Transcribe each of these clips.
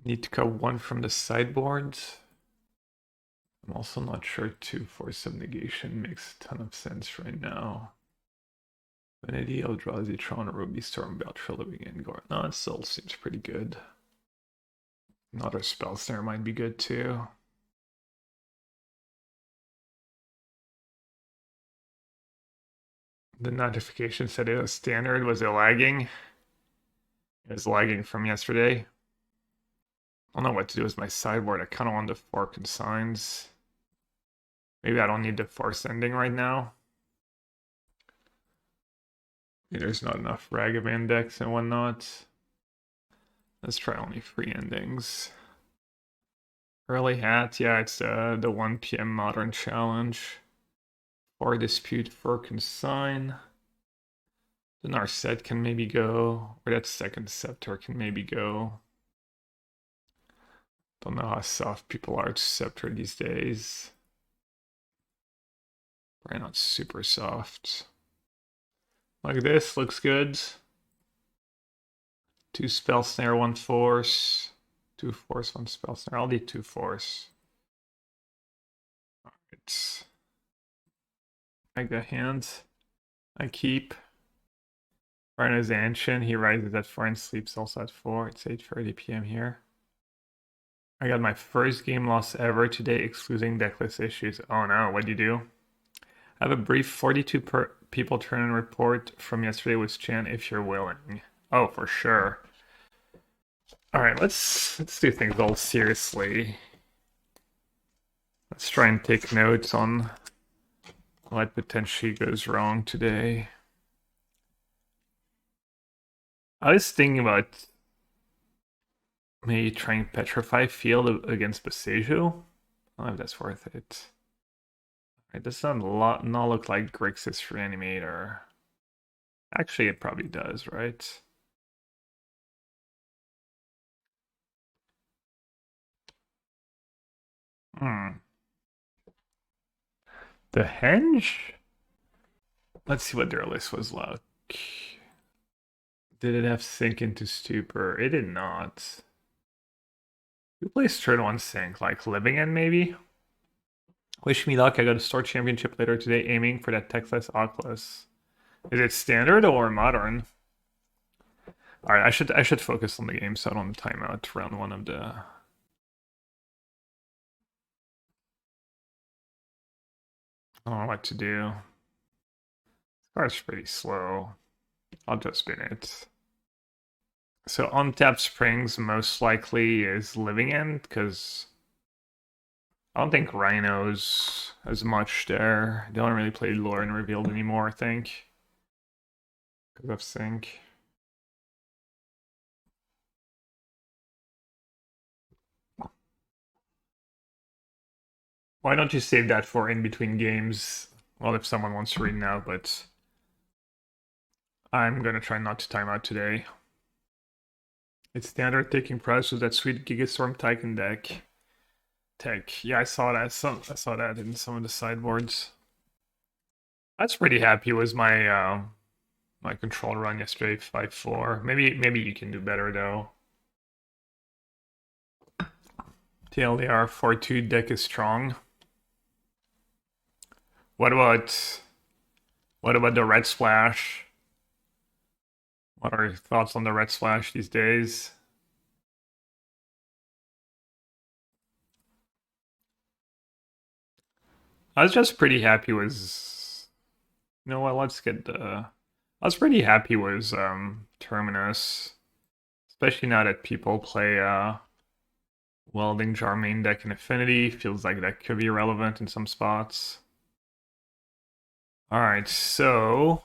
Need to cut one from the sideboard. I'm also not sure 2/4 of negation makes a ton of sense right now. Vanity, Eldrazi, Tron, Ruby, Storm, Belcher, Living in Gore. No, it still seems pretty good. Another spell snare might be good too. The notification said it was standard. Was it lagging? It was lagging from yesterday. I don't know what to do with my sideboard. I kind of want to fork consigns. Maybe I don't need the force ending right now. Maybe there's not enough Ragavan decks and whatnot. Let's try only 3 endings. Early hat, yeah, it's the 1 PM Modern Challenge. 4 Dispute, 4 Consign. The Narset can maybe go, or that second Scepter can maybe go. Don't know how soft people are to Scepter these days. Probably not super soft. Like this, looks good. 2 Spell Snare, 1 Force. 2 Force, 1 Spell Snare. I'll need 2 Force. Alright. Mega Hand. I keep. Rhino's Ancient, he rises at 4 and sleeps also at 4. It's 8:30 p.m. here. I got my first game loss ever today, excluding decklist issues. Oh no, what'd you do? I have a brief 42 people turn-in report from yesterday with Chant if you're willing. Oh, for sure. Alright, let's do things all seriously. Let's try and take notes on what potentially goes wrong today. I was thinking about maybe trying Petrify Field against Boseiju. I don't know if that's worth it. It does not look like Grixis Reanimator. Actually, it probably does, right? The Henge? Let's see what their list was like. Did it have Sink into Stupor? It did not. Who plays turn 1 Sink? Like Living End, maybe? Wish me luck. I got a store championship later today aiming for that Texas Oculus. Is it standard or modern? Alright, I should focus on the game so I don't time out round 1 of the... I don't know what to do. This card's pretty slow. I'll just spin it. So Untap Springs most likely is Living End, because I don't think Rhinos as much there. They don't really play Lore and Revealed anymore, I think. Because of Sync. Why don't you save that for in between games? Well, if someone wants to read now, but I'm gonna try not to time out today. It's standard taking prize with that sweet Gigastorm Titan deck. Tech. Yeah, I saw that. I saw that in some of the sideboards. I was pretty happy with my my control run yesterday, 5-4. Maybe you can do better though. TLDR 4-2 deck is strong. What about the red splash? What are your thoughts on the red splash these days? I was just pretty happy with, you know what, let's get the, I was pretty happy with Terminus, especially now that people play Welding Jar main deck in Affinity. Feels like that could be relevant in some spots. Alright, so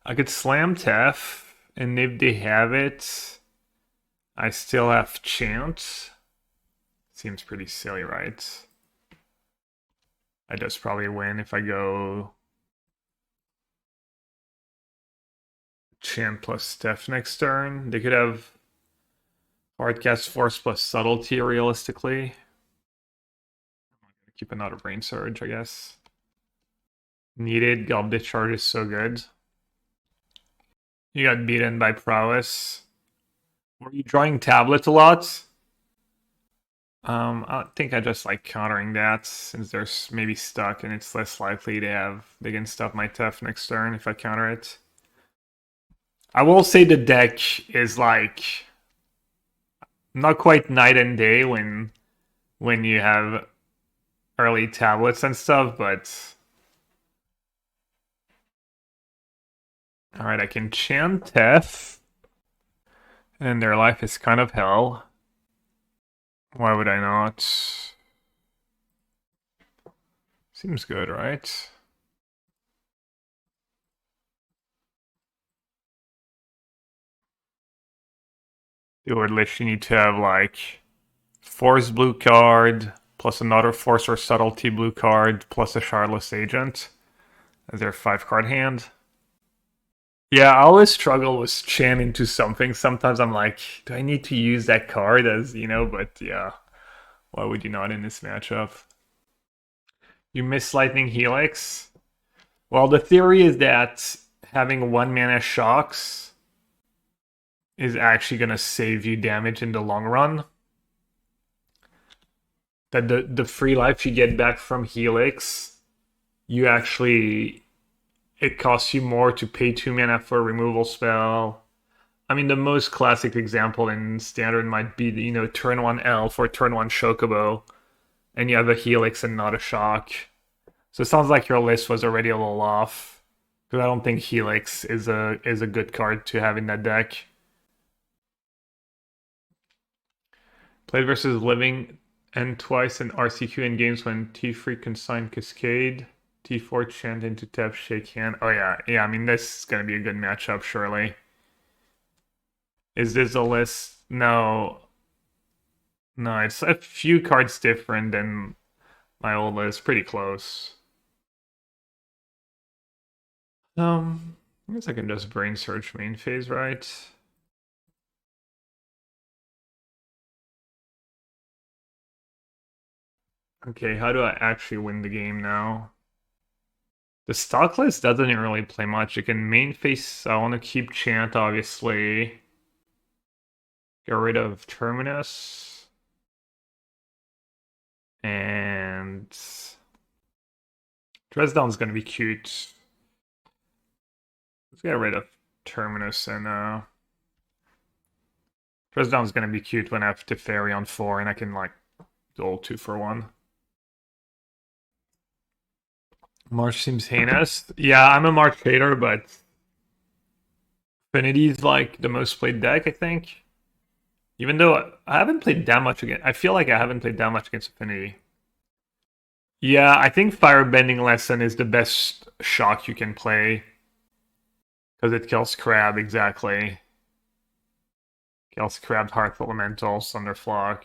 I could slam Tef, and if they have it, I still have Chant. Seems pretty silly, right? I just probably win if I go Chant plus Tef next turn. They could have Hardcast Force plus Subtlety, realistically. I'm gonna keep another Brain Surge, I guess. Needed. Gulp Discharge is so good. You got beaten by Prowess. Were you drawing tablets a lot? I think I just like countering that since they're maybe stuck and it's less likely they can stop my Tef next turn if I counter it. I will say the deck is like not quite night and day when you have early tablets and stuff, but all right, I can Chant Tef, and their life is kind of hell. Why would I not? Seems good, right? You would literally need to have like Force blue card, plus another Force or Subtlety blue card, plus a Shardless Agent as their 5-card hand. Yeah, I always struggle with Chan into something. Sometimes I'm like, do I need to use that card as, but yeah, why would you not in this matchup? You miss Lightning Helix? Well, the theory is that having 1 mana shocks is actually going to save you damage in the long run. That the free life you get back from Helix, you actually it costs you more to pay 2 mana for a removal spell. I mean, the most classic example in Standard might be, turn 1 Elf or turn 1 Chocobo, and you have a Helix and not a Shock. So it sounds like your list was already a little off, because I don't think Helix is a good card to have in that deck. Played versus Living and twice in RCQ in games when T3 consign Cascade. T4 Chant into tap, shake hand. Oh yeah, yeah. I mean, this is gonna be a good matchup, surely. Is this a list? No, no. It's a few cards different than my old list. Pretty close. I guess I can just brain search main phase, right? Okay, how do I actually win the game now? The stock list doesn't really play much. You can main phase. I want to keep Chant, obviously. Get rid of Terminus. And Dresdown's gonna be cute. Let's get rid of Terminus and Dresdown's gonna be cute when I have Teferi on 4 and I can like go 2 for 1. March seems heinous. Yeah, I'm a March hater, but Affinity's like the most played deck, I think. Even though I haven't played that much against, I feel like I haven't played that much against Affinity. Yeah, I think Firebending Lesson is the best shock you can play. Because it kills Crab, exactly. Kills Crab, Hearth Elemental, Thunderflock.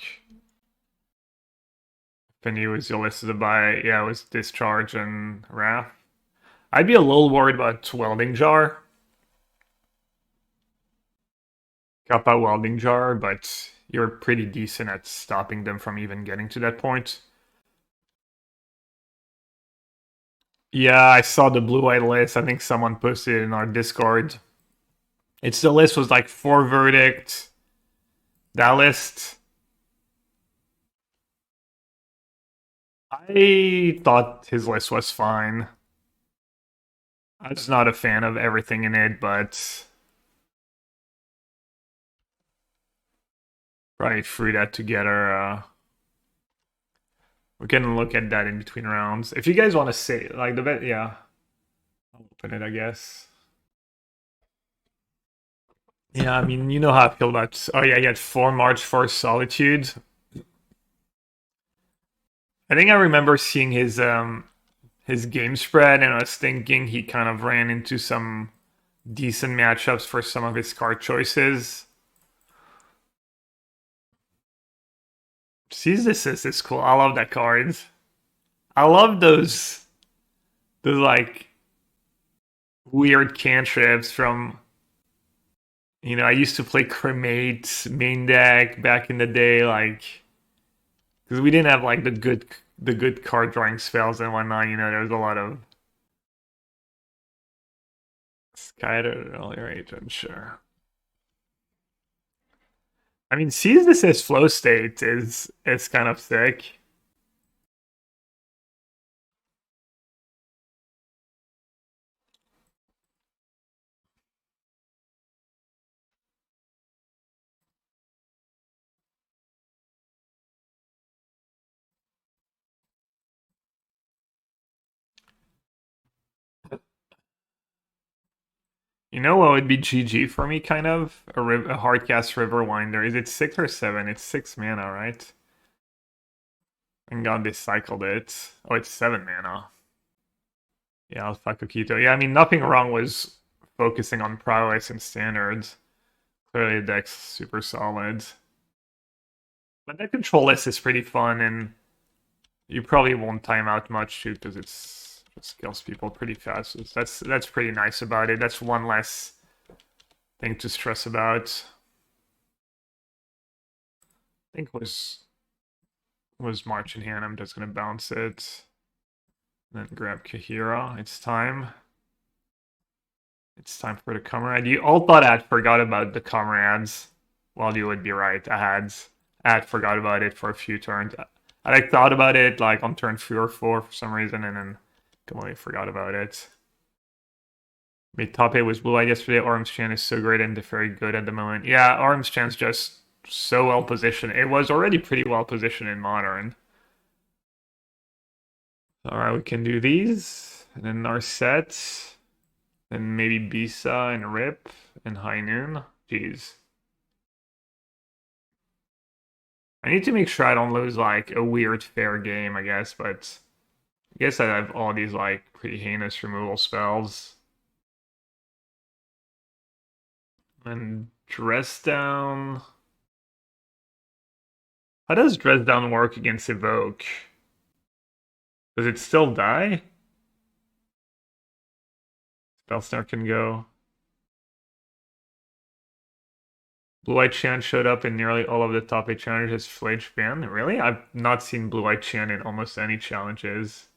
Affinity was listed by, yeah, it was Discharge and Wrath. I'd be a little worried about Welding Jar. Kappa Welding Jar, but you're pretty decent at stopping them from even getting to that point. Yeah, I saw the blue-white list. I think someone posted it in our Discord. It's the list was like 4 Verdict. That list. I thought his list was fine. I was not a fan of everything in it, but probably threw that together. We can look at that in between rounds. If you guys want to say, like, the bet, yeah. I'll open it, I guess. Yeah, I mean, you know how I feel about. Oh, yeah, he had 4 March for Solitude. I think I remember seeing his game spread, and I was thinking he kind of ran into some decent matchups for some of his card choices. Seize Assist is cool. I love that card. I love those like weird cantrips from I used to play Cremate main deck back in the day, like because we didn't have like the good card drawing spells and whatnot. There was a lot of Skyder earlier agent, sure. I mean, sees this as flow state is kind of sick. You know what would be GG for me, kind of? A hardcast Riverwinder. Is it 6 or 7? It's 6 mana, right? And God, they cycled it. Oh, it's 7 mana. Yeah, Alpha Coquito. Yeah, I mean, nothing wrong was focusing on prowess and standards. Clearly, the deck's super solid. But that control list is pretty fun, and you probably won't time out much too, because it's just kills people pretty fast. So that's pretty nice about it. That's one less thing to stress about. I think was March in hand. I'm just gonna bounce it. Then grab Kahira. It's time. It's time for the comrade. You all thought I had forgot about the comrades. Well, you would be right. I had forgot about it for a few turns. I like thought about it like on turn 3 or 4 for some reason, and then completely forgot about it. Made top 8 was blue-eyed yesterday. Orm's Chant is so great and very good at the moment. Yeah, Orm's Chant's just so well positioned. It was already pretty well positioned in modern. Alright, we can do these. And then our set. And maybe Bisa and Rip and High Noon. Jeez. I need to make sure I don't lose like a weird fair game, I guess, but I guess I have all these like pretty heinous removal spells. And Dress Down. How does Dress Down work against Evoke? Does it still die? Spellstar can go. Blue-Eyed Chant showed up in nearly all of the top 8 challenges Flage ban. Really? I've not seen Blue-Eyed Chant in almost any challenges.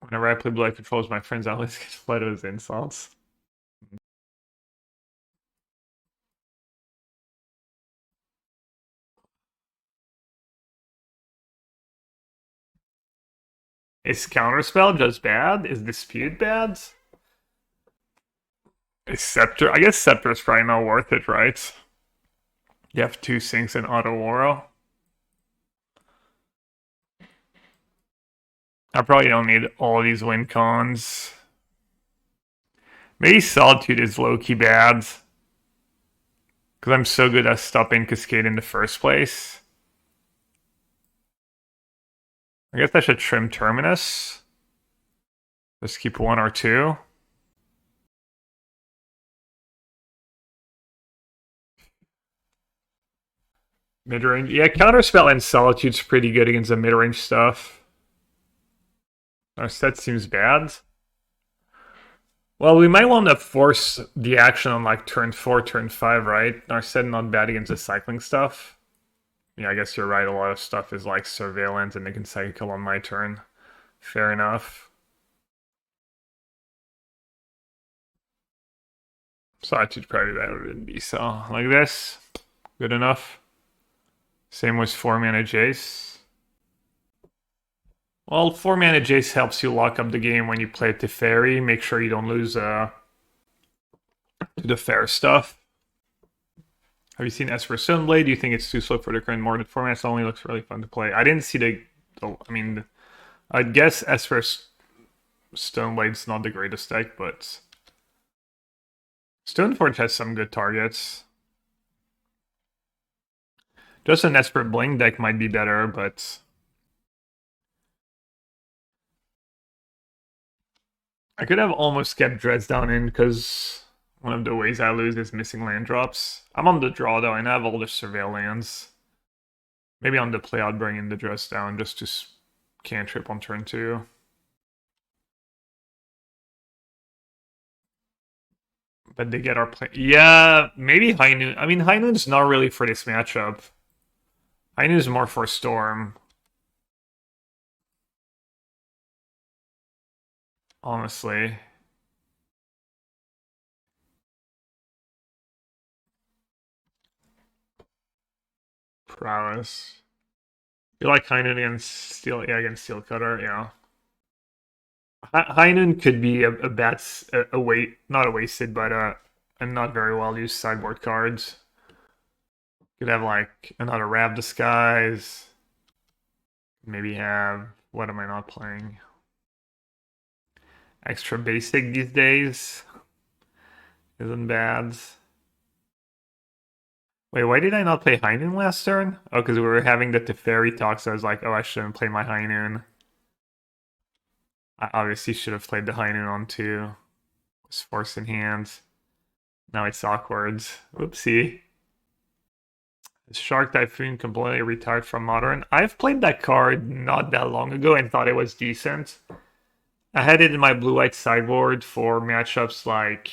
Whenever I play Blue-Eyed Controls, my friends always get fled with insults. Is Counterspell just bad? Is Dispute bad? Is Scepter? I guess Scepter's probably not worth it, right? You have 2 sinks in Auto Aura. I probably don't need all these win cons. Maybe Solitude is low-key bad. Because I'm so good at stopping Cascade in the first place. I guess I should trim Terminus. Just keep 1 or 2. Midrange. Yeah, Counterspell and Solitude's pretty good against the midrange stuff. Our set seems bad. Well, we might want to force the action on like turn 4, turn 5, right? Our set not bad against the cycling stuff. Yeah, I guess you're right. A lot of stuff is like surveillance and they can cycle on my turn. Fair enough. Solitude's probably better than Bisa. Like this. Good enough. Same with 4 mana Jace. Well, 4 mana Jace helps you lock up the game when you play it to Fairy. Make sure you don't lose to the fair stuff. Have you seen Esper Stoneblade? Do you think it's too slow for the current modern format? It only looks really fun to play. I didn't see I mean, I'd guess Esper Stoneblade's not the greatest deck, but Stoneforge has some good targets. Just an Esper Bling deck might be better, but I could have almost kept Dreads down in because one of the ways I lose is missing land drops. I'm on the draw though, and I have all the surveillance. Maybe on the play I'll bring in the Dress down just to cantrip on turn 2. But they get our play. Yeah, maybe High Noon. I mean, High Noon's not really for this matchup. High Noon's more for Storm. Honestly. prowess. You like Heinen against Steel? Yeah, against Steel Cutter. Yeah. Heinen could be a bad, not a wasted, but a not very well used sideboard cards. Could have like another Rav Disguise. Maybe have, what am I not playing? Extra basic these days. Isn't bad. Wait, why did I not play Heinen last turn? Oh, because we were having the Teferi talk, so I was like, oh, I shouldn't play my Heinen. I obviously should have played the Heinen on two. Was forced in hand. Now it's awkward. Oopsie. Shark Typhoon completely retired from Modern. I've played that card not that long ago and thought it was decent. I had it in my blue-white sideboard for matchups like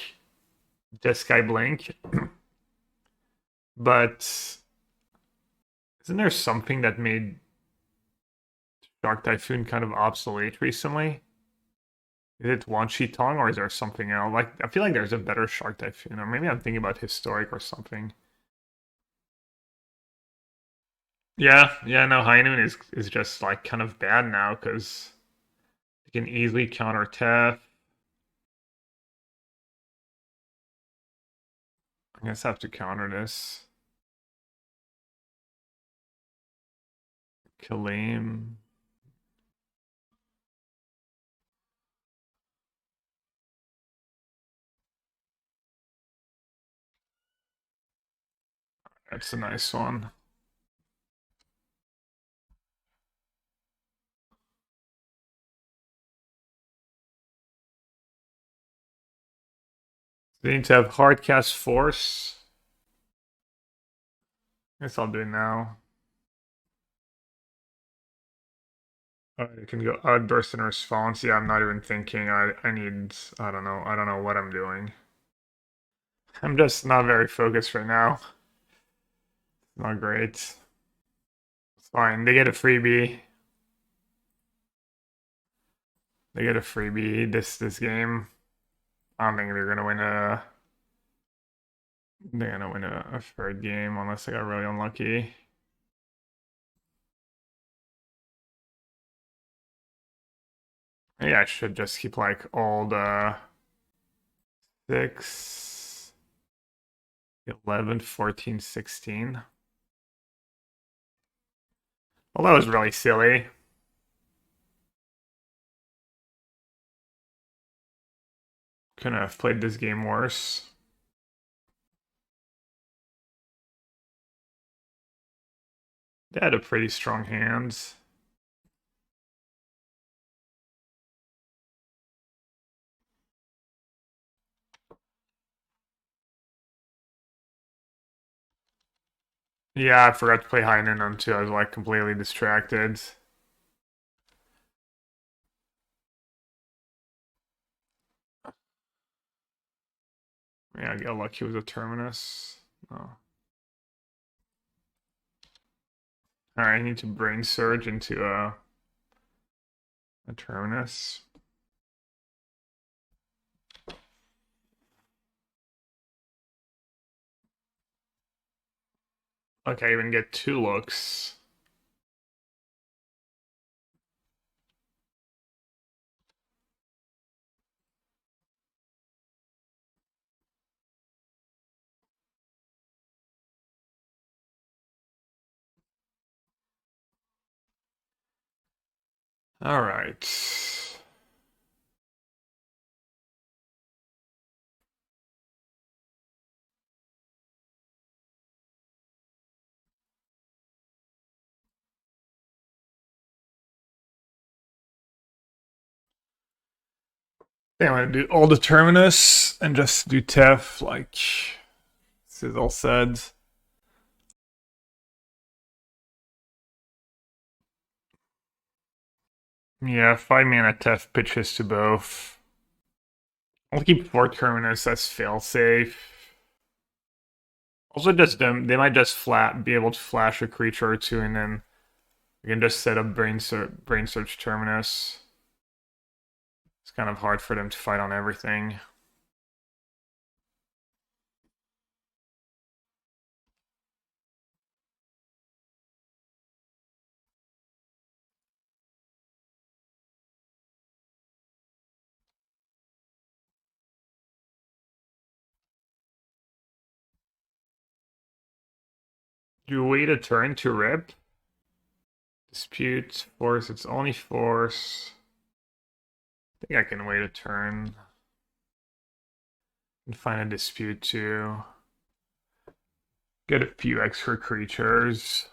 Jeskai Blink. But isn't there something that made Shark Typhoon kind of obsolete recently? Is it Wan Shi Tong or is there something else? Like, I feel like there's a better Shark Typhoon, or maybe I'm thinking about Historic or something. Yeah, no, High Noon is just like kind of bad now because you can easily counter Tef. I guess I have to counter this. Kalim. That's a nice one. They need to have Hardcast Force. Guess I'll do it now. You can go Outburst and Response. Yeah, I'm not even thinking. I need, I don't know. I don't know what I'm doing. I'm just not very focused right now. Not great. It's fine. They get a freebie. They get a freebie this game. I don't think they're gonna win a. They're gonna win a third game unless they got really unlucky. Yeah, I should just keep like all the 6, 11, 14, 16. Well, that was really silly. Couldn't have played this game worse. They had a pretty strong hand. Yeah, I forgot to play Heinen on too. I was like completely distracted. Yeah, I got lucky with a Terminus. Oh. Alright, I need to Brain Surge into a Terminus. Okay, I even get 2 looks. Alright. Yeah, I'm gonna do all the Terminus and just do Tef like Sizzle said. Yeah, 5 mana Tef pitches to both. I'll keep 4 Terminus as failsafe. Also, just them, they might just be able to flash a creature or two, and then we can just set up Brain Search Terminus. It's kind of hard for them to fight on everything. you wait a turn to rip? Dispute, force, it's only force. I think I can wait a turn. And find a dispute too. Get a few extra creatures.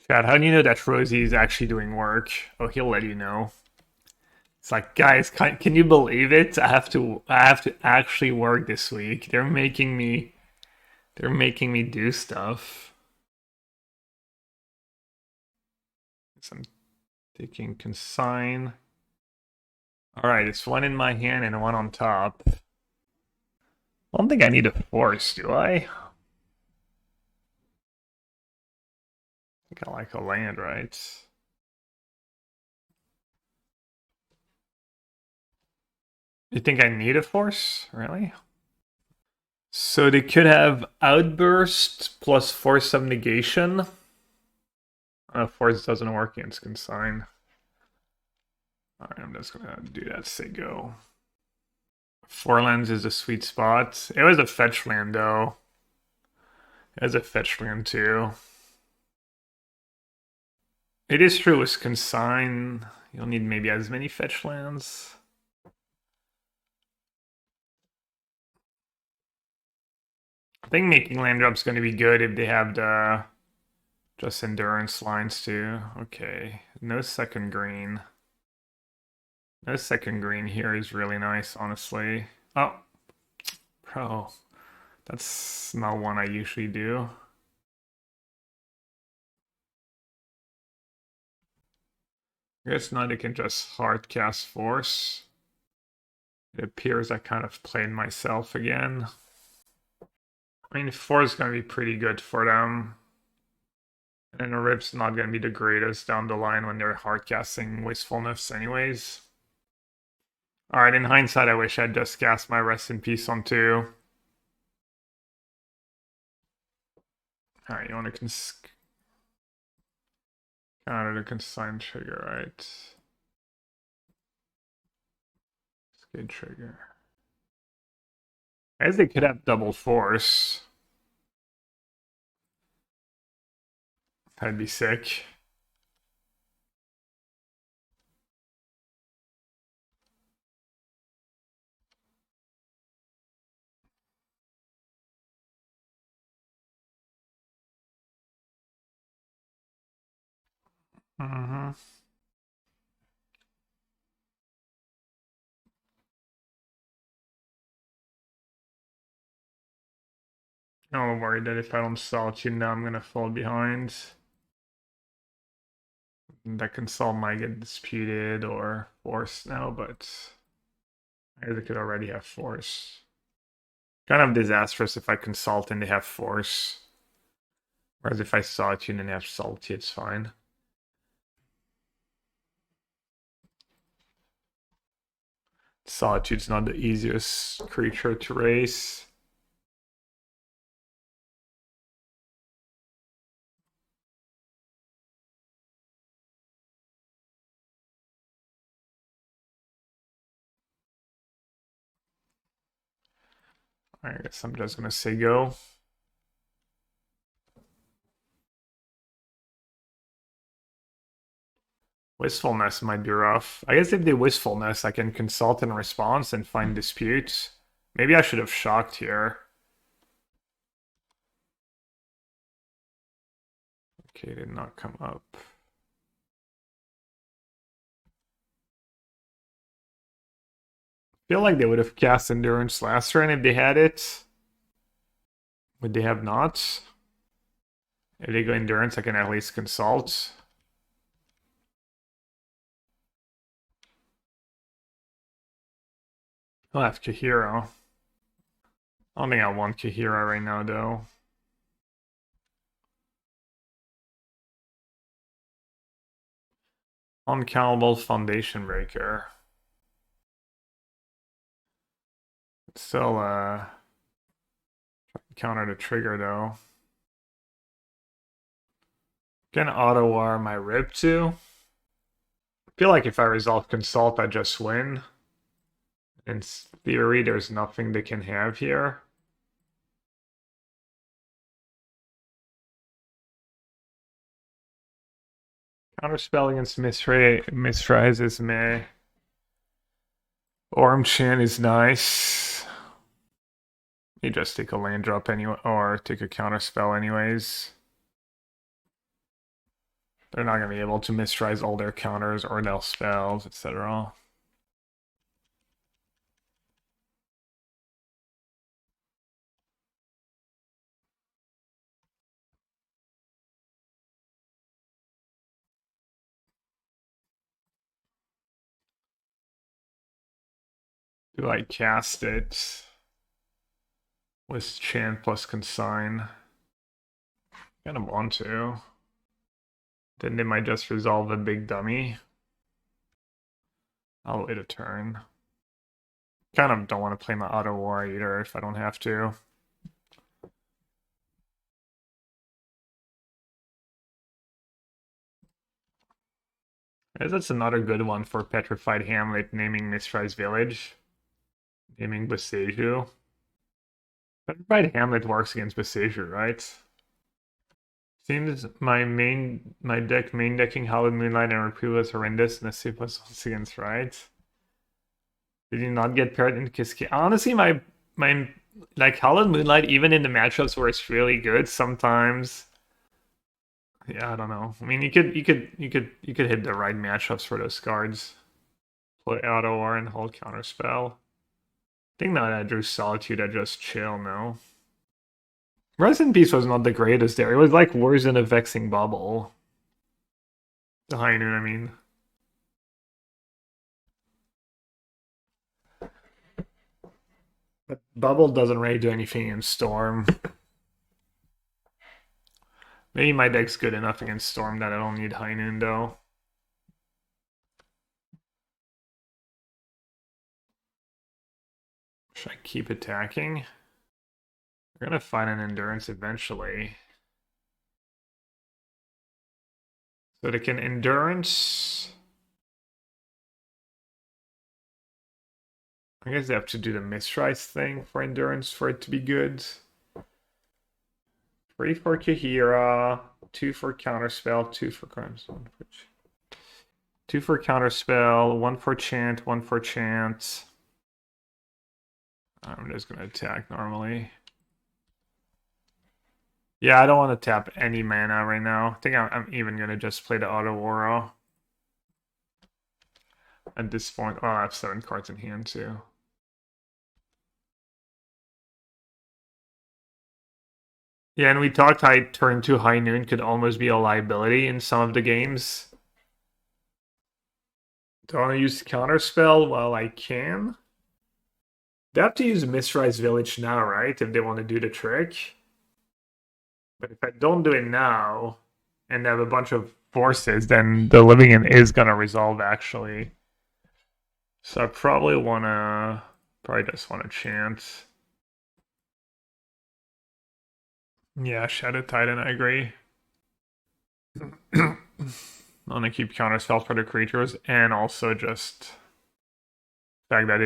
Chad, how do you know that Rosie is actually doing work? Oh, he'll let you know. It's like, guys, can you believe it? I have to actually work this week. They're making me do stuff. So I'm taking consign. All right, it's one in my hand and one on top. I don't think I need a force, do I? I think I like a land, right? You think I need a force? Really? So they could have outburst plus force of negation. Force doesn't work against consign. Alright, I'm just gonna do that, say go. 4 lands is a sweet spot. It was a fetch land though. It was a fetch land too. It is true with consign, you'll need maybe as many fetch lands. I think making land drops going to be good if they have the just endurance lines too. Okay, no second green. No second green here is really nice, honestly. Oh, bro, that's not one I usually do. I guess now they can just hard cast force. It appears I kind of played myself again. I mean, 4 is going to be pretty good for them. And then a rip's not going to be the greatest down the line when they're hard casting wastefulness anyways. Alright, in hindsight, I wish I'd just cast my Rest in Peace on 2. Alright, you want to counter the consign trigger, right? Skid trigger. I guess they could have double force. That'd be sick. Mm-hmm. I'm worried that if I don't salt you now, I'm gonna fall behind. That consult might get disputed or forced now, but I guess it could already have force. Kind of disastrous if I consult and they have force. Whereas if I solitude and they have salty, it's fine. Solitude's not the easiest creature to race. I guess I'm just gonna say go. Wistfulness might be rough. I guess if they wistfulness, I can consult in response and find disputes. Maybe I should have shocked here. Okay, did not come up. Feel like they would have cast Endurance last turn if they had it. Would they have not? If they go Endurance, I can at least consult. I'll have Kahira. I don't think I want Kahira right now, though. Uncountable Foundation Breaker. Still, counter the trigger, though. Can auto-war my Rib too? I feel like if I resolve Consult, I just win. In theory, there's nothing they can have here. Counterspell against Mistrise is meh. Orm Chant is nice. You just take a land drop anyway, or take a counterspell anyways. They're not going to be able to mistrise all their counters or their spells, etc. Do I cast it with Chant plus Consign? Kind of want to. Then they might just resolve a big dummy. I'll wait a turn. Kind of don't want to play my auto war either if I don't have to. I guess that's another good one for Petrified Hamlet, naming Mistrise Village. Naming Boseiju. Petrified Hamlet works against Boseiju, right? Seems my deck main decking Hallowed Moonlight and Reprieve was horrendous, and Nassif was once against right. Did you not get paired in Kiske? Honestly, my like Hallowed Moonlight, even in the matchups where it's really good, sometimes. Yeah, I don't know. I mean, you could hit the right matchups for those cards. Play Auto War and hold Counterspell. I think now that I drew Solitude, I just chill now. Rise in Peace was not the greatest there. It was like worse than a Vexing Bubble. The High Noon, I mean. But Bubble doesn't really do anything in Storm. Maybe my deck's good enough against Storm that I don't need High Noon, though. Should I keep attacking? We're gonna find an Endurance eventually. So they can Endurance. I guess they have to do the Mistrise thing for Endurance for it to be good. 3 for Kahira, 2 for Counterspell, 2 for Crimes, 2 for Counterspell, 1 for Chant, 1 for Chant. I'm just gonna attack normally. Yeah, I don't want to tap any mana right now. I think I'm even gonna just play the Auto Aura. At this point, oh, I have 7 cards in hand too. Yeah, and we talked how turn 2 High Noon could almost be a liability in some of the games. Do I want to use Counterspell while I can? They have to use Mistrise Village now, right? If they want to do the trick. But if I don't do it now, and have a bunch of forces, then the Living In is gonna resolve actually. So I probably just wanna chant. Yeah, Shadow Titan, I agree. I'm gonna keep counterspells for the creatures, and also just the fact that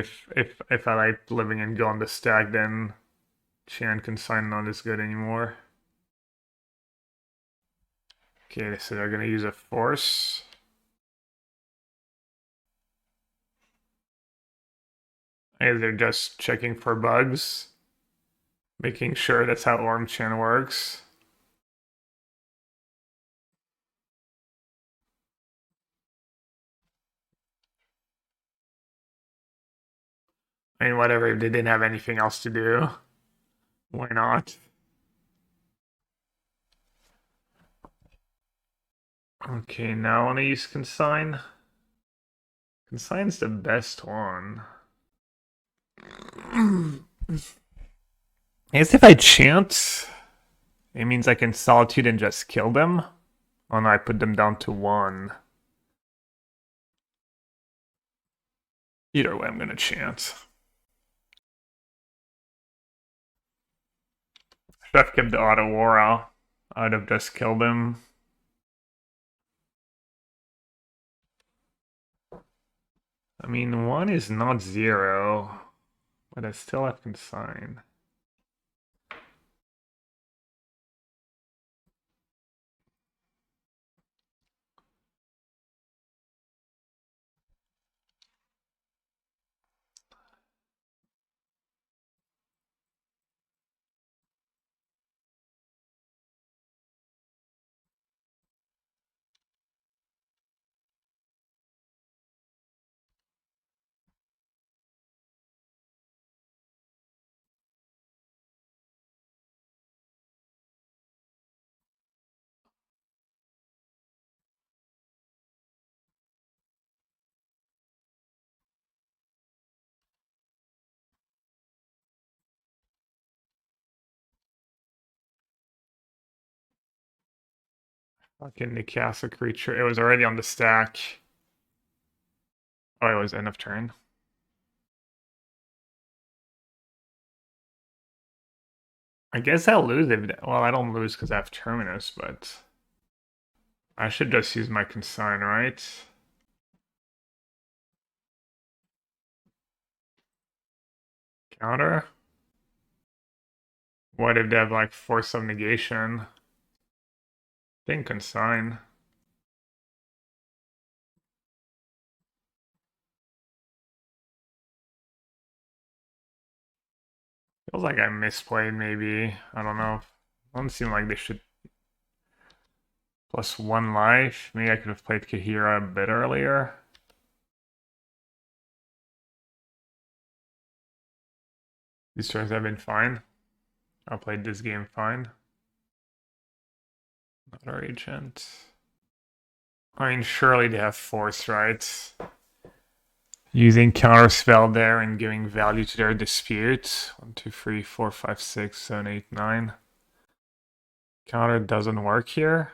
if I like Living In go on the stack, then Chant Consign not as good anymore. Okay, so they're gonna use a force. And they're just checking for bugs. Making sure that's how Orm Chan works. I mean, whatever, if they didn't have anything else to do, why not? Okay, now I want to use Consign. Consign's the best one. I guess if I chant, it means I can Solitude and just kill them. Oh no, I put them down to 1. Either way, I'm gonna chant. Should have kept the Auto Aura. I'd have just killed him. I mean, 1 is not 0, but I still have consign. Fucking the castle creature. It was already on the stack. Oh, it was end of turn. I guess I'll lose if. Well, I don't lose because I have Terminus, but I should just use my consign, right? Counter. What if they have like force of negation? Think consign. Feels like I misplayed maybe. I don't know. Doesn't seem like they should plus 1 life. Maybe I could have played Kahira a bit earlier. These turns have been fine. I played this game fine. Not our agent. I mean, surely they have force, right? Using counter spell there and giving value to their dispute. 1, 2, 3, 4, 5, 6, 7, 8, 9. Counter doesn't work here.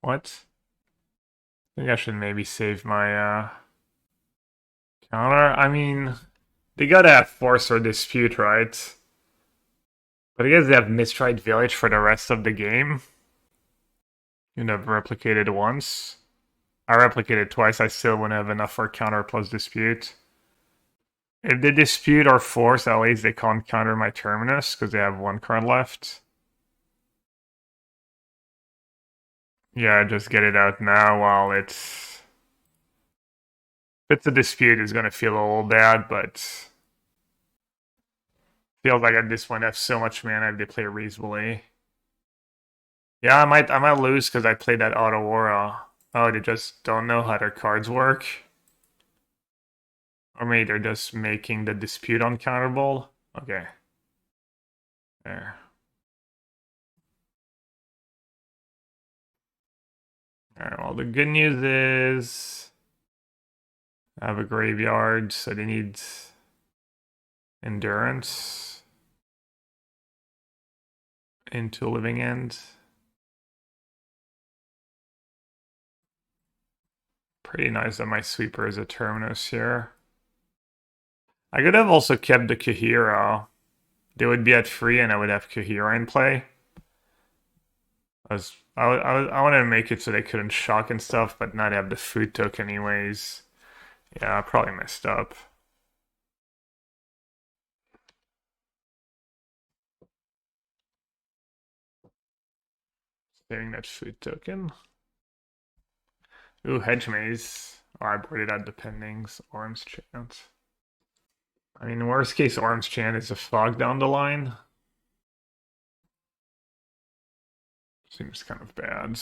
What? I think I should maybe save my counter. I mean, they gotta have force or dispute, right? But I guess they have mistried village for the rest of the game. You'd have replicated once. I replicated twice, I still wouldn't have enough for counter plus dispute. If they dispute or force, at least they can't counter my Terminus because they have 1 card left. Yeah, just get it out now while it's... If it's a dispute, it's gonna feel a little bad, but... Feels like at this point I have so much mana if they play reasonably. Yeah, I might lose because I played that Auto Aura. Oh, they just don't know how their cards work. Or maybe they're just making the dispute uncounterable. Okay. There. Alright, well the good news is I have a graveyard, so they need endurance into living end. Pretty nice that my sweeper is a Terminus here. I could have also kept the Kahira. They would be at 3 and I would have Kahira in play. I wanted to make it so they couldn't shock and stuff, but not have the food token anyways. Yeah, I probably messed up. Saving that food token. Ooh, Hedge Maze. Oh, I boarded out dependings. Orm's Chant. I mean, worst case, Orm's Chant is a fog down the line. Seems kind of bad.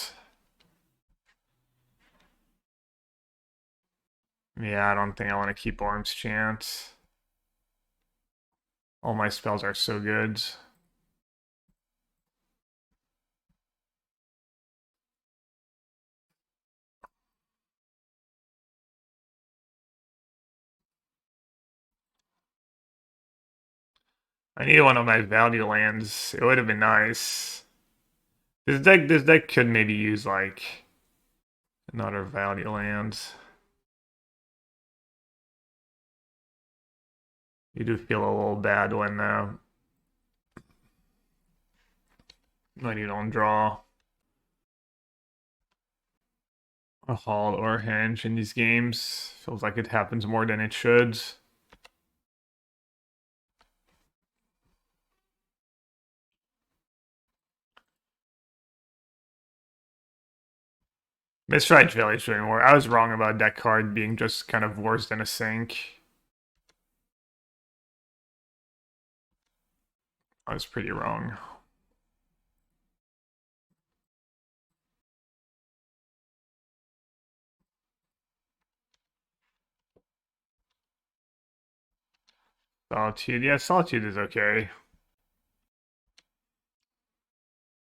Yeah, I don't think I want to keep Orm's Chant. All my spells are so good. I need one of my value lands. It would have been nice. This deck could maybe use like another value land. You do feel a little bad when you don't draw. a haul or a hinge in these games. Feels like it happens more than it should. Misstride Village doing more. I was wrong about that card being just kind of worse than a sink. I was pretty wrong. Solitude, yeah, Solitude is okay.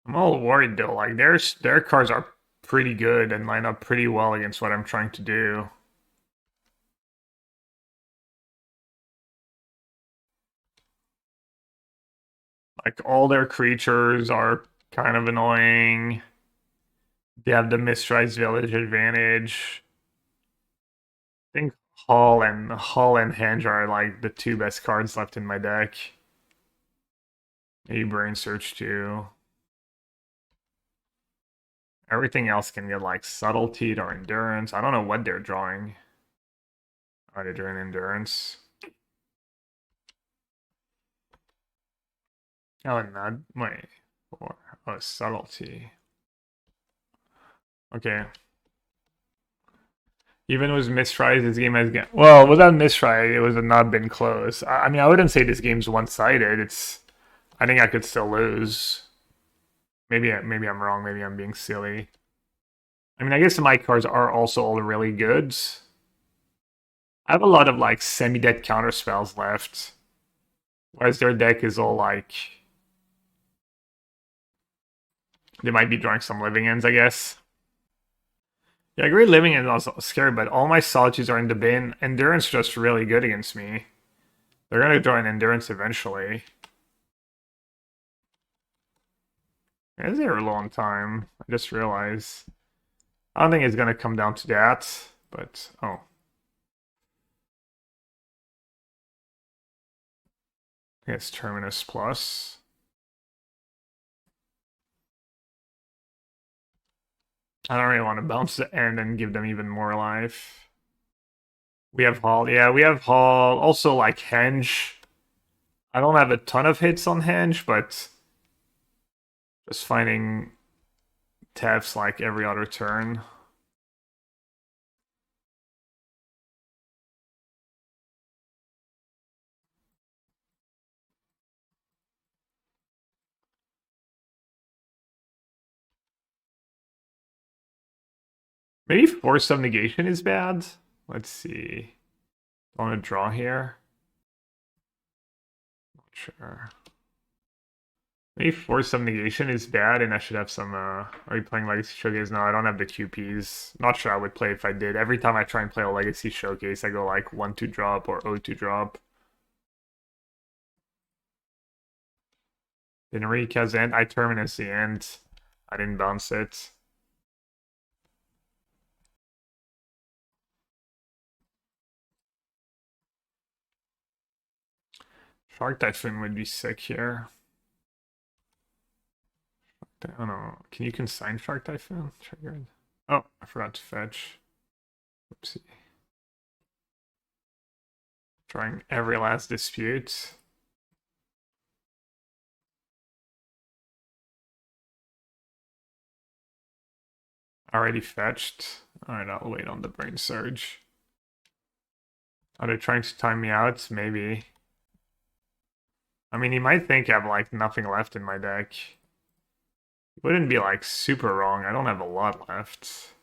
I'm all worried though. Like their cards are pretty good and line up pretty well against what I'm trying to do. Like all their creatures are kind of annoying. They have the Mistrise Village advantage. I think Hull and Henge are like the two best cards left in my deck. Maybe Brain Search too. Everything else can get like Subtlety or Endurance. I don't know what they're drawing. Are they drawing Endurance? Oh, not wait. Or oh, Subtlety. Okay. Even with mistries, this game has well, without mistry, it would have not been close. I mean, I wouldn't say this game's one-sided. I think I could still lose. Maybe I'm wrong. Maybe I'm being silly. I mean, I guess my cards are also all really good. I have a lot of like semi-dead counter spells left, whereas their deck is all like they might be drawing some living ends, I guess. Yeah, I agree. Living ends also scary, but all my solitudes are in the bin. Endurance just really good against me. They're gonna draw an endurance eventually. Is there a long time? I just realized. I don't think it's gonna come down to that, but oh. It's Terminus Plus. I don't really want to bounce the end and give them even more life. We have Hall. Yeah, we have Hall. Also, like Henge. I don't have a ton of hits on Henge, but just finding taps like every other turn. Maybe Force of Negation is bad. Let's see. I want to draw here. Not sure. Maybe Force of Negation is bad, and I should have some. Are you playing Legacy Showcase? No, I don't have the QPs. Not sure I would play if I did. Every time I try and play a Legacy Showcase, I go like 1-2 drop or 0-2 drop. Didn't read Kazan. I Terminus the end. I didn't bounce it. Shark Typhoon would be sick here. I don't know. Can you consign Shark Typhoon? Triggered. Oh, I forgot to fetch. Oopsie. Trying every last dispute. Already fetched. Alright, I'll wait on the Brain Surge. Are they trying to time me out? Maybe. I mean, he might think I have like nothing left in my deck. Wouldn't be like super wrong. I don't have a lot left. So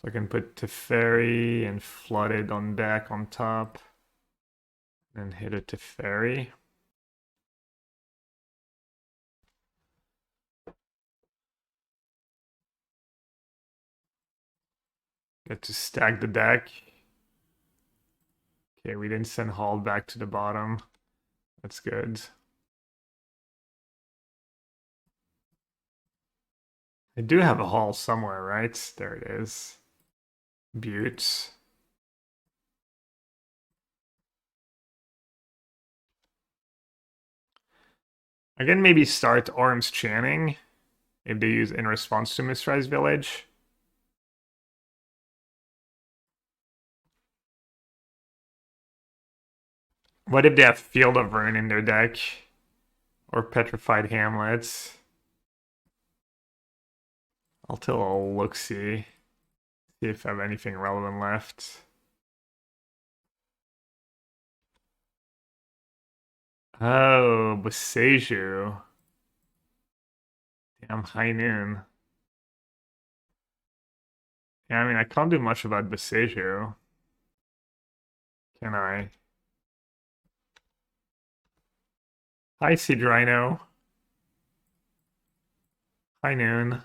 I can put Teferi and Flooded on deck on top. And hit a Teferi. Get to stack the deck. Okay, we didn't send Hall back to the bottom. That's good. I do have a Hall somewhere, right? There it is. Butte. I can maybe start Orm's Chanting if they use in response to Mistrise Village. What if they have Field of Ruin in their deck? Or Petrified Hamlets? I'll take a look-see. See if I have anything relevant left. Oh, Boseiju. Damn, High Noon. Yeah, I mean, I can't do much about Boseiju. Can I? Hi, Seed Rhino. High Noon.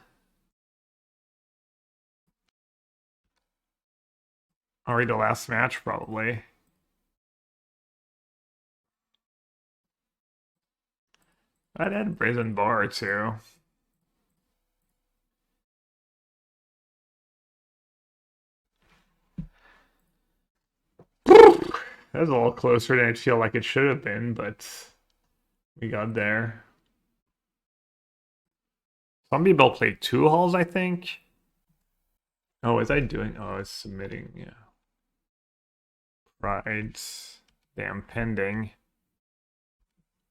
Already the last match, probably. I'd add Brazen Bar, too. That was a little closer than I feel like it should have been, but we got there. Some people played 2 halls, I think. Oh, is I doing? Oh, it's submitting. Yeah. Right. Damn, pending.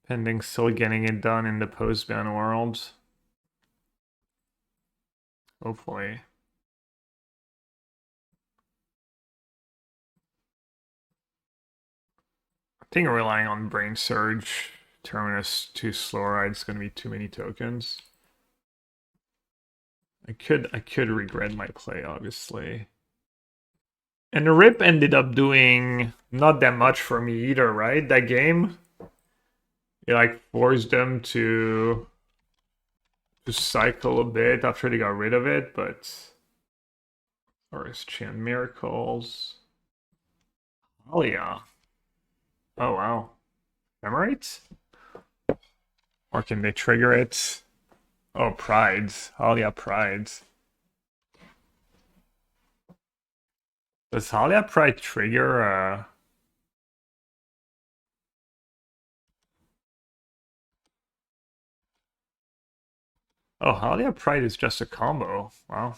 Pending still getting it done in the post-ban world. Hopefully. I think relying on Brain Surge, Terminus, 2 Slow Ride's gonna be too many tokens. I could regret my play, obviously. And the Rip ended up doing not that much for me either, right? That game? It like forced them to cycle a bit after they got rid of it, but or is Chant Miracles? Oh yeah. Oh wow. Ephemerate? Or can they trigger it? Oh, Prides. Oh yeah, Prides. Does Halia Pride trigger Oh, Halia Pride is just a combo. Wow.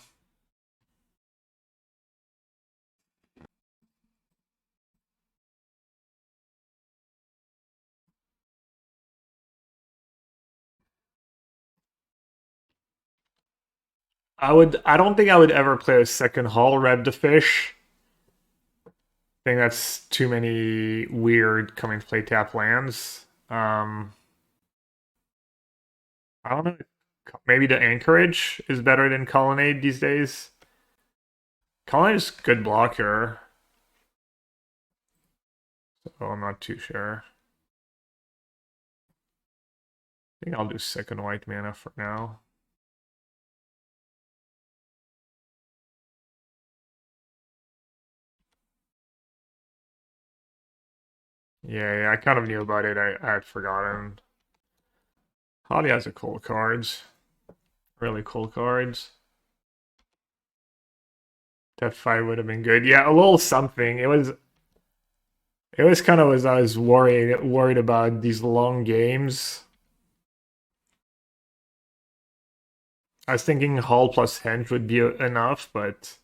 I don't think I would ever play a second Hall Red the Fish. I think that's too many weird coming to play tap lands. I don't know. Maybe the Anchorage is better than Colonnade these days. Colonnade is good blocker. So I'm not too sure. I think I'll do second white mana for now. Yeah, I kind of knew about it. I had forgotten. Holly has a cool cards. Really cool cards. That fight would have been good. Yeah, a little something. It was kind of as I was worried about these long games. I was thinking Hall plus Henge would be enough, but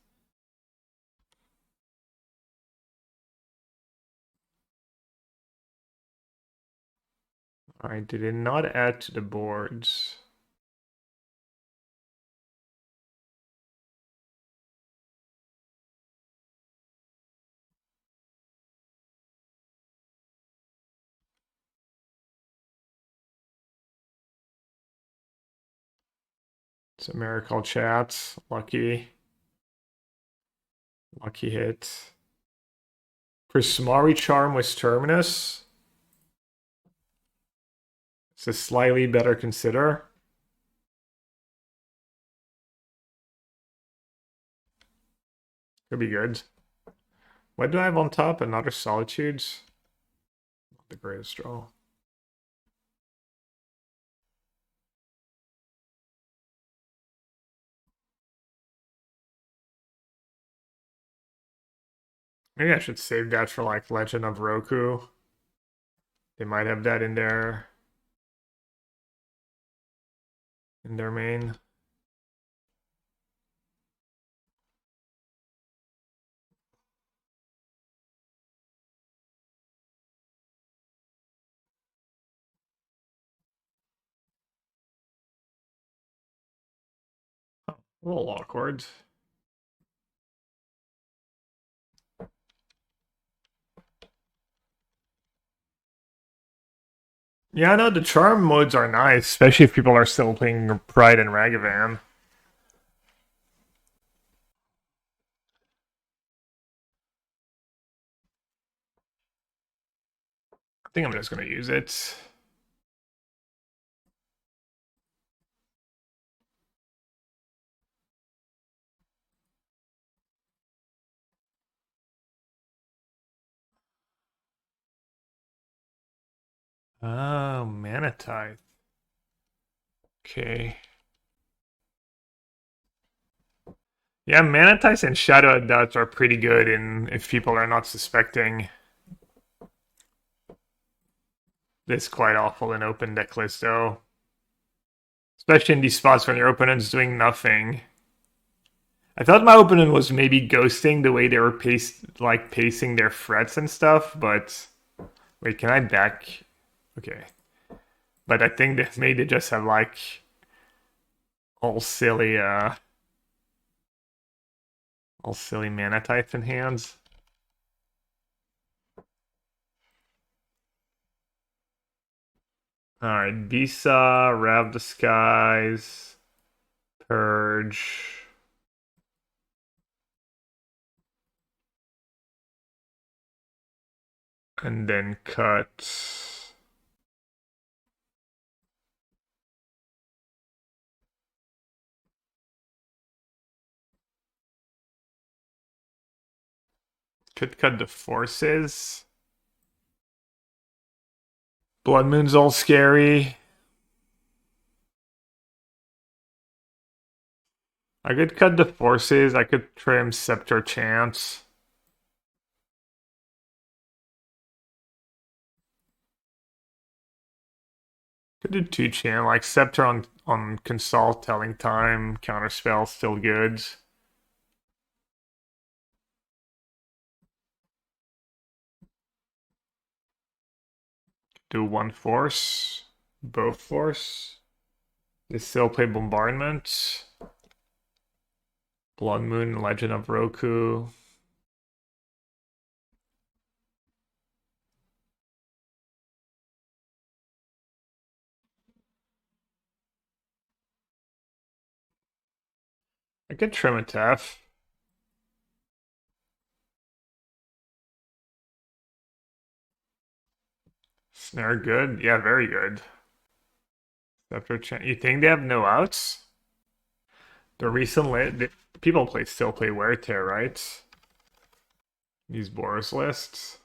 I did not add to the boards. It's a miracle chat. Lucky. Lucky hit. Prismari Charm with Terminus. It's a slightly better consider. Could be good. What do I have on top? Another Solitudes? Not the greatest draw. Maybe I should save that for like Legend of Roku. They might have that in their main. A little awkward. Yeah, no, the charm modes are nice, especially if people are still playing Pride and Ragavan. I think I'm just gonna use it. Oh, Manatite. Okay. Yeah, Manatites and Shadow Dots are pretty good in if people are not suspecting. It's quite awful in open deck list though. Especially in these spots when your opponent's doing nothing. I thought my opponent was maybe ghosting the way they were pacing their threats and stuff, but wait, can I back? Okay. But I think that maybe they just have like all silly mana types in hands. Alright, Bisa, Rav Disguise, Purge. And then cut. Could cut the forces. Blood Moon's all scary. I could cut the forces. I could trim Scepter Chance. Could do 2 chant, like Scepter on Consult, Telling Time, Counterspell, still good. Do 1 force, both force. They still play Bombardment. Blood Moon, Legend of Roku. I could trim a Tef. Snare good? Yeah, very good. Scepter Chant. You think they have no outs? The recent people still play Wear Tear, right? These Boros lists.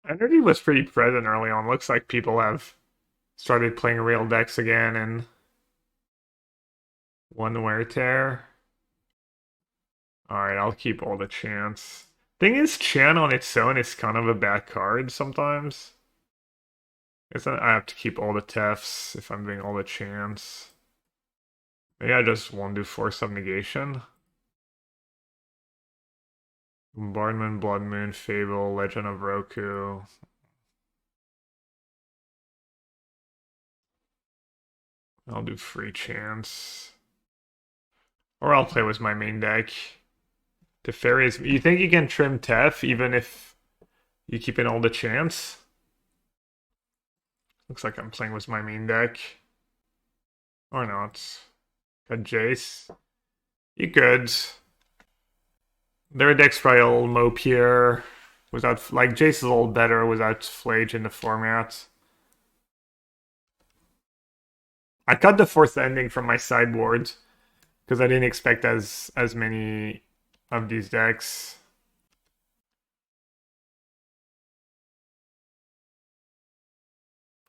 Energy was pretty present early on. Looks like people have started playing real decks again and one Wear Tear. Alright, I'll keep all the chance. Thing is, Chant on its own is kind of a bad card sometimes. I have to keep all the Tefs if I'm doing all the chants. Maybe I just won't do Force of Negation. Bombardment, Blood Moon, Fable, Legend of Roku. I'll do free chance. Or I'll play with my main deck. Teferi's. You think you can trim Tef even if you keep in all the chance? Looks like I'm playing with my main deck. Or not. Got Jace. You could. Their deck's probably a little mopier. Without, like, Jace is a little better without Flage in the format. I cut the fourth ending from my sideboard because I didn't expect as many of these decks.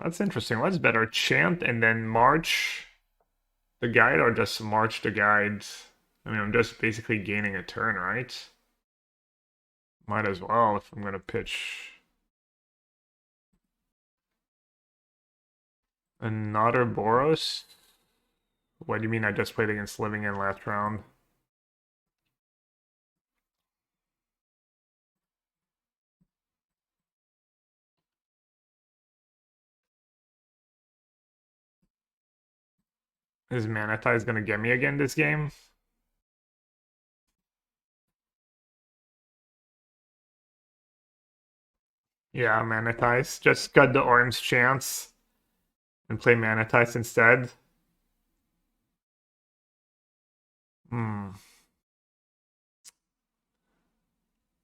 That's interesting. What's better, Chant and then March the guide, or just March the guide? I mean, I'm just basically gaining a turn, right? Might as well if I'm gonna pitch another Boros. What do you mean I just played against Living in last round? Is Manatize gonna get me again this game? Yeah, Manatize. Just cut the orange chance and play Manatize instead. Hmm.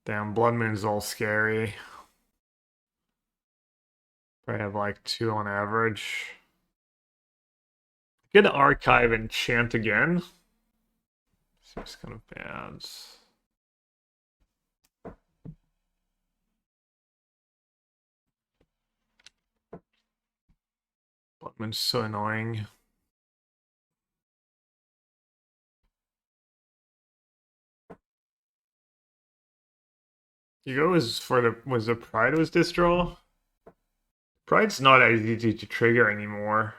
Damn, Blood Moon's all scary. Probably have like 2 on average. Get Archive and Chant again. Seems kind of bad. Blood Moon's so annoying. You go was for the Pride was this draw? Pride's not as easy to trigger anymore.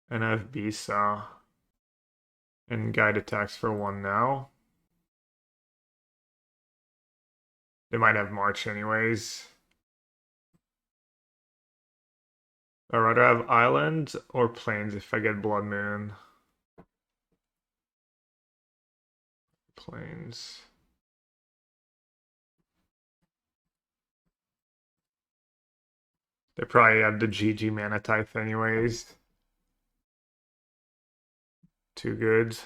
And I have Bisa. And guide attacks for 1 now. They might have March anyways. I'd rather have Island or Plains if I get Blood Moon. Plains. They probably have the GG mana type anyways. Too good.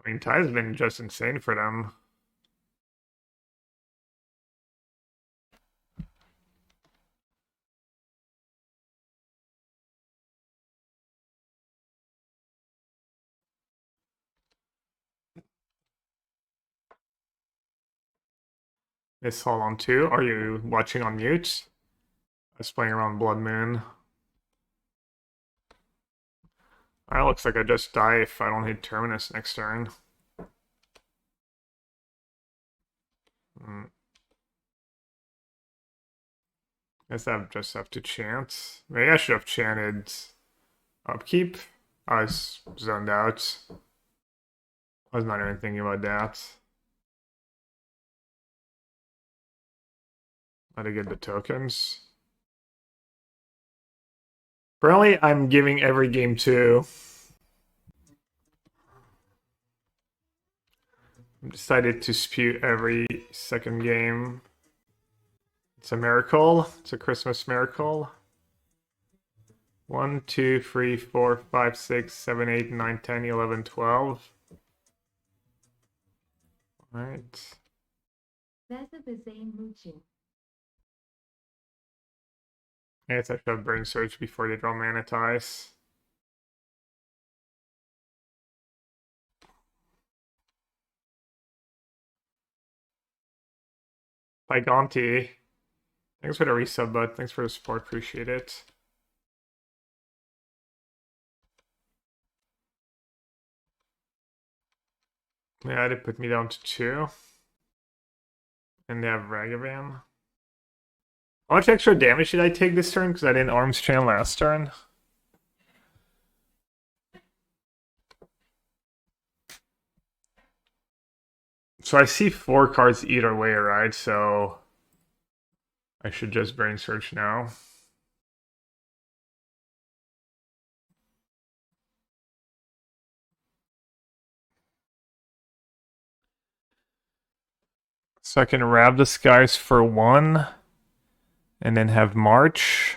I mean, Ty's been just insane for them. Miss Hall on 2. Are you watching on mute? I was playing around Blood Moon. Alright, looks like I just die if I don't hit Terminus next turn. Guess I just have to chant. Maybe I should have chanted Upkeep. I was zoned out. I was not even thinking about that. How to get the tokens. Apparently, I'm giving every game 2. I decided to spew every second game. It's a miracle. It's a Christmas miracle. 1, 2, 3, 4, 5, 6, 7, 8, 9, 10, 11, 12. All right. I guess I should have Burn Surge before they draw Manatize. Gonti. Thanks for the resub, bud. Thanks for the support. Appreciate it. Yeah, they put me down to 2. And they have Ragavan. How much extra damage did I take this turn? Because I didn't Arms Chant last turn. So I see 4 cards either way, right? So I should just Brain Search now. So I can Rab the Skies for 1. And then have March.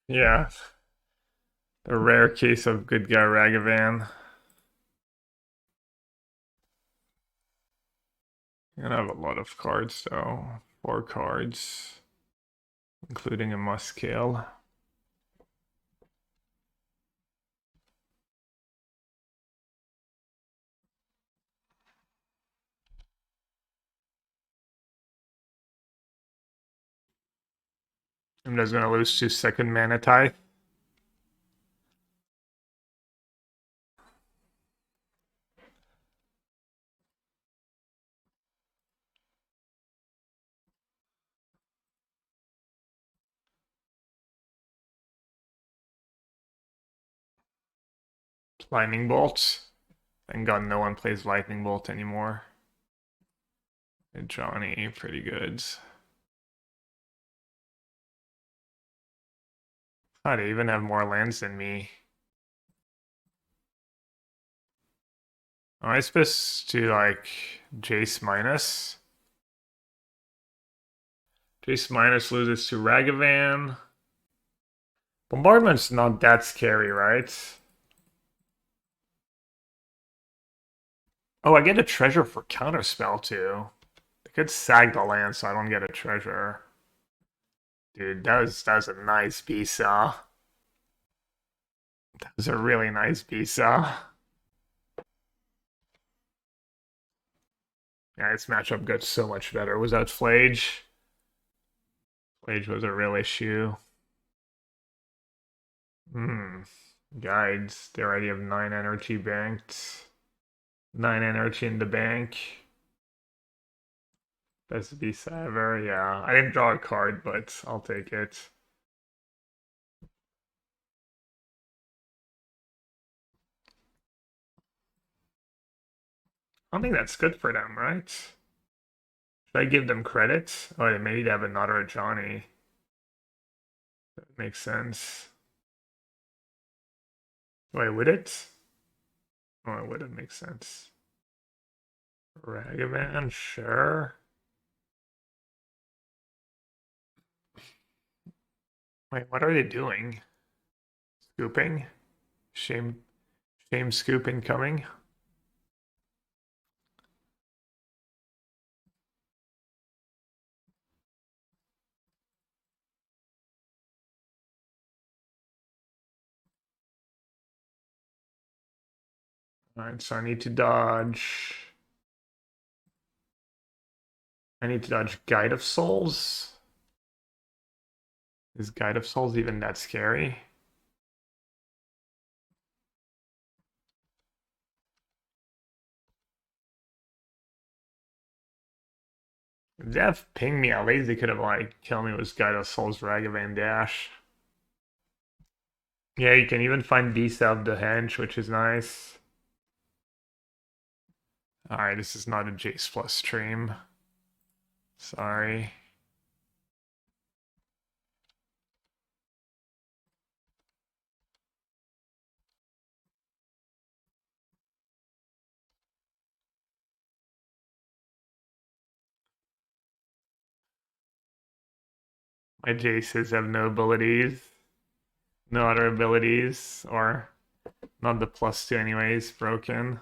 Yeah. The rare case of good guy Ragavan. And I have a lot of cards, though. 4 cards. including a Muscale. I'm just gonna lose 2-second mana tithe. Lightning Bolt. Thank God no one plays Lightning Bolt anymore. And Johnny, pretty good. Oh, they even have more lands than me. Am I supposed to like Jace minus? Jace minus loses to Ragavan. Bombardment's not that scary, right? Oh, I get a treasure for counterspell too. They could sag the land so I don't get a treasure. Dude, that was a nice Bisa. That was a really nice Bisa. Yeah, this matchup got so much better. Was that Flage? Flage was a real issue. Hmm. Guides. They already have 9 energy banked. 9 energy in the bank. Best Bisa ever. Yeah. I didn't draw a card, but I'll take it. I don't think that's good for them, right? Should I give them credit? Oh, maybe they have another Johnny. That makes sense. Wait, would it? Oh, it wouldn't make sense. Ragavan, sure. Wait, what are they doing? Scooping? Shame scoop incoming. Alright, so I need to dodge. I need to dodge Guide of Souls. Is Guide of Souls even that scary? If they have pinged me, at least they could have like killed me with Guide of Souls Ragavan Dash. Yeah, you can even find Beast of the Henge, which is nice. Alright, this is not a Jace Plus stream. Sorry. My Jaces have no abilities. No other abilities, or not the +2 anyways, broken.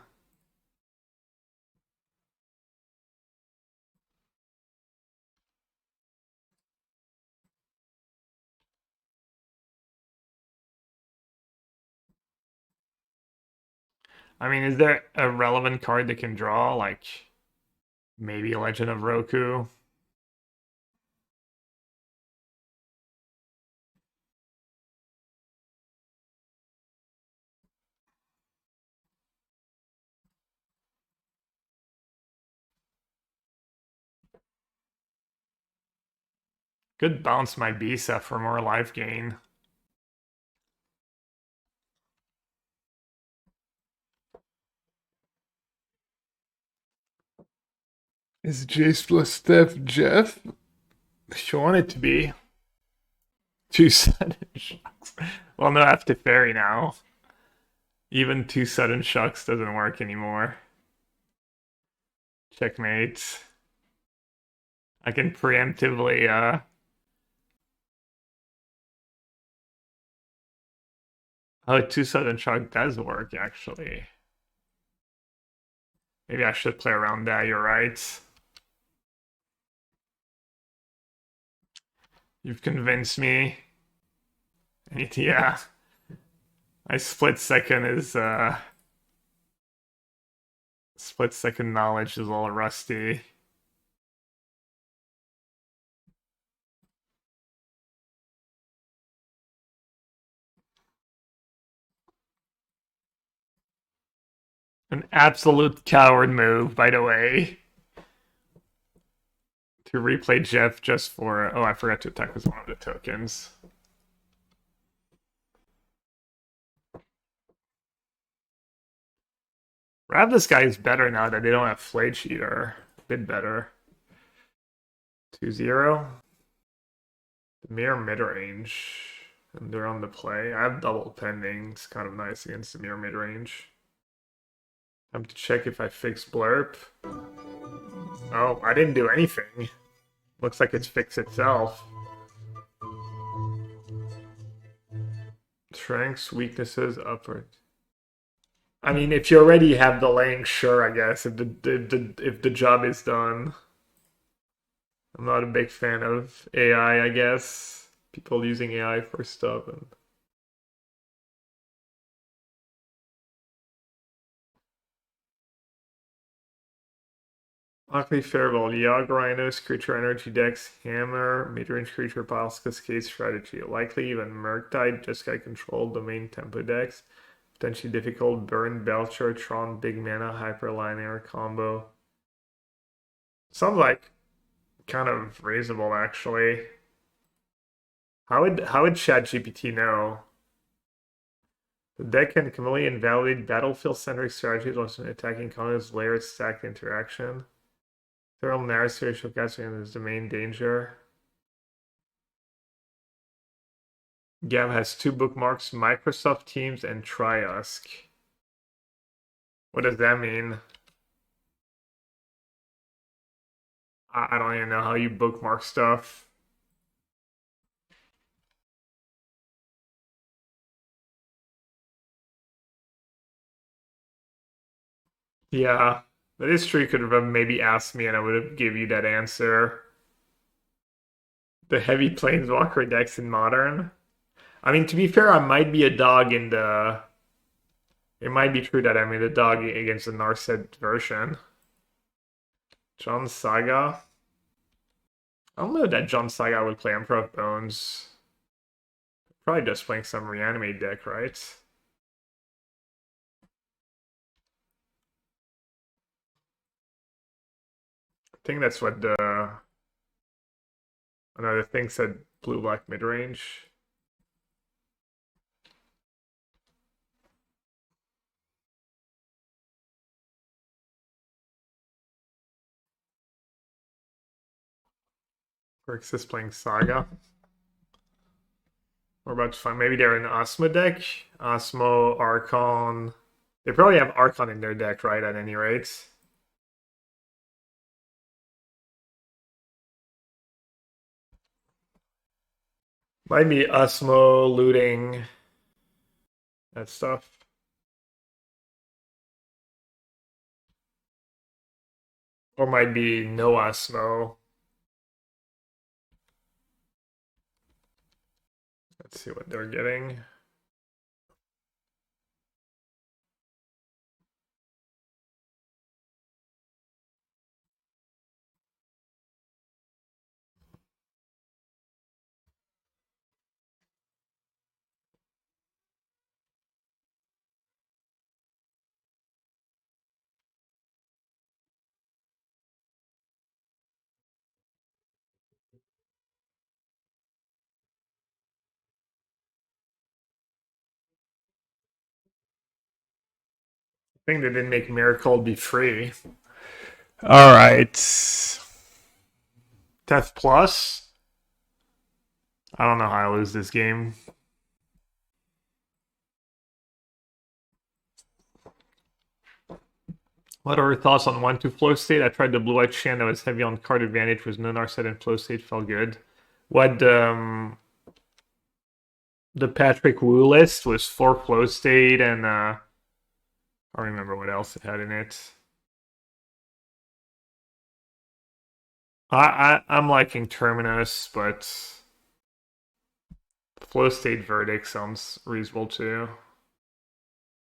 I mean, is there a relevant card that can draw? Like, maybe Legend of Roku? Could bounce my Bisa for more life gain. Is Jace plus Steph Jeff? If you want it to be. 2 sudden shocks. Well, no, I have to fairy now. Even 2 sudden shocks doesn't work anymore. Checkmate. I can preemptively, Oh, 2 sudden shock does work, actually. Maybe I should play around that, you're right. You've convinced me. Yeah. My split second knowledge is all rusty. An absolute coward move, by the way. To replay Jeff just for... Oh, I forgot to attack with one of the tokens. This guy is better now that they don't have Flade Cheater. A bit better. 2-0. The mirror mid-range. And they're on the play. I have double pending. It's kind of nice against the mirror mid-range. I have to check if I fix Blurp. Oh, I didn't do anything. Looks like it's fixed itself. Strengths, weaknesses, upward. I mean, if you already have the lane, sure, I guess. If the job is done. I'm not a big fan of AI, I guess. People using AI for stuff. Luckily favorable. Yogg Rhinos, creature energy decks, hammer, mid-range creature piles, cascade strategy. Likely even Murktide, just got controlled domain tempo decks. Potentially difficult burn, Belcher, Tron, big mana, hyperliner combo. Sounds like kind of reasonable actually. How would ChatGPT know? The deck can completely invalidate battlefield-centric strategies while attacking combo's layered stacked interaction. Thermal narrative showcasing is the main danger. Gav has 2 bookmarks, Microsoft Teams and Triusk. What does that mean? I don't even know how you bookmark stuff. Yeah, that is true. You could have maybe asked me and I would have give you that answer. The heavy planeswalker decks in Modern. I mean, to be fair, I might be a dog in the... It might be true that I'm in the dog against the Narset version. John Saga. I don't know that John Saga would play Emperor of Bones. Probably just playing some reanimate deck, right? I think that's what the... Another thing said blue-black mid-range. Grix is playing Saga. We're about to find... Maybe they're in Osmo deck. Osmo, Archon. They probably have Archon in their deck, right, at any rate. Might be Osmo looting that stuff. Or might be no Osmo. Let's see what they're getting. I think they didn't make Miracle be free. All right. Death Plus. I don't know how I lose this game. What are your thoughts on 1-2 flow state? I tried the blue-white Chant that was heavy on card advantage, was no Narset and flow state, felt good. What the Patrick Wu list was 4 flow state and I don't remember what else it had in it. I'm liking Terminus, but Flow state verdict sounds reasonable too.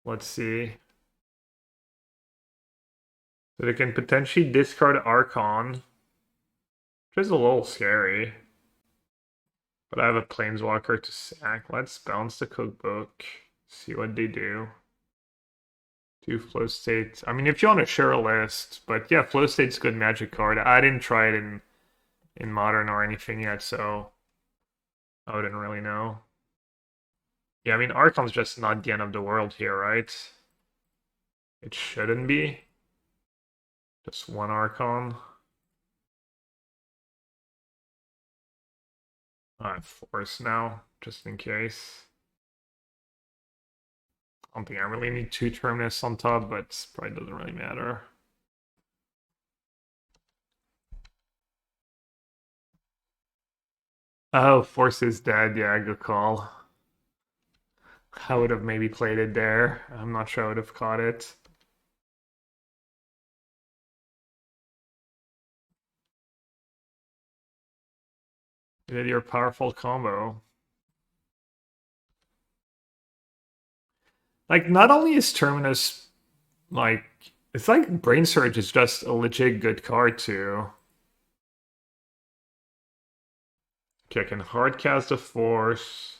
Let's see. So they can potentially discard Archon, which is a little scary. But I have a Planeswalker to sack. Let's bounce the cookbook. See what they do. Do flow state. I mean, if you want to share a list, but yeah, flow state's a good Magic card. I didn't try it in Modern or anything yet, so I wouldn't really know. Yeah, I mean, Archon's just not the end of the world here, right? It shouldn't be. Just one Archon. I have Force now, just in case. I don't think I really need two Terminus on top, but probably doesn't really matter. Oh, Force is dead. Yeah, good call. I would have maybe played it there. I'm not sure I would have caught it. You did your powerful combo. Like, not only is Terminus, like, it's like Brain Surge is just a legit good card too. Okay, I can hardcast a Force.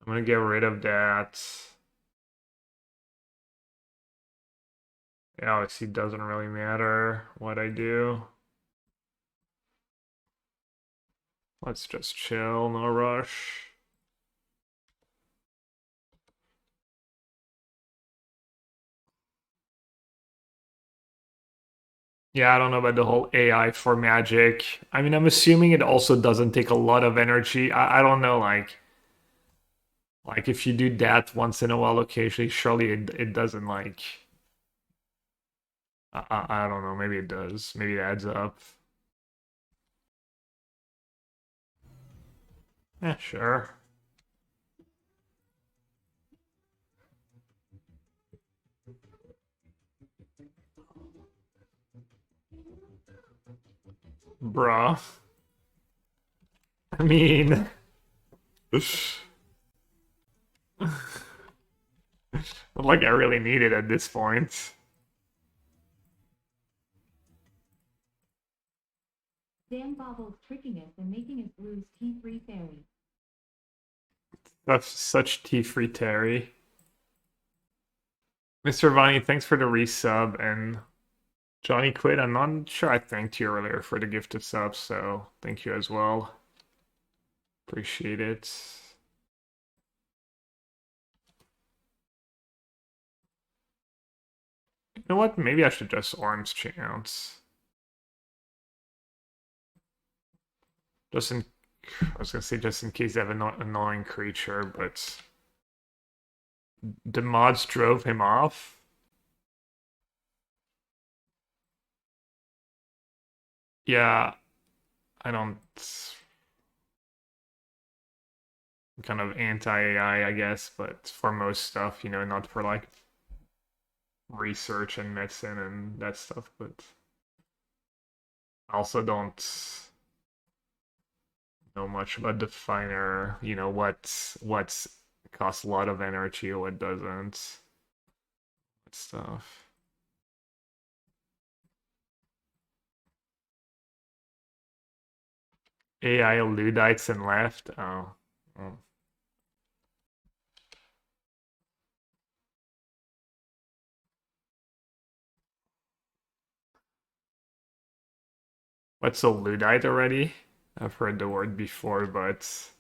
I'm gonna get rid of that. Yeah, obviously it doesn't really matter what I do. Let's just chill, no rush. Yeah, I don't know about the whole AI for Magic. I mean, I'm assuming it also doesn't take a lot of energy. I don't know, like if you do that once in a while occasionally, surely it doesn't like I don't know, maybe it does. Maybe it adds up. Yeah, sure. Bruh. I mean like I really need it at this point. Dan Bobble's tricking us and making us lose T3 Fairy. That's such T-free Terry. Mr. Vani, thanks for the resub, and Johnny Quid, I'm not sure I thanked you earlier for the gifted sub, so thank you as well. Appreciate it. You know what? Maybe I should just Orange Chant. Just in, I was gonna say just in case they have an annoying creature, but the mods drove him off. Yeah, I don't. I'm kind of anti-AI, I guess, but for most stuff, you know, not for like research and medicine and that stuff, but I also don't know much about definer, you know, what's costs a lot of energy or what doesn't. That stuff. AI Ludites and left. Oh. Oh. What's a Ludite already? I've heard the word before, but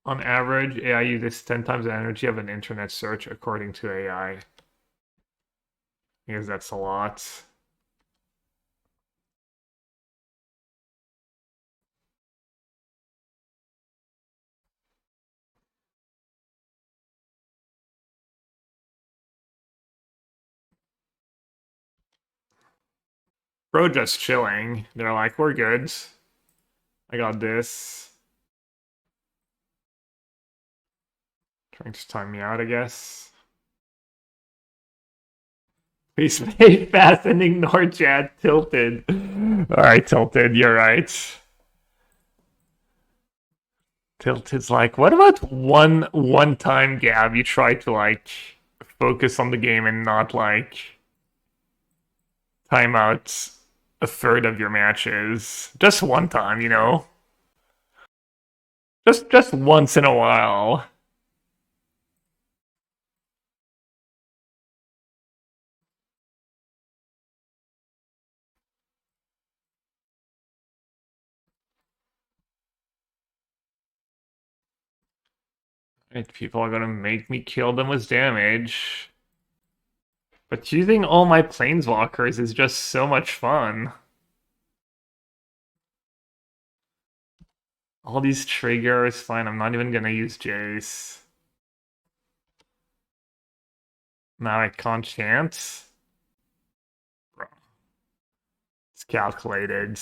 on average, AI uses 10 times the energy of an internet search according to AI. I guess that's a lot. Bro just chilling. They're like, we're good. I got this. Trying to time me out, I guess. Please stay fast and ignore chat. Tilted. Alright, Tilted, you're right. Tilt is like, what about one time, Gab, you try to like focus on the game and not like time out a third of your matches? Just one time, you know? Just once in a while. Right, people are gonna make me kill them with damage. But using all my planeswalkers is just so much fun. All these triggers, fine, I'm not even gonna use Jace. Now I can't chance. Bro, it's calculated.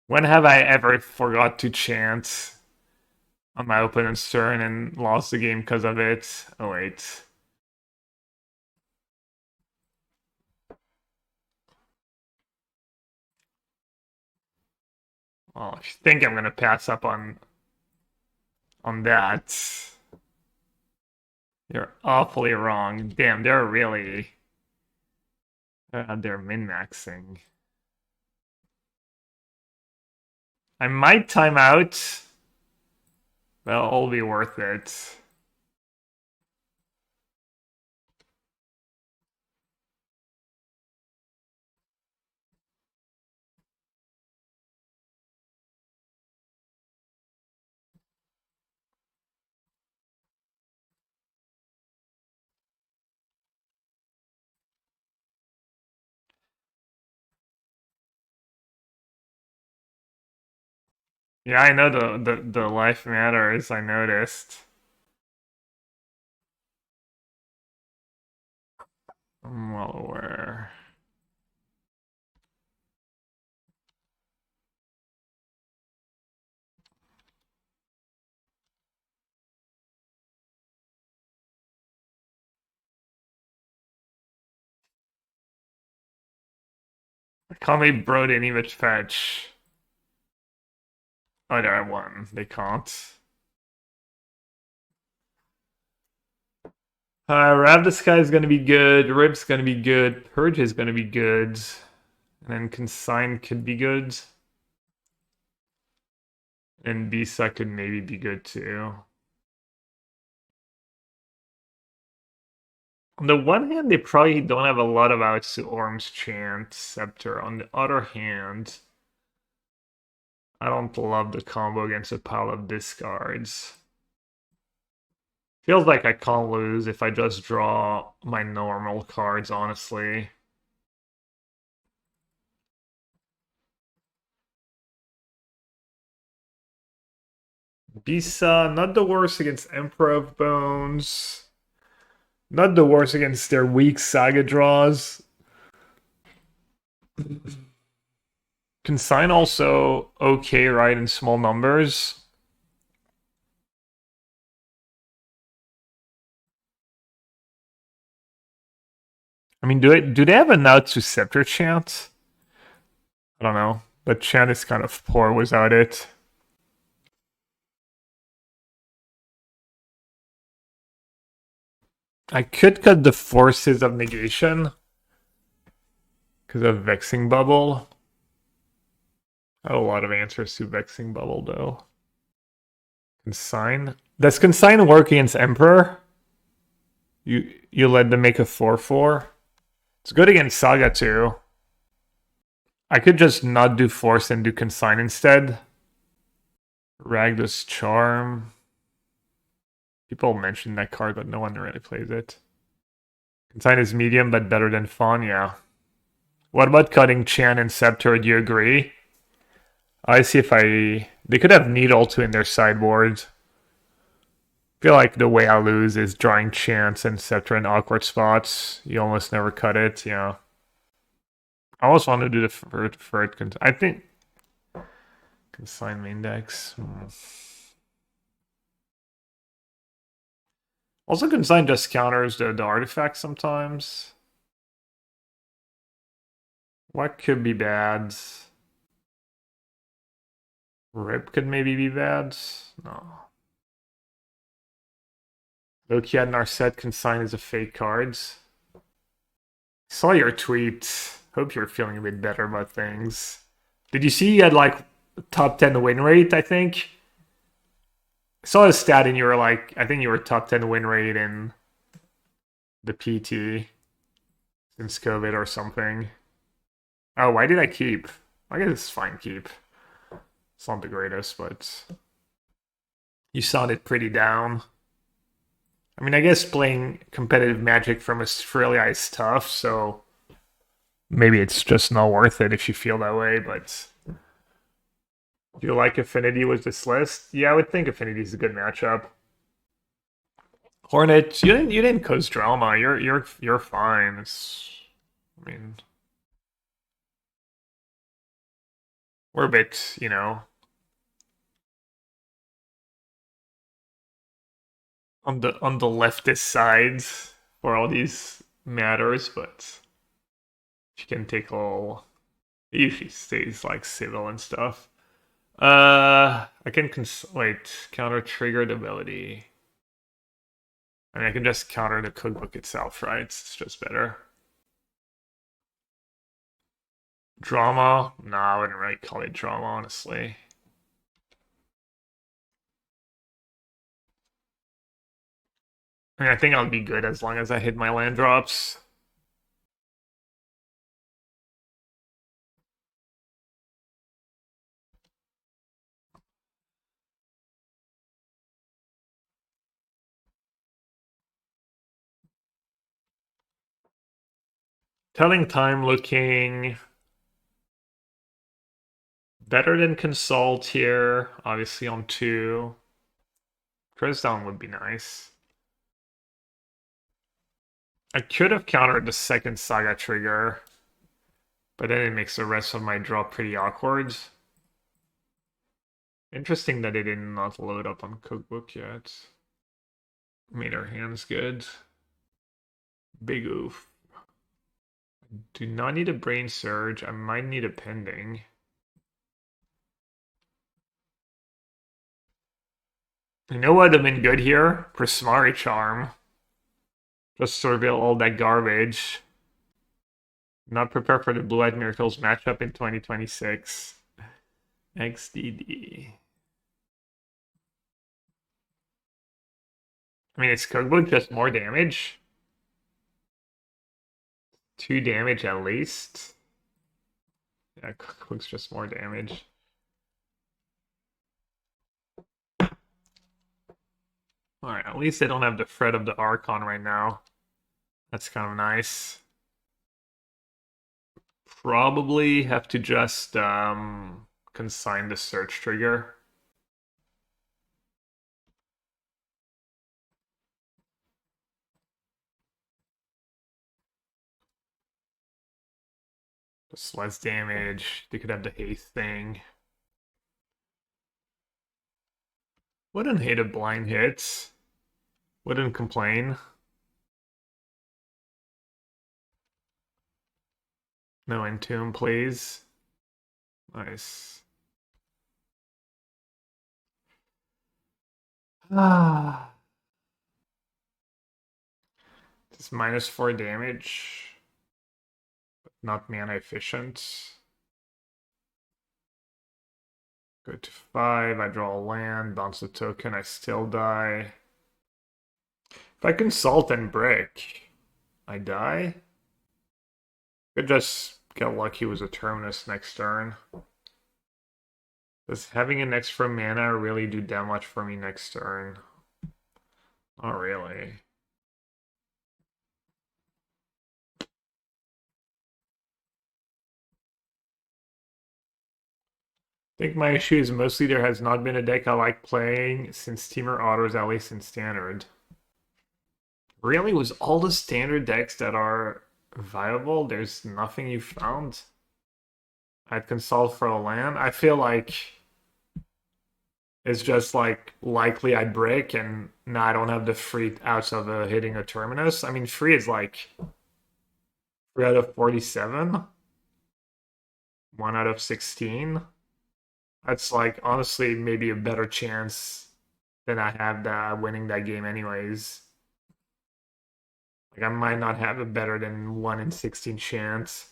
When have I ever forgot to chant on my opponent's turn and lost the game because of it? Oh wait. Well, if you think I'm gonna pass up on that, you're awfully wrong. Damn, they're min-maxing. I might time out. Well, it'll be worth it. Yeah, I know the life matters, I noticed. I'm well aware. Can't they bro the image fetch? Oh, there I won. They can't. Rav the Sky is gonna be good. Rip's gonna be good. Purge is gonna be good. And then Consign could be good. And Bisa could maybe be good too. On the one hand, they probably don't have a lot of outs to Orm's Chant Scepter. On the other hand, I don't love the combo against a pile of discards. Feels like I can't lose if I just draw my normal cards, honestly. Bisa, not the worst against Emperor of Bones. Not the worst against their weak Saga draws. Consign also okay, right, in small numbers. I mean, do they have an out to Scepter Chant? I don't know, but Chant is kind of poor without it. I could cut the Forces of Negation because of Vexing Bubble. I have a lot of answers to Vexing Bubble, though. Consign? Does Consign work against Emperor? You let them make a 4/4? It's good against Saga, too. I could just not do Force and do Consign instead. Ragdos Charm. People mention that card, but no one really plays it. Consign is medium, but better than Fawn, yeah. What about cutting Chant and Scepter? Do you agree? I see if I... They could have Needle too in their sideboard. I feel like the way I lose is drawing Chance and Scepter in awkward spots. You almost never cut it, yeah. I almost want to do the third I think... Consign main decks. Also, Consign just counters the artifact sometimes. What could be bad? Rip could maybe be bad. No. Loki at Narset consign as a fake cards. Saw your tweet. Hope you're feeling a bit better about things. Did you see you had like top 10 win rate, I think? I saw a stat and you were like, I think you were top 10 win rate in the PT since COVID or something. Oh, why did I keep? I guess it's fine keep. It's not the greatest, but you sounded pretty down. I mean, I guess playing competitive Magic from Australia is tough, so maybe it's just not worth it if you feel that way, but do you like Affinity with this list? Yeah, I would think Affinity is a good matchup. Hornet, you didn't cause drama. You're fine. I mean, we're a bit, on the leftist side for all these matters, but she can take all. It usually stays like civil and stuff. I can wait, counter triggered ability. I mean, I can just counter the cookbook itself, right? It's just better. Drama? No, I wouldn't really call it drama, honestly. I mean, I think I'll be good as long as I hit my land drops. Telling time looking better than consult here, obviously on 2. Press down would be nice. I could have countered the second Saga trigger, but then it makes the rest of my draw pretty awkward. Interesting that it did not load up on cookbook yet. Made our hands good. Big oof. Do not need a brain surge. I might need a pending. You know what would have been good here? Prismari Charm. Just surveil all that garbage. Not prepared for the Blue-Eyed Miracles matchup in 2026. XDD. I mean, it's cookbook, just more damage. 2 damage at least. Yeah, cookbook's just more damage. Alright, at least they don't have the threat of the Archon right now. That's kind of nice. Probably have to just consign the search trigger. Just less damage. They could have the haste thing. Wouldn't hate a blind hit. Wouldn't complain. No Entomb, please. Nice. Ah. It's -4 damage. But not mana efficient. Go to 5, I draw a land, bounce a token, I still die. If I consult and break, I die? Could just get lucky with a Terminus next turn. Does having an extra mana really do that much for me next turn? Not really. I think my issue is mostly there has not been a deck I like playing since Teamer Autos, at least in Standard. Really, with all the Standard decks that are viable, there's nothing you found? I'd consult for a land. I feel like it's just like likely I'd break, and now I don't have the free outs of hitting a Terminus. I mean, free is like 3 out of 47, 1 out of 16. That's like honestly maybe a better chance than I have that winning that game anyways. Like I might not have a better than 1 in 16 chance.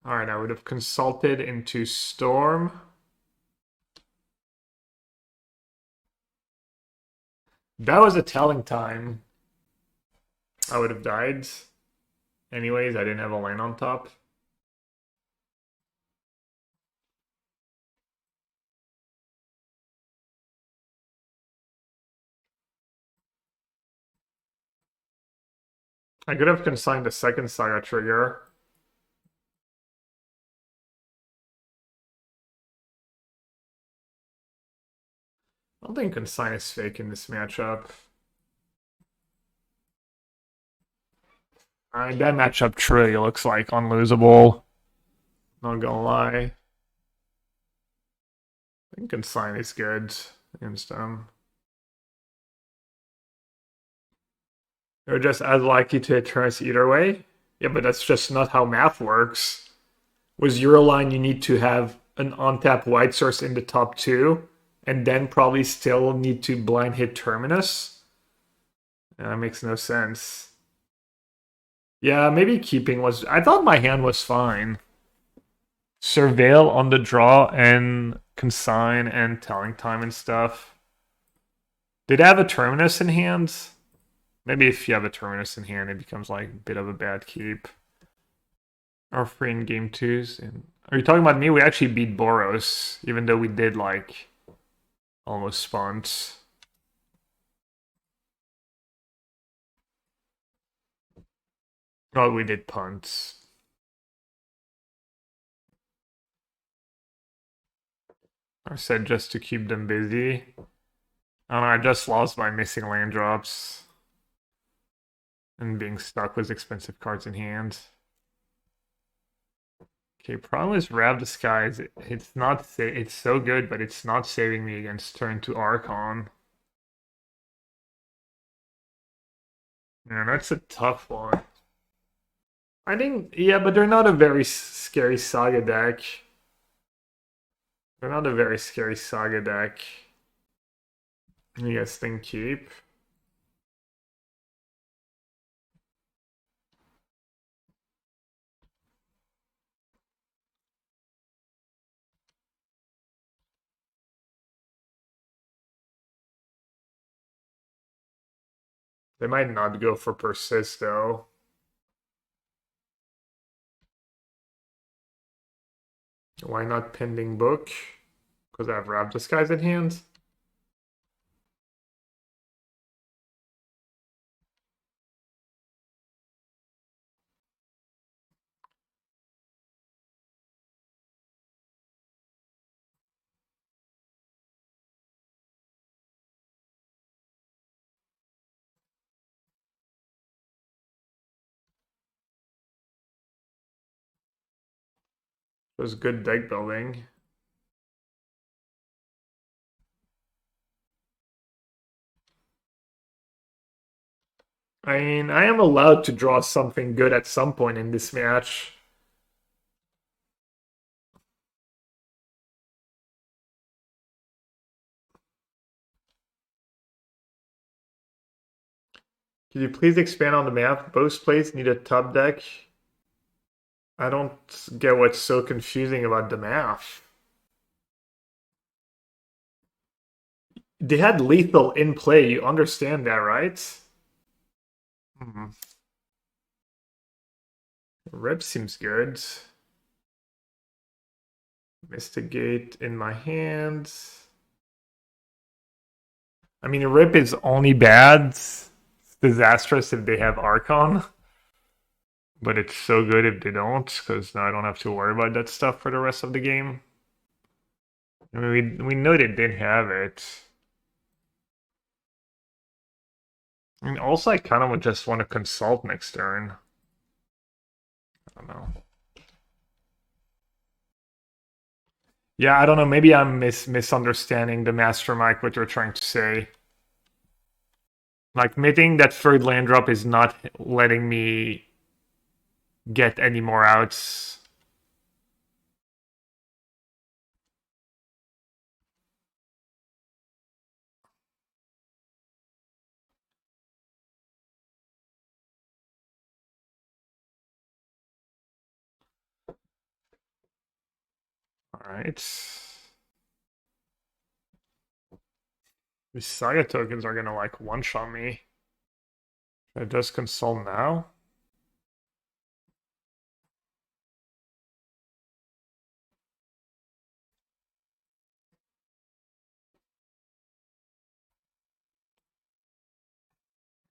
All right, I would have consulted into Storm. That was a telling time. I would have died. Anyways, I didn't have a land on top. I could have consigned a second Saga trigger. I don't think consign is fake in this matchup. Alright, that matchup truly looks like unlosable. Not gonna lie. I think consign is good against them. They're just as likely to hit turns either way. Yeah, but that's just not how math works. With Euroline, you need to have an on-tap white source in the top two, and then probably still need to blind hit Terminus. That makes no sense. Yeah, maybe keeping was... I thought my hand was fine. Surveil on the draw and consign and telling time and stuff. Did I have a Terminus in hand? Maybe if you have a Terminus in hand, it becomes like a bit of a bad keep. Our free in game twos. And are you talking about me? We actually beat Boros, even though we did like almost spunt. Oh, we did punts. I said just to keep them busy. I don't know, I just lost by missing land drops. And being stuck with expensive cards in hand. Okay, problem is Rab Disguise. It's not it's so good, but it's not saving me against turn 2 Archon. Yeah, that's a tough one. I think, yeah, but they're not a very scary Saga deck. They're not a very scary Saga deck. You guys think keep? They might not go for persist though. Why not pending book? Because I have Rab Disguise in hand. It was good deck building. I mean, I am allowed to draw something good at some point in this match. Could you please expand on the map? Both plays need a top deck. I don't get what's so confusing about the math. They had lethal in play, you understand that, right? Hmm. Rep seems good. Mystigate in my hands. I mean, Rip is only bad. It's disastrous if they have Archon. But it's so good if they don't, because now I don't have to worry about that stuff for the rest of the game. I mean, we know they didn't have it. I mean, also, I kind of just want to consult next turn. I don't know. Yeah, I don't know. Maybe I'm misunderstanding the mastermind, what you're trying to say. Like, admitting that third land drop is not letting me get any more outs. All right. These Saga tokens are gonna like one-shot me. Should I just console now?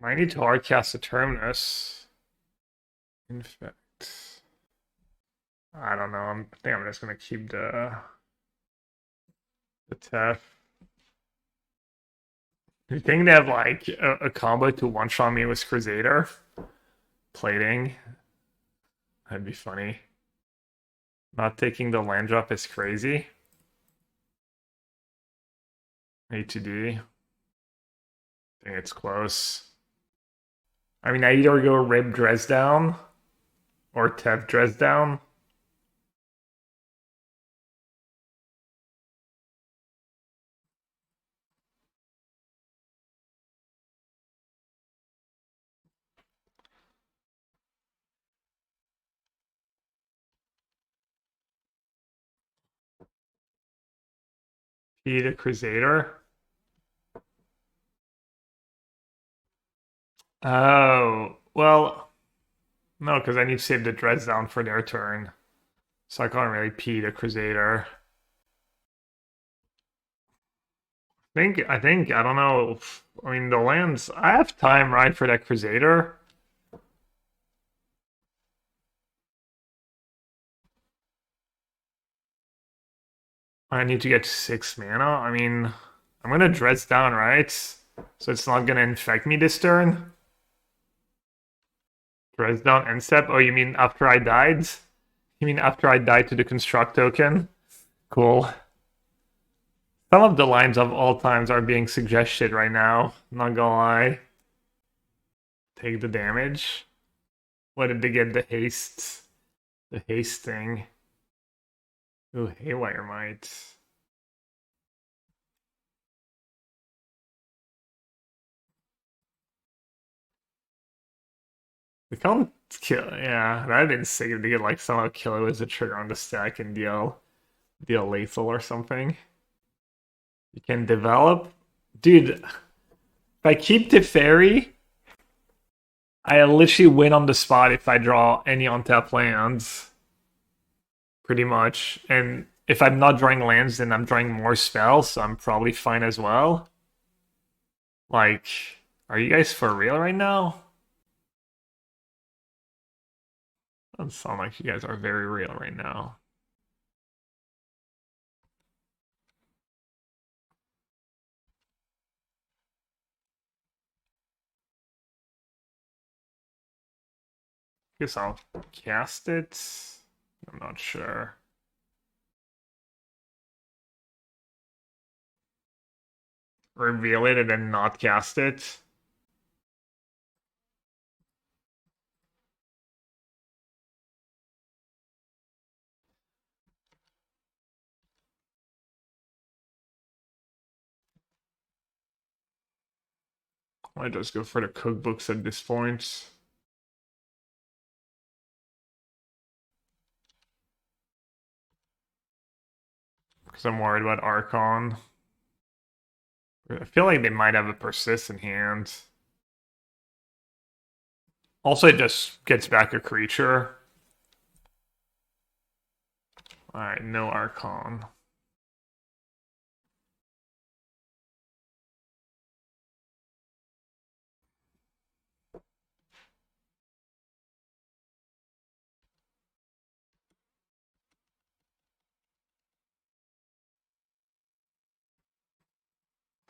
I need to hardcast a Terminus. Infect. I don't know. I think I'm just gonna keep the Tef. You think they have like a combo to one-shot me with Crusader? Plating? That'd be funny. Not taking the land drop is crazy. A2D. I think it's close. I mean, I either go Rib Dresdown or Tev Dresdown. P the Crusader. Oh, well, no, because I need to save the Dresdown for their turn. So I can't really P the Crusader. I don't know. I mean, the lands, I have time, right, for that Crusader. I need to get 6 mana. I mean, I'm gonna Dredge down, right? So it's not gonna infect me this turn. Dredge down end step. Oh, you mean after I died? You mean after I died to the construct token? Cool. Some of the lines of all times are being suggested right now. Not gonna lie. Take the damage. What did they get? The haste. The haste thing. Ooh, Haywire Might. We can't kill. Yeah, that'd been sick if they could like somehow kill it with a trigger on the stack and deal lethal or something. You can develop, dude. If I keep Teferi, I literally win on the spot if I draw any untap lands. Pretty much, and if I'm not drawing lands, then I'm drawing more spells, so I'm probably fine as well. Like, are you guys for real right now? Doesn't sound like you guys are very real right now. Guess I'll cast it. I'm not sure. Reveal it and then not cast it. I just go for the cookbooks at this point. Because I'm worried about Archon. I feel like they might have a persistent hand. Also, it just gets back a creature. Alright, no Archon.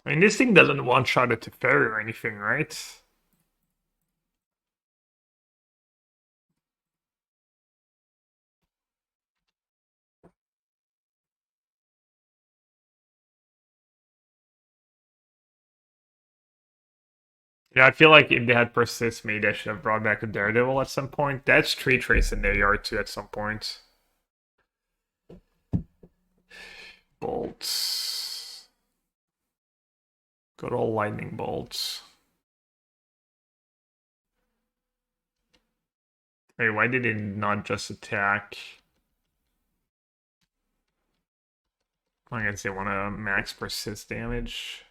I mean, this thing doesn't one-shot it to Teferi or anything, right? Yeah, I feel like if they had Persist, maybe I should have brought back a Daredevil at some point. That's Tree Trace in their yard too at some point. Bolts. Good old lightning bolts. Hey, why did it not just attack? I guess they want to max persist damage.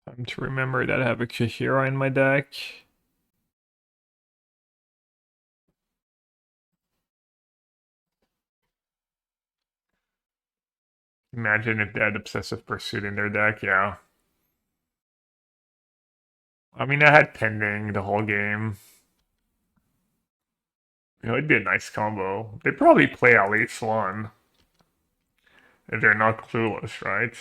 Time to remember that I have a Kahira in my deck. Imagine if they had Obsessive Pursuit in their deck, yeah. I mean, I had Pending the whole game. You know, it'd be a nice combo. They'd probably play at least one. If they're not clueless, right?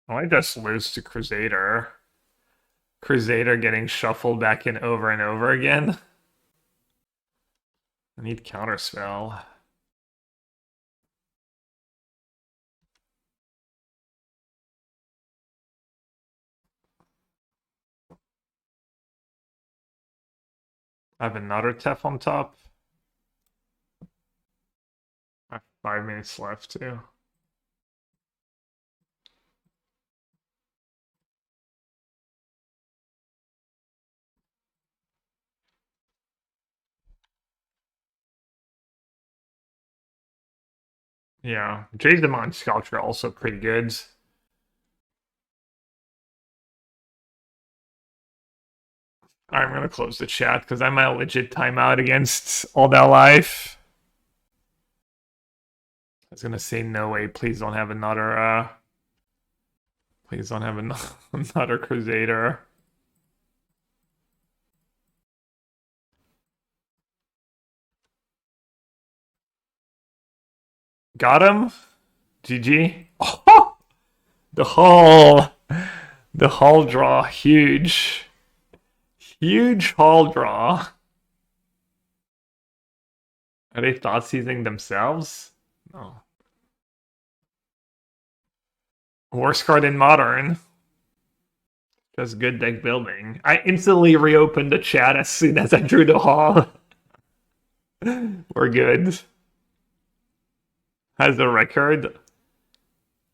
I might just lose to Crusader. Crusader getting shuffled back in over and over again. I need Counterspell. I have another Tef on top. I have 5 minutes left too. Yeah, Jay's Demon Sculpture also pretty good. I'm gonna close the chat because I'm at a legit timeout against All That Life. I was gonna say no way, please don't have another please don't have another Crusader. Got him? GG. Oh, the hull draw, huge. Huge hull draw. Are they thought seizing themselves? No. Worst card in modern. Just good deck building. I instantly reopened the chat as soon as I drew the hall. We're good. Has the record.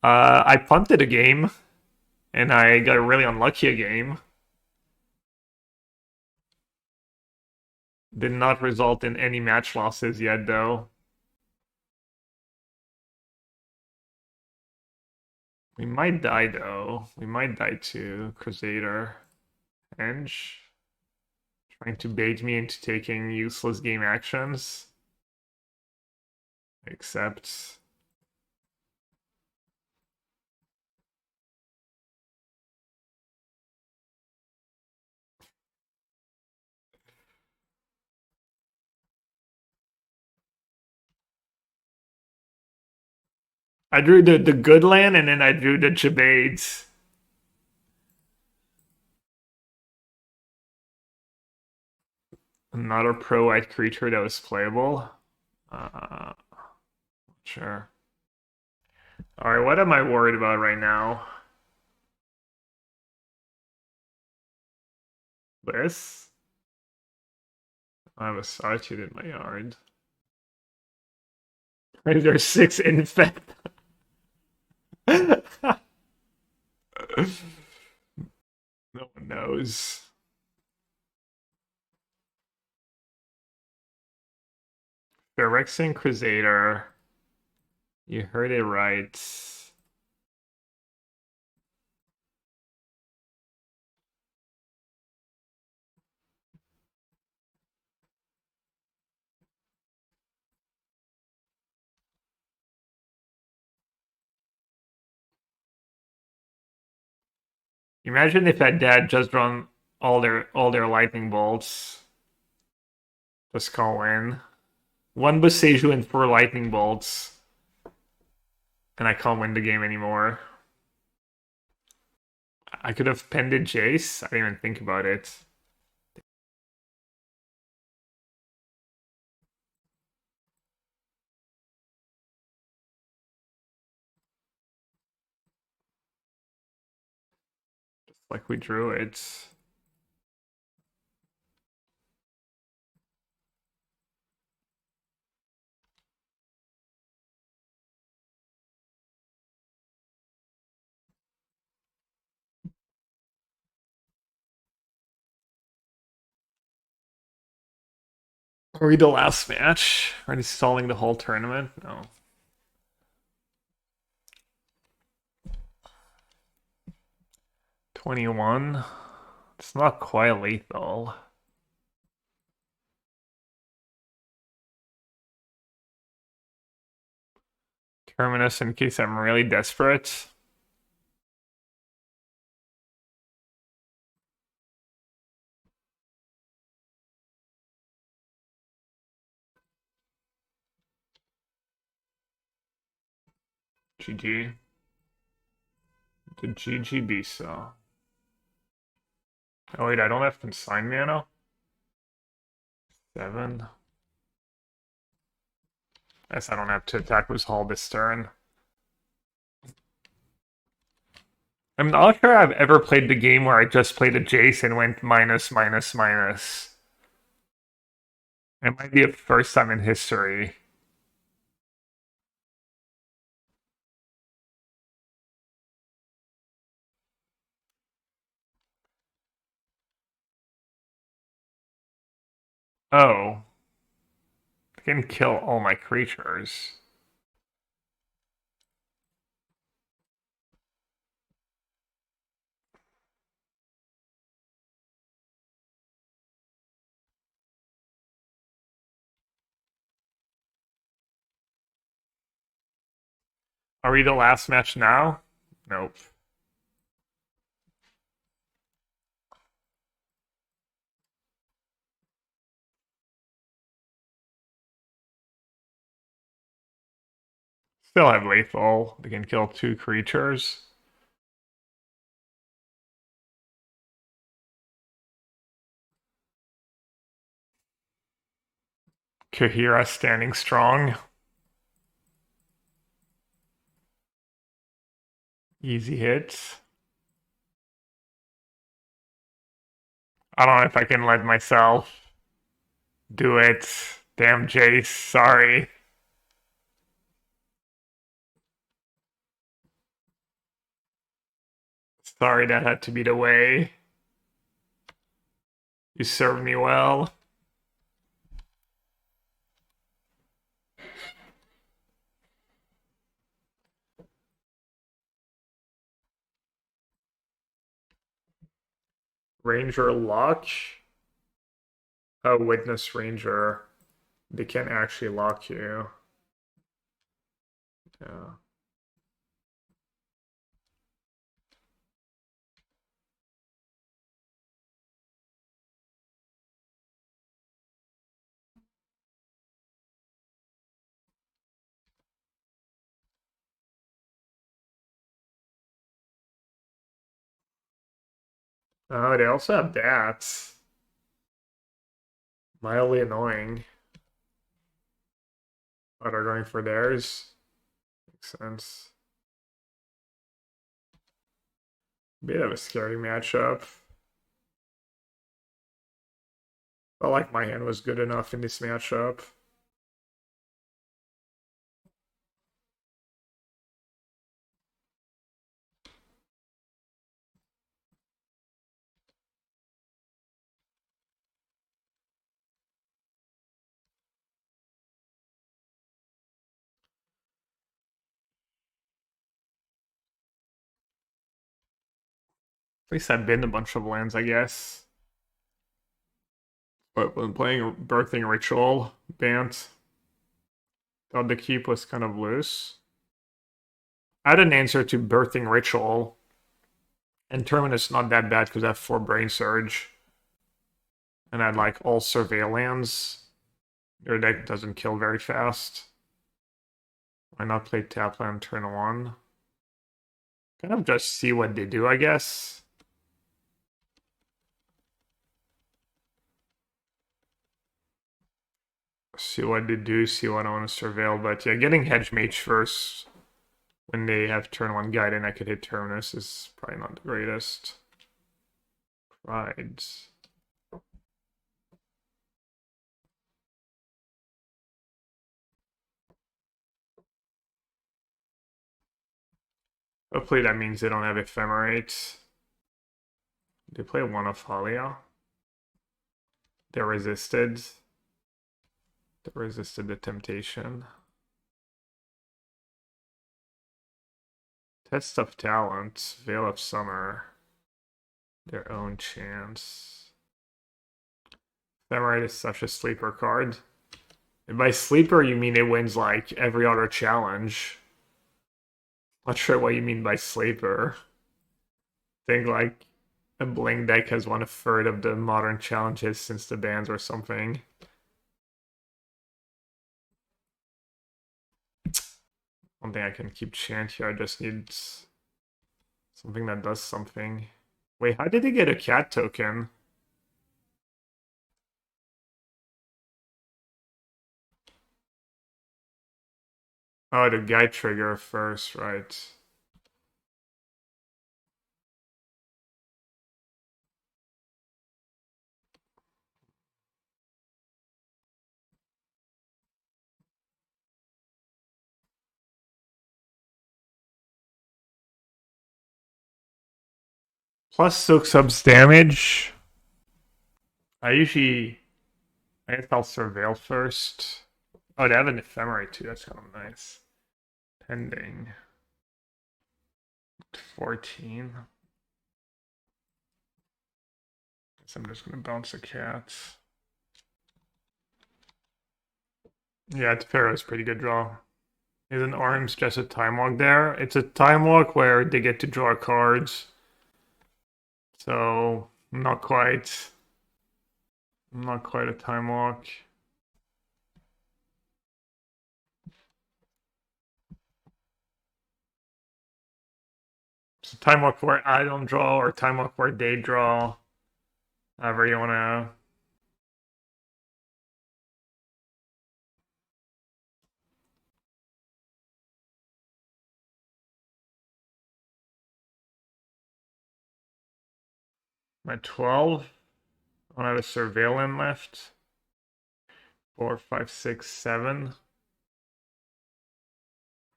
I punted a game, and I got really unlucky a game. Did not result in any match losses yet, though. We might die, though. We might die to Crusader. Henge. Trying to bait me into taking useless game actions. Except... I drew the good land, and then I drew the Jabades. Another pro-white creature that was playable. Sure. Alright, what am I worried about right now? This? I have a Sawtooth in my yard. There's 6 infect. No one knows. Phyrexian Crusader. You heard it right. Imagine if that dad just run all their lightning bolts. Just call in. 1 Boseiju and 4 lightning bolts. And I can't win the game anymore. I could have pended Jace. I didn't even think about it. Like we drew it. Are we the last match? Are they stalling the whole tournament? No. $21. It's not quite lethal. Terminus in case I'm really desperate. GG. The GG be so. Oh wait, I don't have consign mana. 7. I guess I don't have to attack with Hall this turn. I'm not sure I've ever played the game where I just played a Jace and went minus, minus, minus. It might be the first time in history. Oh. I can kill all my creatures. Are we the last match now? Nope. Still have lethal. They can kill 2 creatures. Kahira standing strong. Easy hits. I don't know if I can let myself do it. Damn Jace, sorry. Sorry that had to be the way. You served me well. Ranger lock. Oh, witness ranger. They can't actually lock you. Yeah. Oh, they also have bats. Mildly annoying. Oh, they're going for theirs. Makes sense. Bit of a scary matchup. Felt like my hand was good enough in this matchup. At least I've been a bunch of lands, I guess. But when playing Birthing Ritual, Bant, thought the keep was kind of loose. I had an answer to Birthing Ritual, and Terminus not that bad because I have 4 Brain Surge. And I'd like all Surveillance. Your deck doesn't kill very fast. Why not play Tapland turn 1? Kind of just see what they do, I guess. See what they do, see what I want to surveil. But yeah, getting Hedge Mage first when they have turn 1 guide and I could hit Terminus is probably not the greatest. Right. Hopefully that means they don't have Ephemerate. They play one of Halia. They resisted. They resisted the temptation. Test of Talent, Veil of Summer. Their own chance. Ephemerate is such a sleeper card. And by sleeper, you mean it wins like every other challenge. Not sure what you mean by sleeper. I think like a bling deck has won a third of the modern challenges since the bans or something. I don't think I can keep Chant here. I just need something that does something. Wait, how did he get a cat token? Oh, the guy trigger first, right. Plus soak subs damage. I guess I'll surveil first. Oh, they have an ephemerate too. That's kind of nice. Pending. 14. Guess I'm just gonna bounce a cat. Yeah, Tefero's pretty good draw. Is an orange just a time walk there? It's a time walk where they get to draw cards. So not quite a time walk. It's a time walk where I don't draw or time walk where they draw. However you wanna. I'm at 12. I don't have a surveillant left. 4, 5, 6, 7.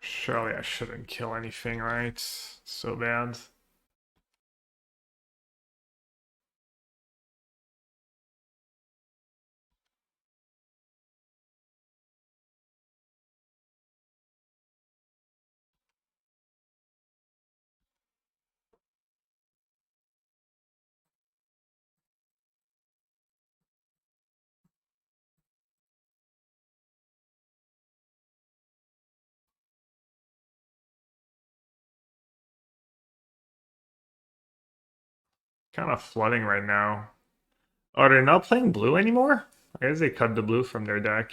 Surely I shouldn't kill anything, right? So bad. Kind of flooding right now. Oh, they're not playing blue anymore? I guess they cut the blue from their deck.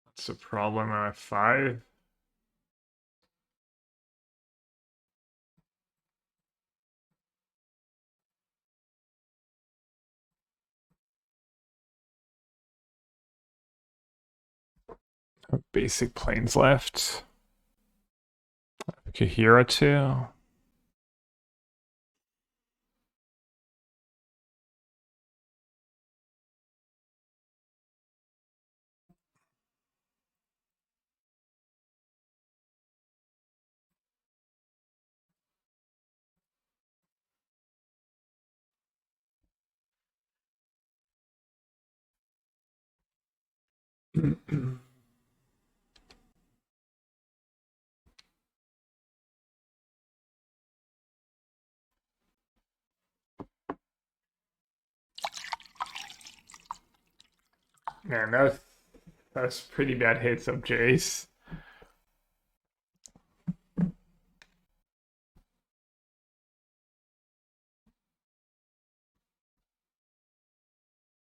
That's a problem at 5. Basic planes left. Kahira too. Man, that's pretty bad hits of Jace.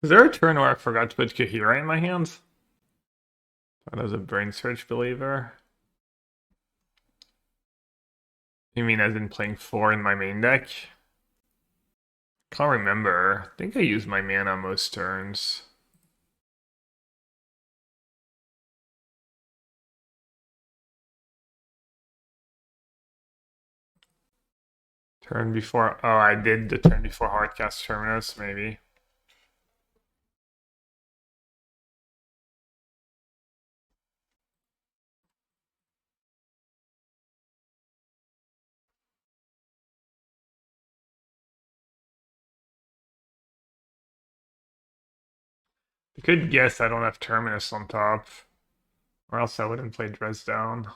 Is there a turn where I forgot to put Kahira in my hands? That was a brain search believer. You mean as in playing 4 in my main deck? Can't remember. I think I used my mana most turns. Turn before. Oh, I did the turn before hardcast Terminus, maybe. You could guess I don't have Terminus on top, or else I wouldn't play Dresdown.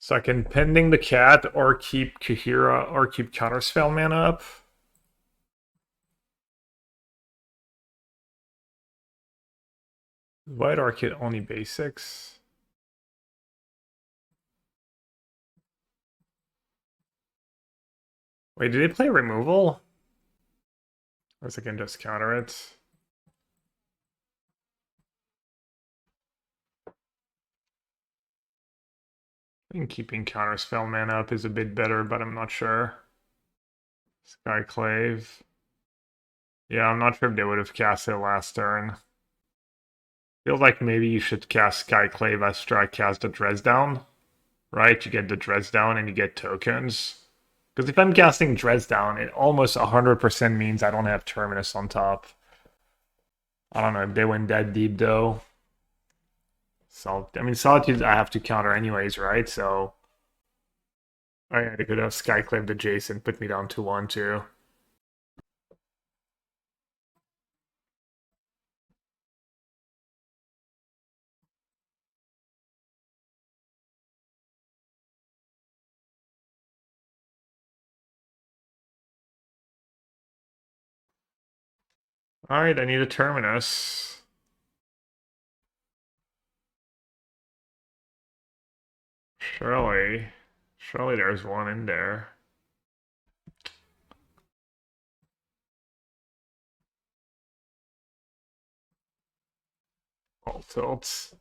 So I can pending the cat or keep Kahira or keep Counterspell mana up. White Orchid only basics. Wait, did they play removal? Or is it can just counter it? I think keeping Counterspell mana up is a bit better, but I'm not sure. Skyclave. Yeah, I'm not sure if they would have cast it last turn. Feels like maybe you should cast Skyclave after I cast the Dresdown. Right? You get the Dresdown and you get tokens. Because if I'm casting Dresdown, it almost 100% means I don't have Terminus on top. I don't know if they went that deep though. So, I mean, Solitude I have to counter anyways, right? So, oh yeah, they could have Skyclave adjacent, put me down to 1 too. Alright, I need a Terminus. Surely there's one in there. All tilts.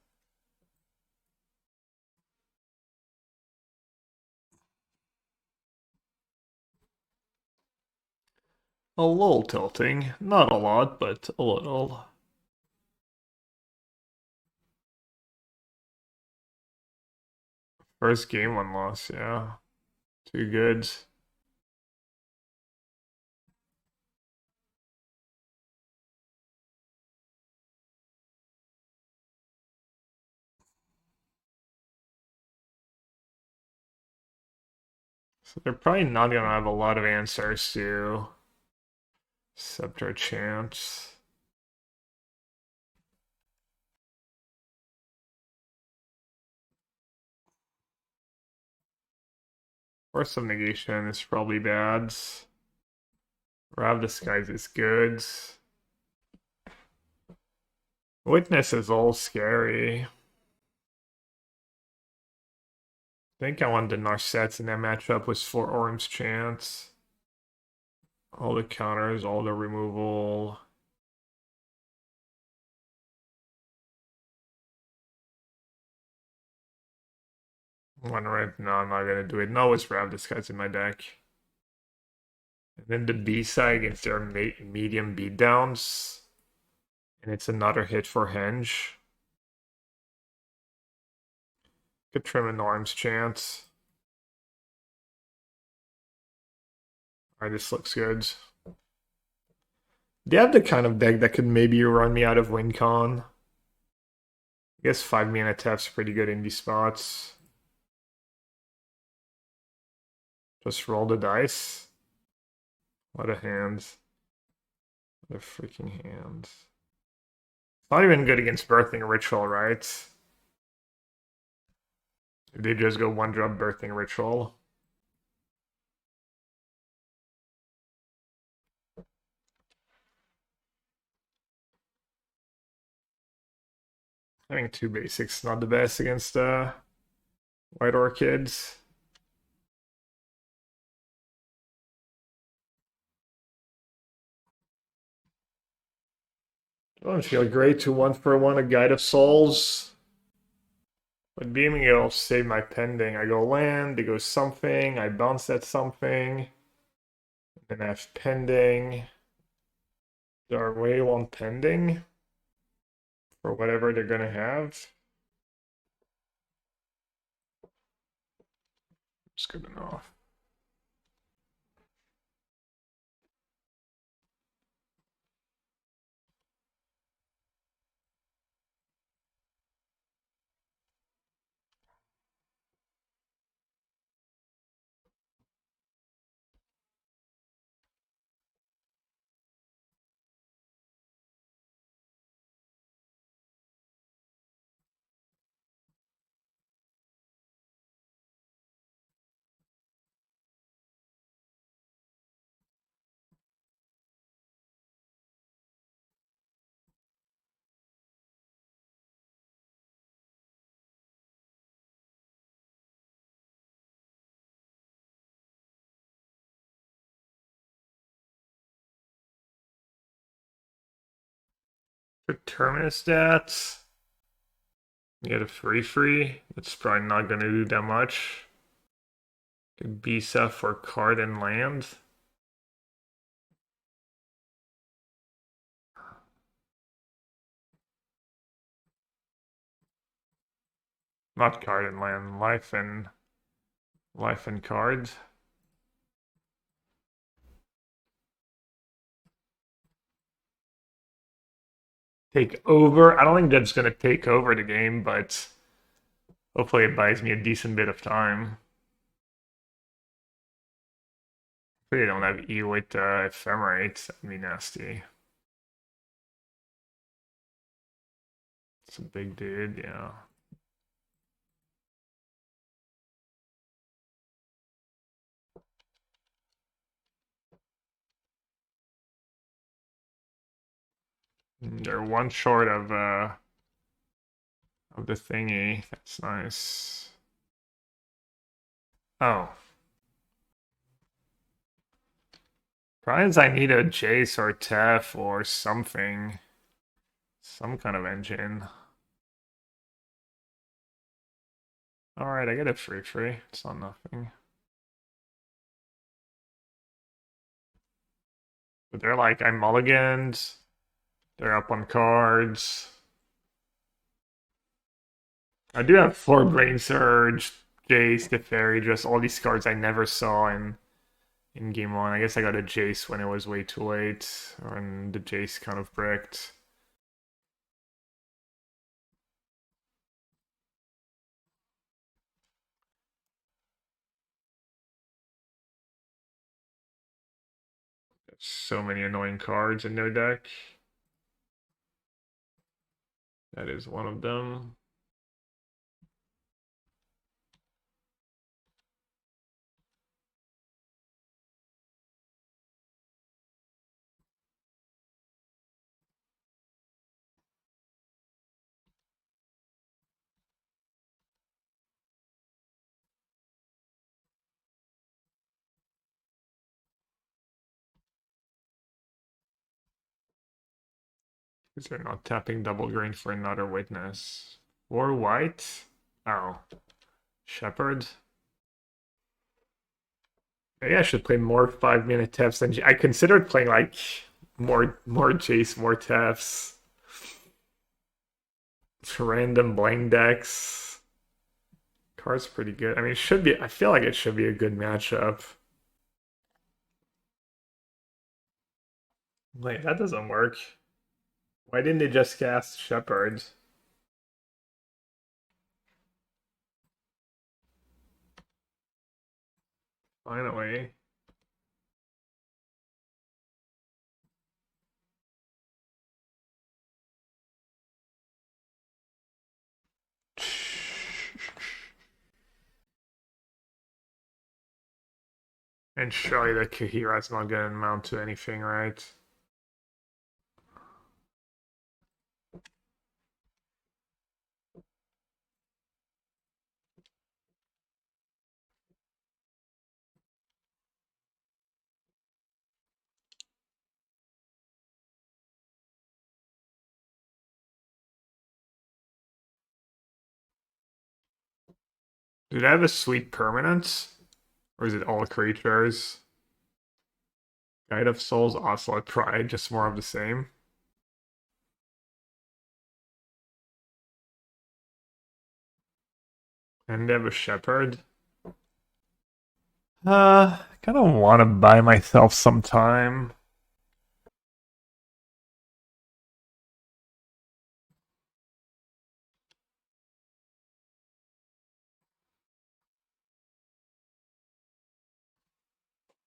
A little tilting. Not a lot, but a little. First game, one loss, yeah. Too good. So they're probably not gonna have a lot of answers to Scepter Chant. Force of Negation is probably bad. Rob Disguise is good. Witness is all scary. I think I want the Narsets in that matchup with 4 Orange Chance. All the counters, all the removal. One red. No, I'm not gonna do it. No, it's Rob Disguise in my deck. And then the B side against their medium beatdowns. And it's another hit for Henge. Could trim an Arms Chance. Alright, this looks good. They have the kind of deck that could maybe run me out of WinCon. I guess 5 mana tap's pretty good in these spots. Just roll the dice. What a hand. What a freaking hand. It's not even good against Birthing Ritual, right? If they just go 1-drop Birthing Ritual. I think 2 basics not the best against White Orchids. Don't feel great to 1-for-1 a Guide of Souls. But beaming it'll save my pending. I go land, they go something, I bounce that something. Then I have pending. They're way one pending for whatever they're gonna have. It's good enough. For terminus stats, you get a free. That's probably not going to do that much. Bisa for card and land. Not card and land, life and cards. Take over. I don't think that's gonna take over the game, but hopefully it buys me a decent bit of time. Hopefully they don't have E with ephemerate. That'd be nasty. It's a big dude, yeah. They're one short of the thingy. That's nice. Oh. Probably I need a Jace or Tef or something. Some kind of engine. Alright, I get a free. It's not nothing. But they're like, I'm mulliganed. They're up on cards. I do have 4 Brain Surge, Jace, the Fairy, just all these cards I never saw in game 1. I guess I got a Jace when it was way too late, when the Jace kind of bricked. So many annoying cards in their deck. That is one of them. Because they're not tapping double green for another witness. Or white? Oh. Shepherd? Maybe I should play more 5-minute taps than I considered playing like more Jace, more taps. Random blank decks. Card's pretty good. I mean, it should be. I feel like it should be a good matchup. Wait, that doesn't work. Why didn't they just cast Shepherd? Finally. And surely the Kahira's not gonna amount to anything, right? Did I have a sweet permanence? Or is it all creatures? Guide of Souls, Ocelot Pride, just more of the same. And they have a Shepherd. Kind of want to buy myself some time.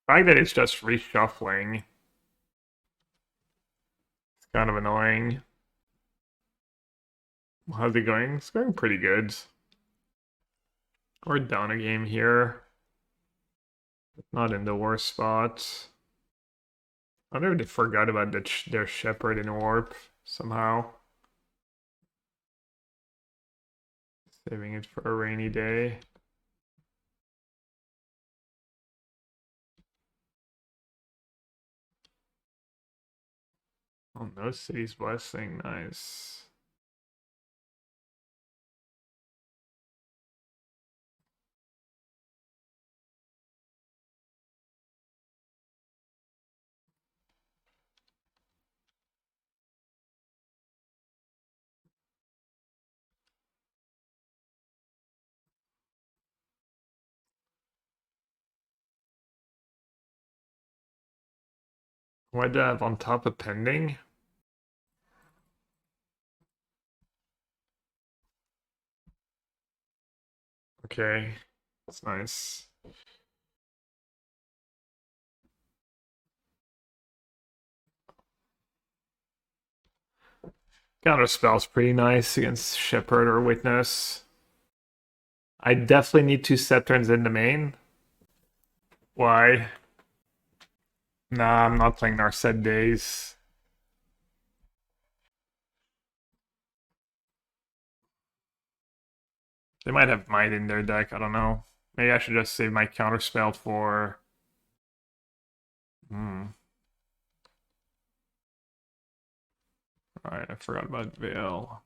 The fact that it's just reshuffling, it's kind of annoying. How's it going? It's going pretty good. We're down a game here. Not in the worst spot. I wonder if they forgot about their Shepherd in Warp somehow. Saving it for a rainy day. Oh, no City's Blessing. Nice. What do I have on top of pending? Okay, that's nice. Counter spell's pretty nice against Shepherd or Witness. I definitely need 2 Scepterns in the main. Why? Nah, I'm not playing Narset Days. They might have Might in their deck, I don't know. Maybe I should just save my counterspell for... Alright, I forgot about Veil.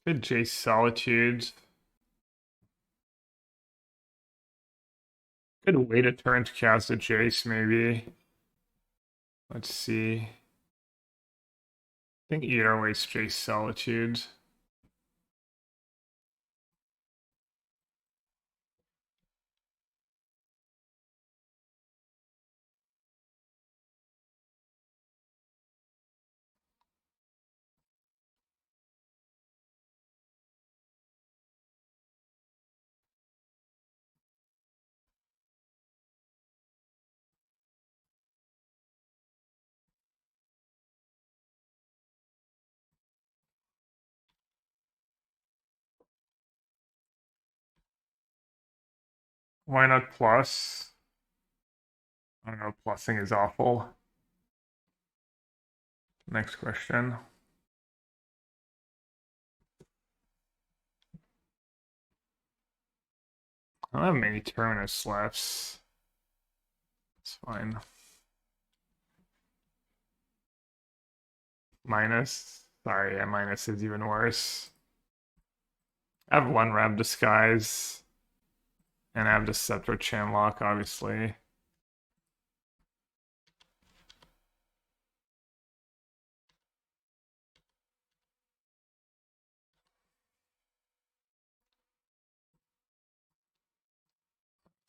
Good Jace Solitude. Good way to turn to cast a Jace, maybe. Let's see. I think either way is Jace Solitude. Why not plus? I don't know, plussing is awful. Next question. I don't have many Terminus lefts. It's fine. Minus. Sorry, yeah, minus is even worse. I have one Rab Disguise. And I have the Scepter Chanlock, obviously.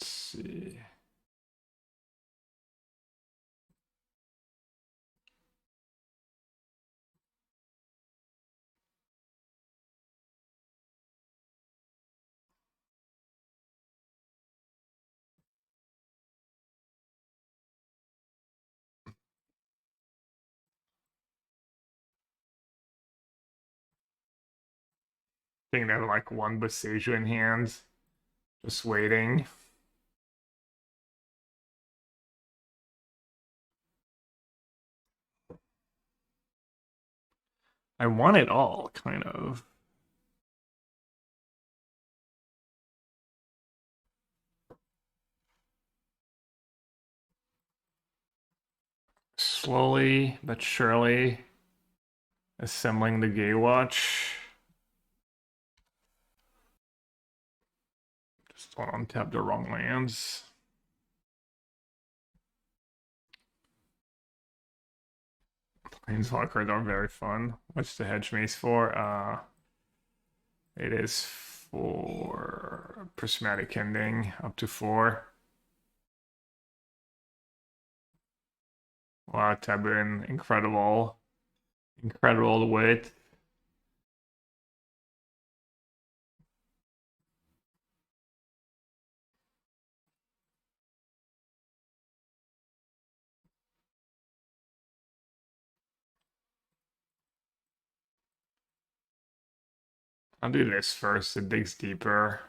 Let's see. I think they have like one Boseiju in hand. Just waiting. I want it all, kind of. Slowly but surely assembling the Gatewatch. Just Don't untap the wrong lands. Planeswalkers are very fun. What's the hedge maze for? It is for prismatic ending up to 4. Wow, Tabun, incredible. Incredible wit. I'll do this first, it digs deeper.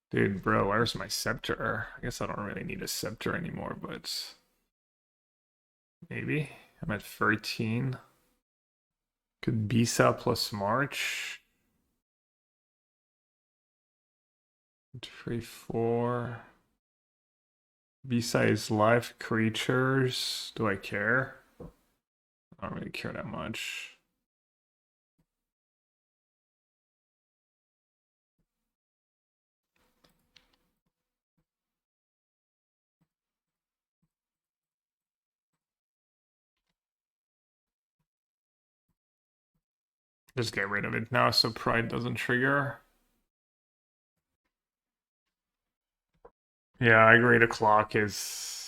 Dude, bro, where's my scepter? I guess I don't really need a scepter anymore, but maybe. I'm at 13. Could Bisa plus March. 3, 4. Bisa is live creatures. Do I care? I don't really care that much. Just get rid of it now so Pride doesn't trigger. Yeah, I agree the clock is...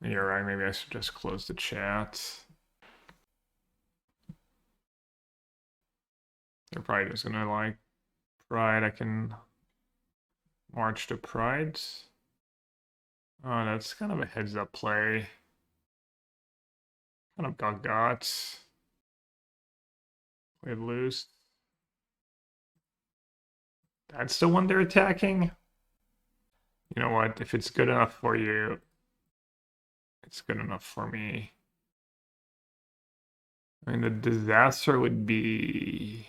You're right, maybe I should just close the chat. They're probably just gonna like Pride. I can march to Pride. Oh, that's kind of a heads up play. Kind of got. Played loose. That's the one they're attacking? You know what? If it's good enough for you, it's good enough for me. I mean, the disaster would be...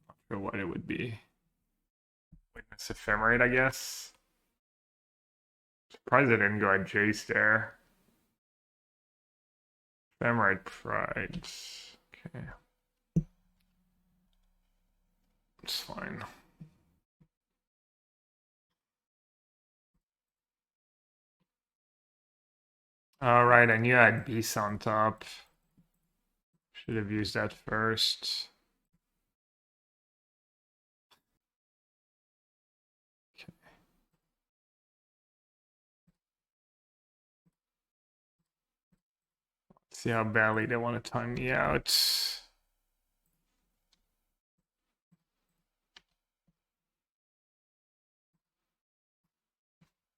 Not sure what it would be. Witness Ephemerate, I guess. Surprised I didn't go at Jace there. Ephemerate Pride. Okay. It's fine. Alright, I knew I had Beast on top. Should have used that first. Okay. Let's see how badly they want to time me out.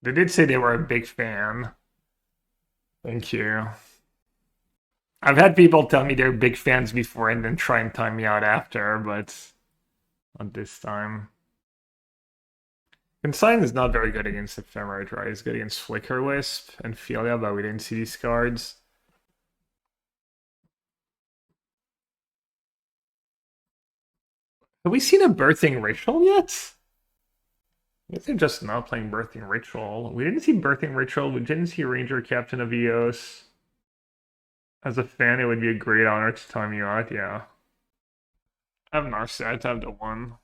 They did say they were a big fan. Thank you. I've had people tell me they're big fans before and then try and time me out after, but not this time. Consign is not very good against Ephemerate, right? It's good against Flicker Wisp and Philia, but we didn't see these cards. Have we seen a Birthing Ritual yet? I guess they're just not playing Birthing Ritual. We didn't see Birthing Ritual. We didn't see Ranger Captain of Eos. As a fan, it would be a great honor to time you out, yeah. I have Narset, I have the one.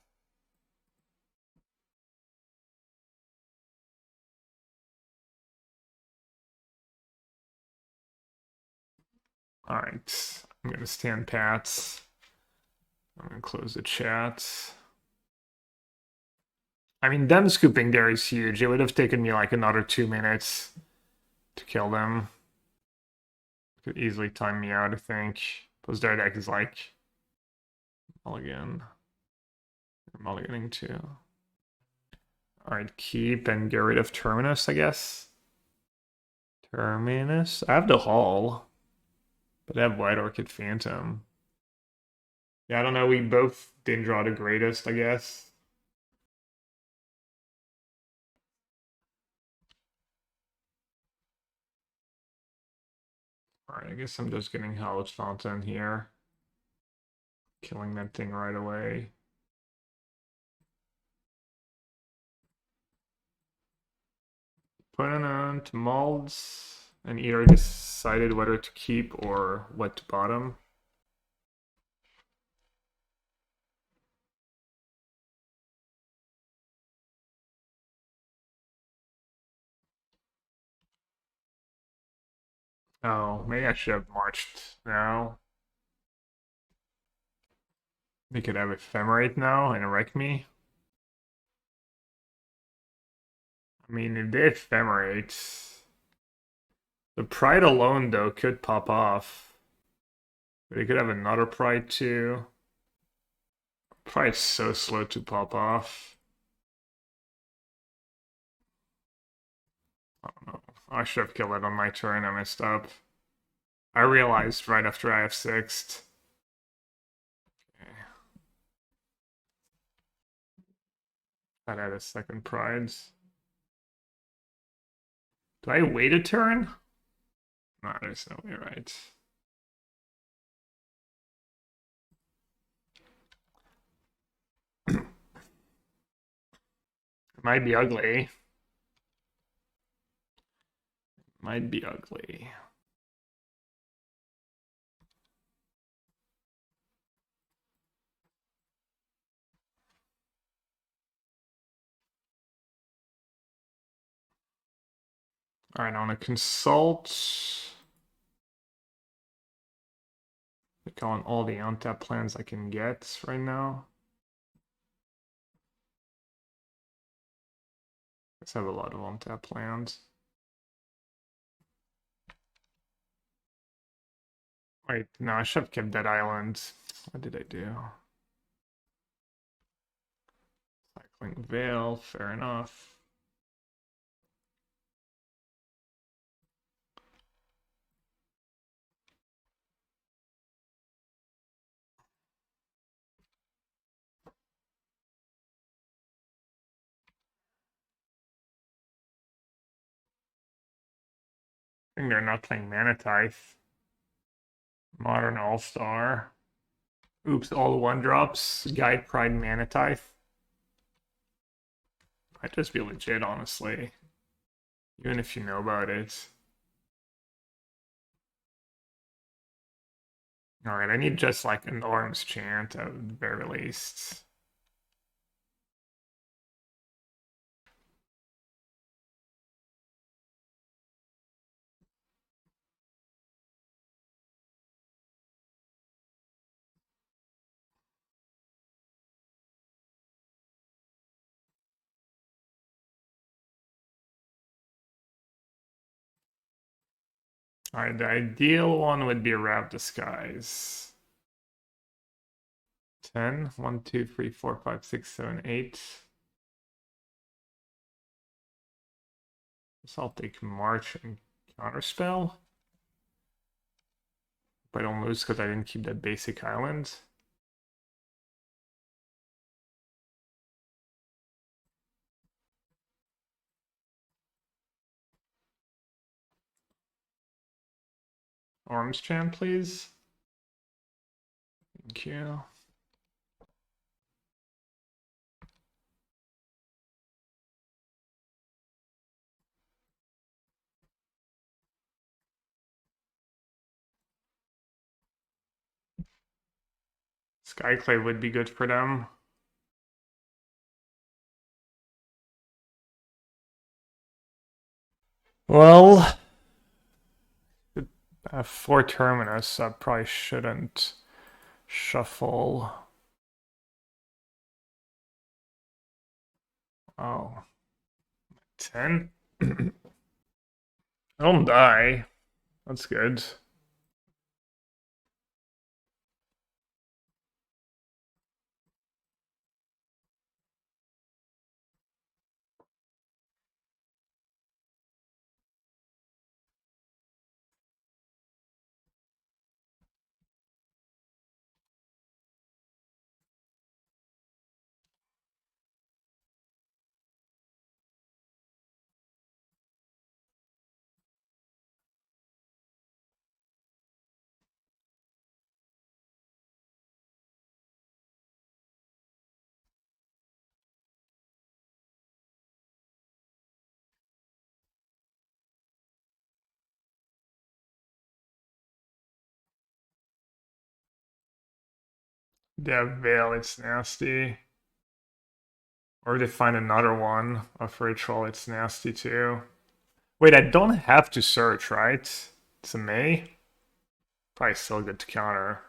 Alright, I'm gonna stand pat. I'm gonna close the chat. I mean, them scooping there is huge. It would have taken me like another 2 minutes to kill them. Could easily time me out, I think. Plus their deck is like mulligan. They're mulliganing too. Alright, keep and get rid of Terminus, I guess. Terminus? I have the Hall. But I have White Orchid Phantom. Yeah, I don't know. We both didn't draw the greatest, I guess. Alright, I guess I'm just getting Hallowed Fountain here. Killing that thing right away. Put it on to molds and either decided whether to keep or what to bottom. Oh, maybe I should have marched now. They could have ephemerate now and wreck me. I mean, if they ephemerate, the pride alone though could pop off. But they could have another pride too. Pride's so slow to pop off. I don't know. I should have killed it on my turn. I messed up. I realized right after I have sixth. Okay. I'd add a second pride. Do I wait a turn? No, there's no way, right? It might be ugly. Might be ugly. All right, I want to consult. Look on all the untap plans I can get right now. Let's have a lot of untap plans. Wait, no, I should have kept that island. What did I do? Cycling Veil, fair enough. I think they're not playing Manatithe. Modern All-Star. Oops, all one drops. Guide Pride Manatithe. Might just be legit, honestly. Even if you know about it. Alright, I need just like an Orm's Chant at the very least. Alright, the ideal one would be a Wrap Disguise. 10. 1, 2, 3, 4, 5, 6, 7, 8. So I'll take March and Counterspell. But I don't lose because I didn't keep that basic island. Orm's Chant, please. Thank you. Skyclave would be good for them. Well, I have 4 Terminus, so I probably shouldn't shuffle. Oh. 10? I don't die. That's good. Yeah, Veil, it's nasty. Or they find another one of Ritual, it's nasty too. Wait, I don't have to search, right? It's a May. Probably still good to counter.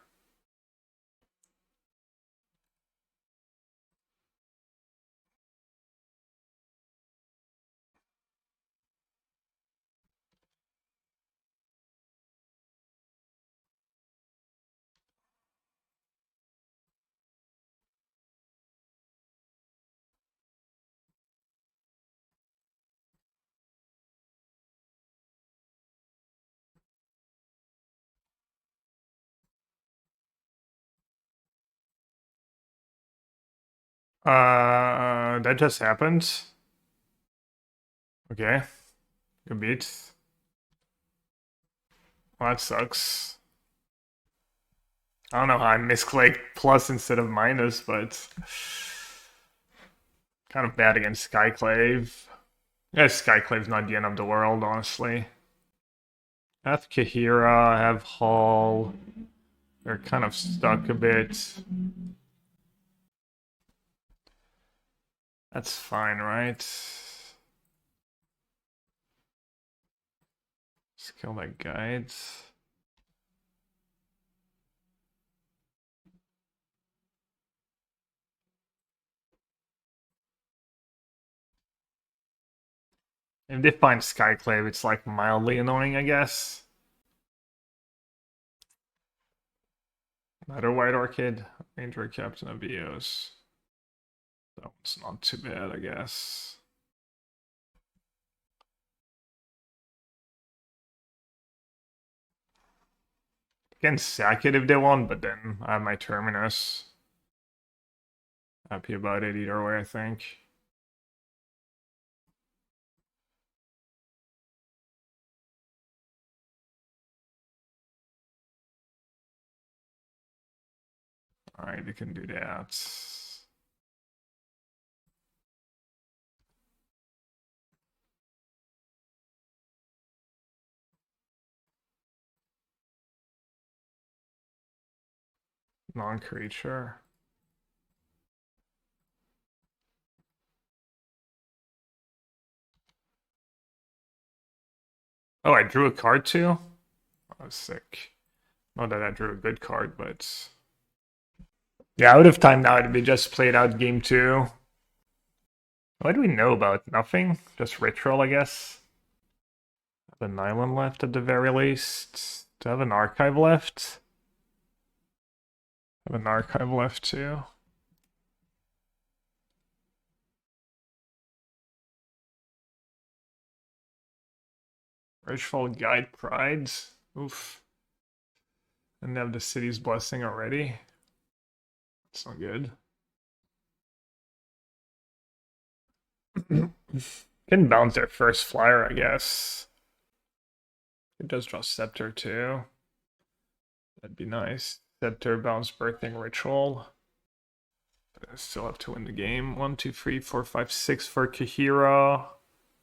That just happened. Okay, good beat. Well, that sucks. I don't know how I misclicked plus instead of minus, but kind of bad against Skyclave. Yeah, Skyclave's not the end of the world, honestly. I have Kahira, I have Hall. They're kind of stuck a bit. That's fine, right? Skill that guides. If they find Skyclave, it's like mildly annoying, I guess. Another White Orchid, Ranger Captain of Eos. That one's not too bad, I guess. Can sack it if they want, but then I have my Terminus. Happy about it either way, I think. Alright, you can do that. Non-creature. Oh, I drew a card too? I was sick. Not that I drew a good card, but... Yeah, I would have timed out if we just played out game 2. What do we know about? Nothing? Just Ritual, I guess? Have an island left at the very least. Do I have an archive left? I have an archive left too. Ritual Guide Prides. Oof. And they have the city's blessing already. That's not good. Can bounce their first flyer, I guess. It does draw Scepter too. That'd be nice. Scepter, bounce, birthing, ritual. But I still have to win the game. 1, 2, 3, 4, 5, 6 for Kahira.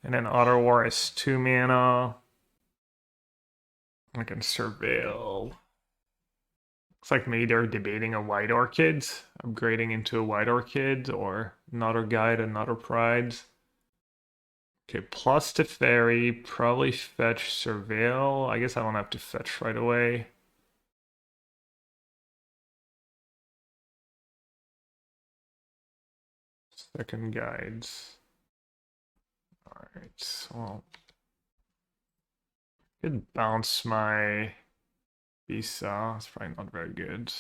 And then Otter War is 2 mana. I can surveil. Looks like maybe they're debating a White Orchid, upgrading into a White Orchid, or another Guide, another Pride. Okay, plus to Fairy, probably fetch Surveil. I guess I don't have to fetch right away. Second Guides. Alright, well. Could bounce my Bisa. It's probably not very good.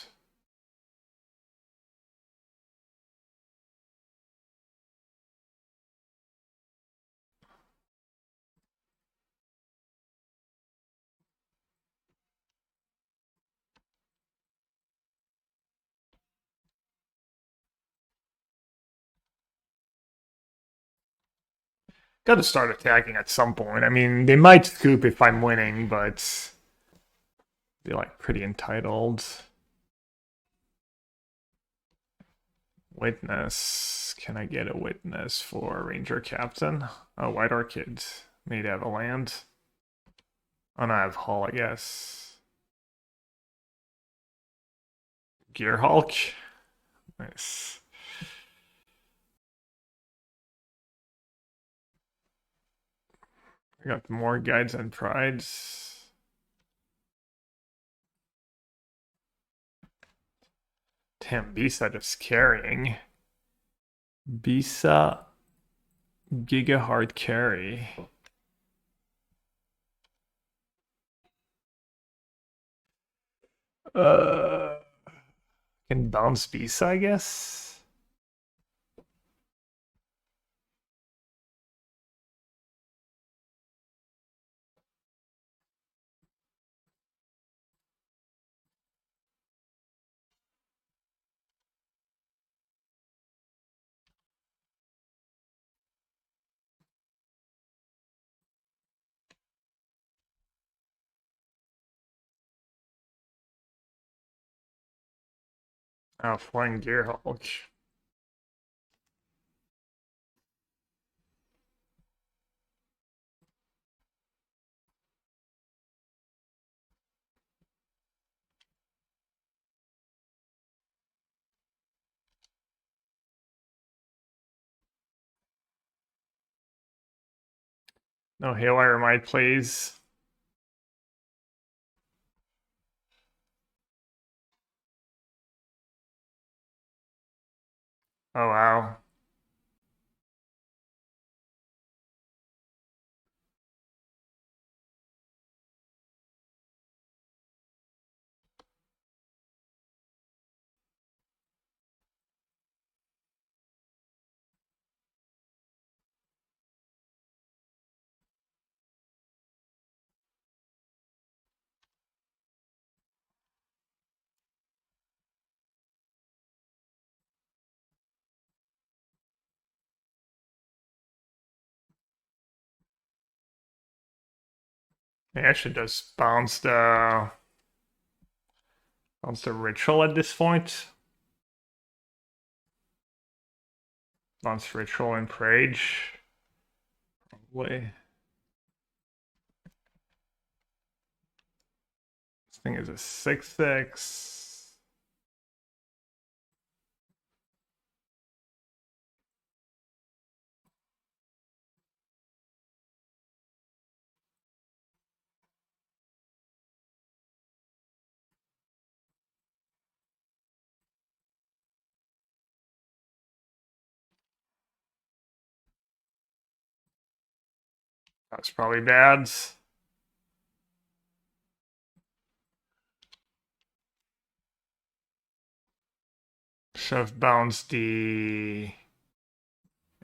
Gotta start attacking at some point. I mean, they might scoop if I'm winning, but they're like pretty entitled. Witness. Can I get a witness for Ranger Captain? Oh, White Orchid. Need to have a land. Oh, no, I have Hull, I guess. Gear Hulk. Nice. I got more guides and prides. Damn, Bisa just carrying. Bisa Giga hard carry. Uh, can bounce Bisa, I guess. Oh, flying gear Hulk. No Haywire might, please. Oh wow. Maybe I should just bounce the ritual at this point. Bounce ritual and Prage. Probably. This thing is a 6/6. That's probably bad. Should have bounced the.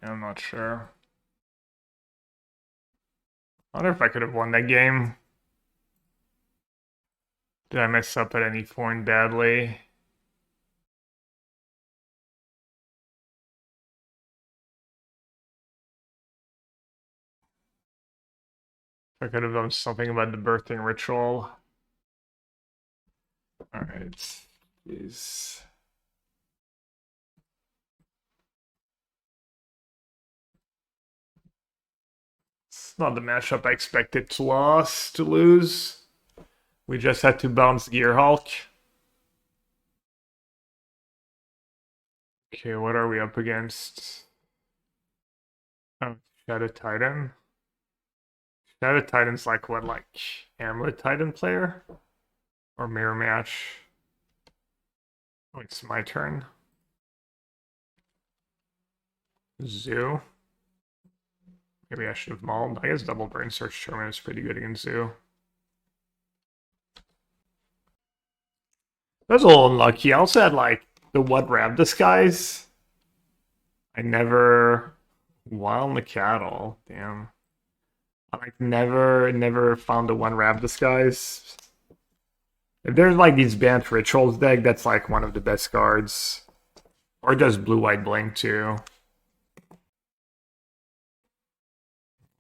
I'm not sure. I wonder if I could have won that game. Did I mess up at any point badly? I could have done something about the birthing ritual. Alright. Jeez. It's not the matchup I expected to lose. We just had to bounce Gear Hulk. Okay, what are we up against? Oh, Shadow Titan. Shadow Titan's like what, like Amulet Titan player? Or Mirror Match? Oh, it's my turn. Zoo. Maybe I should have mauled. I guess Double Burn Search Tournament is pretty good against Zoo. That was a little unlucky. I also had like the What Rab Disguise. I never. Wild the cattle. Damn. I like never found the one Rab Disguise. If there's like these banned rituals deck, that's like one of the best cards. Or just blue white blink too.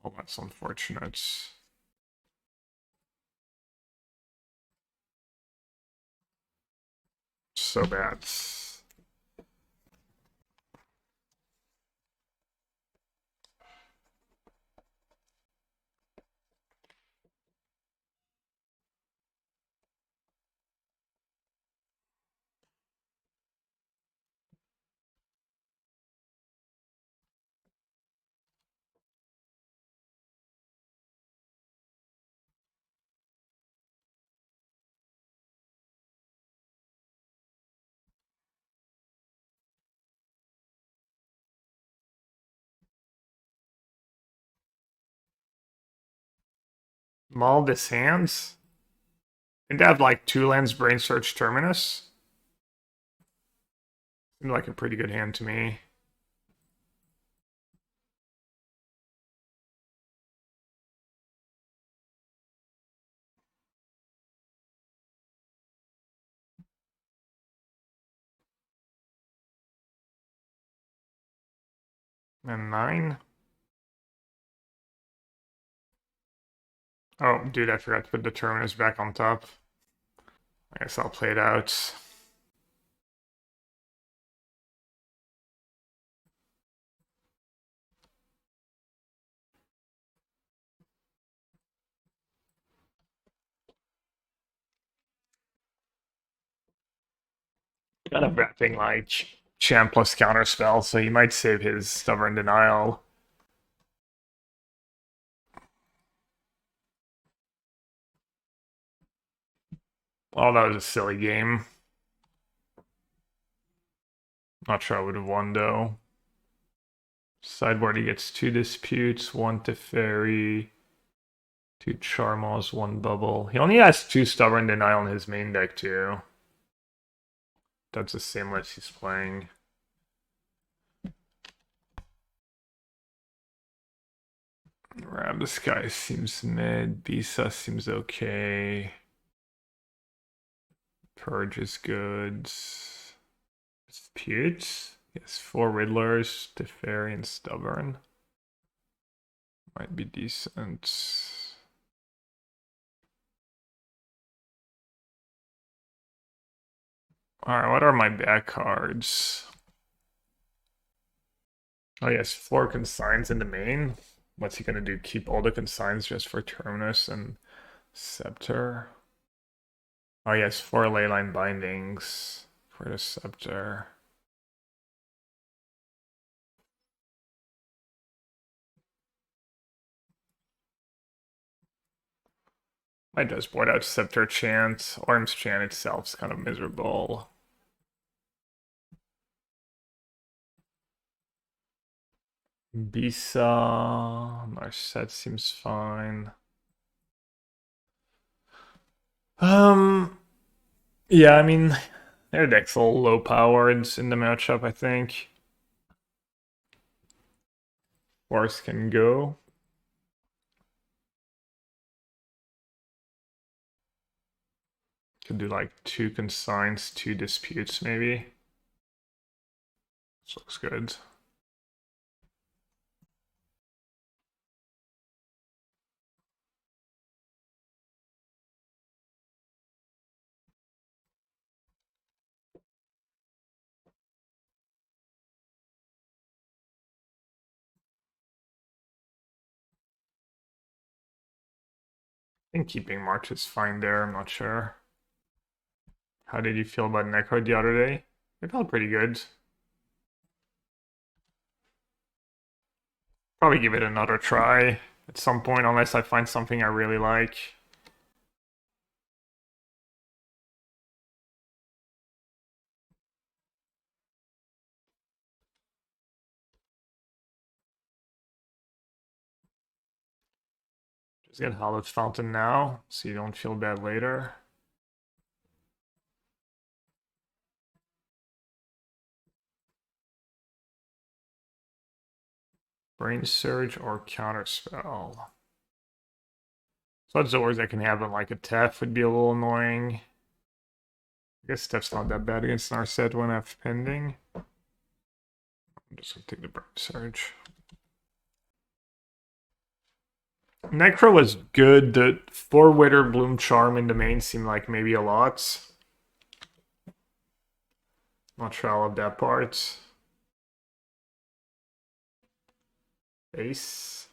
Oh, that's unfortunate. So bad. Maul this hands. And they have like 2 lands Brain Search Terminus. Seemed like a pretty good hand to me. And 9. Oh, dude, I forgot to put the Terminus back on top. I guess I'll play it out. Kind of wrapping like Chant plus Counterspell, so he might save his Stubborn Denial. Oh, that was a silly game. Not sure I would have won though. Sideboard, he gets 2 Disputes, 1 Teferi, 2 Charmos, 1 Bubble. He only has 2 Stubborn Denial in his main deck too. That's the same list he's playing. This guy seems mid. Bisa seems okay. Purge is good. Disputes? Yes, 4 Riddlers, Teferi, and Stubborn. Might be decent. Alright, what are my back cards? Oh yes, 4 consigns in the main. What's he gonna do? Keep all the consigns just for Terminus and Scepter? Oh yes, 4 Leyline Bindings for the Scepter. I just board out Scepter Chant. Orm's Chant itself is kind of miserable. Bisa, Narset seems fine. Yeah, I mean, their deck's a little low powered in the matchup, I think. Force can go. Could do like 2 consigns, 2 disputes, maybe. This looks good. I think keeping March is fine there, I'm not sure. How did you feel about Necro the other day? It felt pretty good. Probably give it another try at some point, unless I find something I really like. Just get Hallowed Fountain now, so you don't feel bad later. Brain Surge or Counterspell. So Azorius I can have on like a Tef would be a little annoying. I guess Tef's not that bad against Narset when I have pending. I'm just gonna take the Brain Surge. Necro was good. The 4-Witter Bloom Charm in the main seemed like maybe a lot. Not sure I love that part. Ace.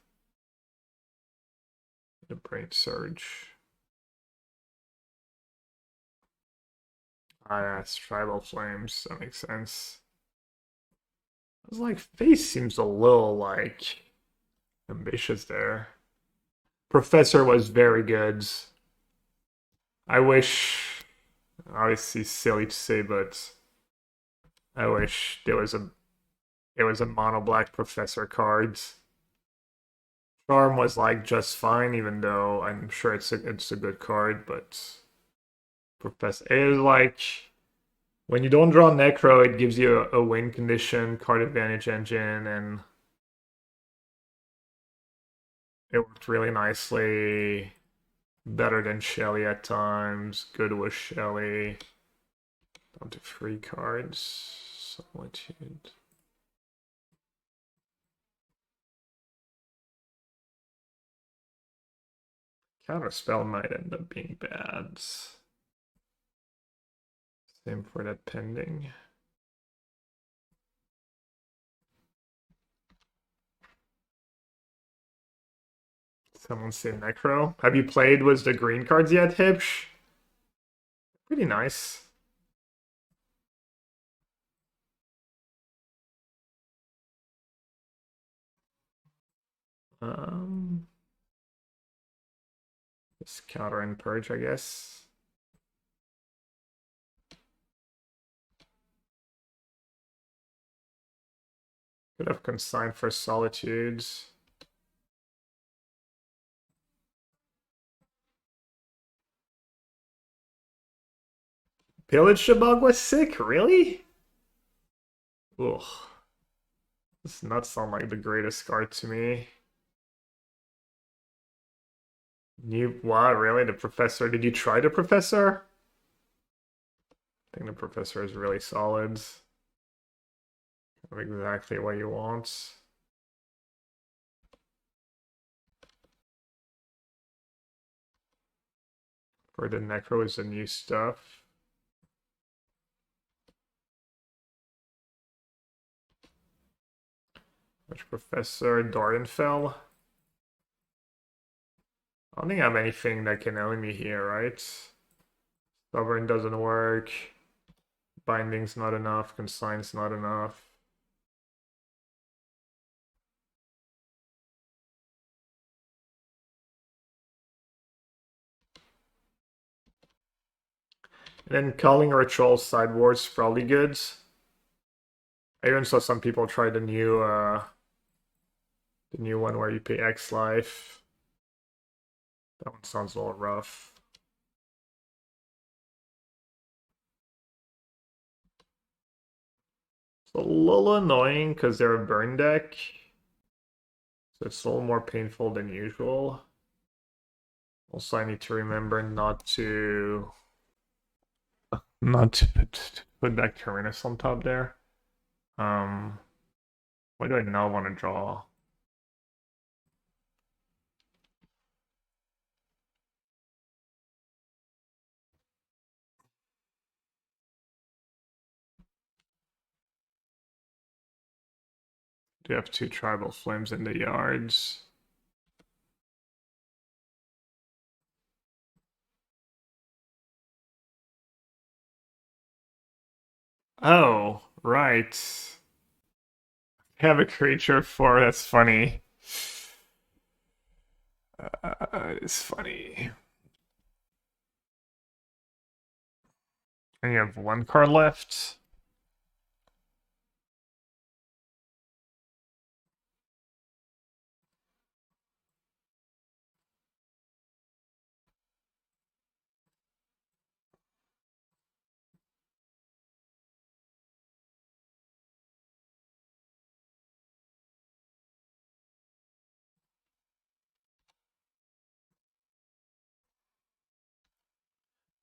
The Brain Surge. Ah, yeah, it's Tribal Flames. That makes sense. I was like, face seems a little like ambitious there. Professor was very good. I wish, obviously silly to say, but I wish there was a mono black Professor card. Charm was like just fine, even though I'm sure it's a good card, but Professor it is like when you don't draw Necro, it gives you a win condition, card advantage engine, and it worked really nicely. Better than Shelly at times. Good with Shelly. Down to 3 cards. Solitude. Counterspell might end up being bad. Same for that pending. Someone say Necro. Have you played with the green cards yet, Hibsh? Pretty nice. Um, just counter and purge, I guess. Could have consigned for solitudes. Pillage Shabog was sick, really? Ugh. This does not sound like the greatest card to me. You what, really? The professor? Did you try the professor? I think the professor is really solid. Exactly what you want. For the Necro is the new stuff. Which professor? Dordenfell? I don't think I have anything that can own me here, right? Stubborn doesn't work. Binding's not enough. Consign's not enough. And then calling ritual sideboards probably good. I even saw some people try the new one where you pay X life. That one sounds a little rough. It's a little annoying because they're a burn deck. So it's a little more painful than usual. Also, I need to remember not to put that Carinus on top there. Why do I now want to draw? Do you have 2 tribal flames in the yards? Oh, right. Have a creature for that's funny. It's funny. And you have 1 card left.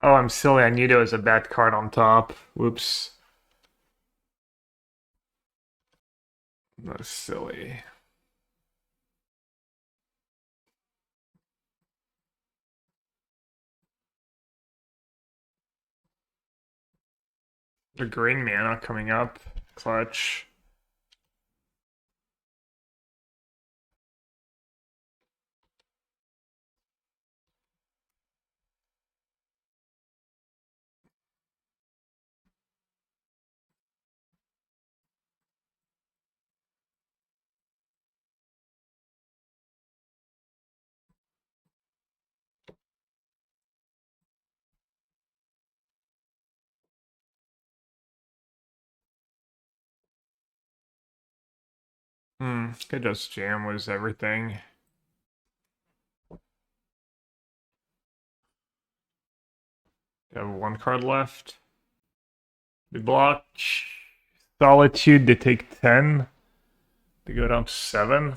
Oh, I'm silly. I knew there was a bad card on top. Whoops. That's silly. The green mana coming up. Clutch. Could just jam was everything. They have one card left. They block. Solitude, they take 10. They go down to 7.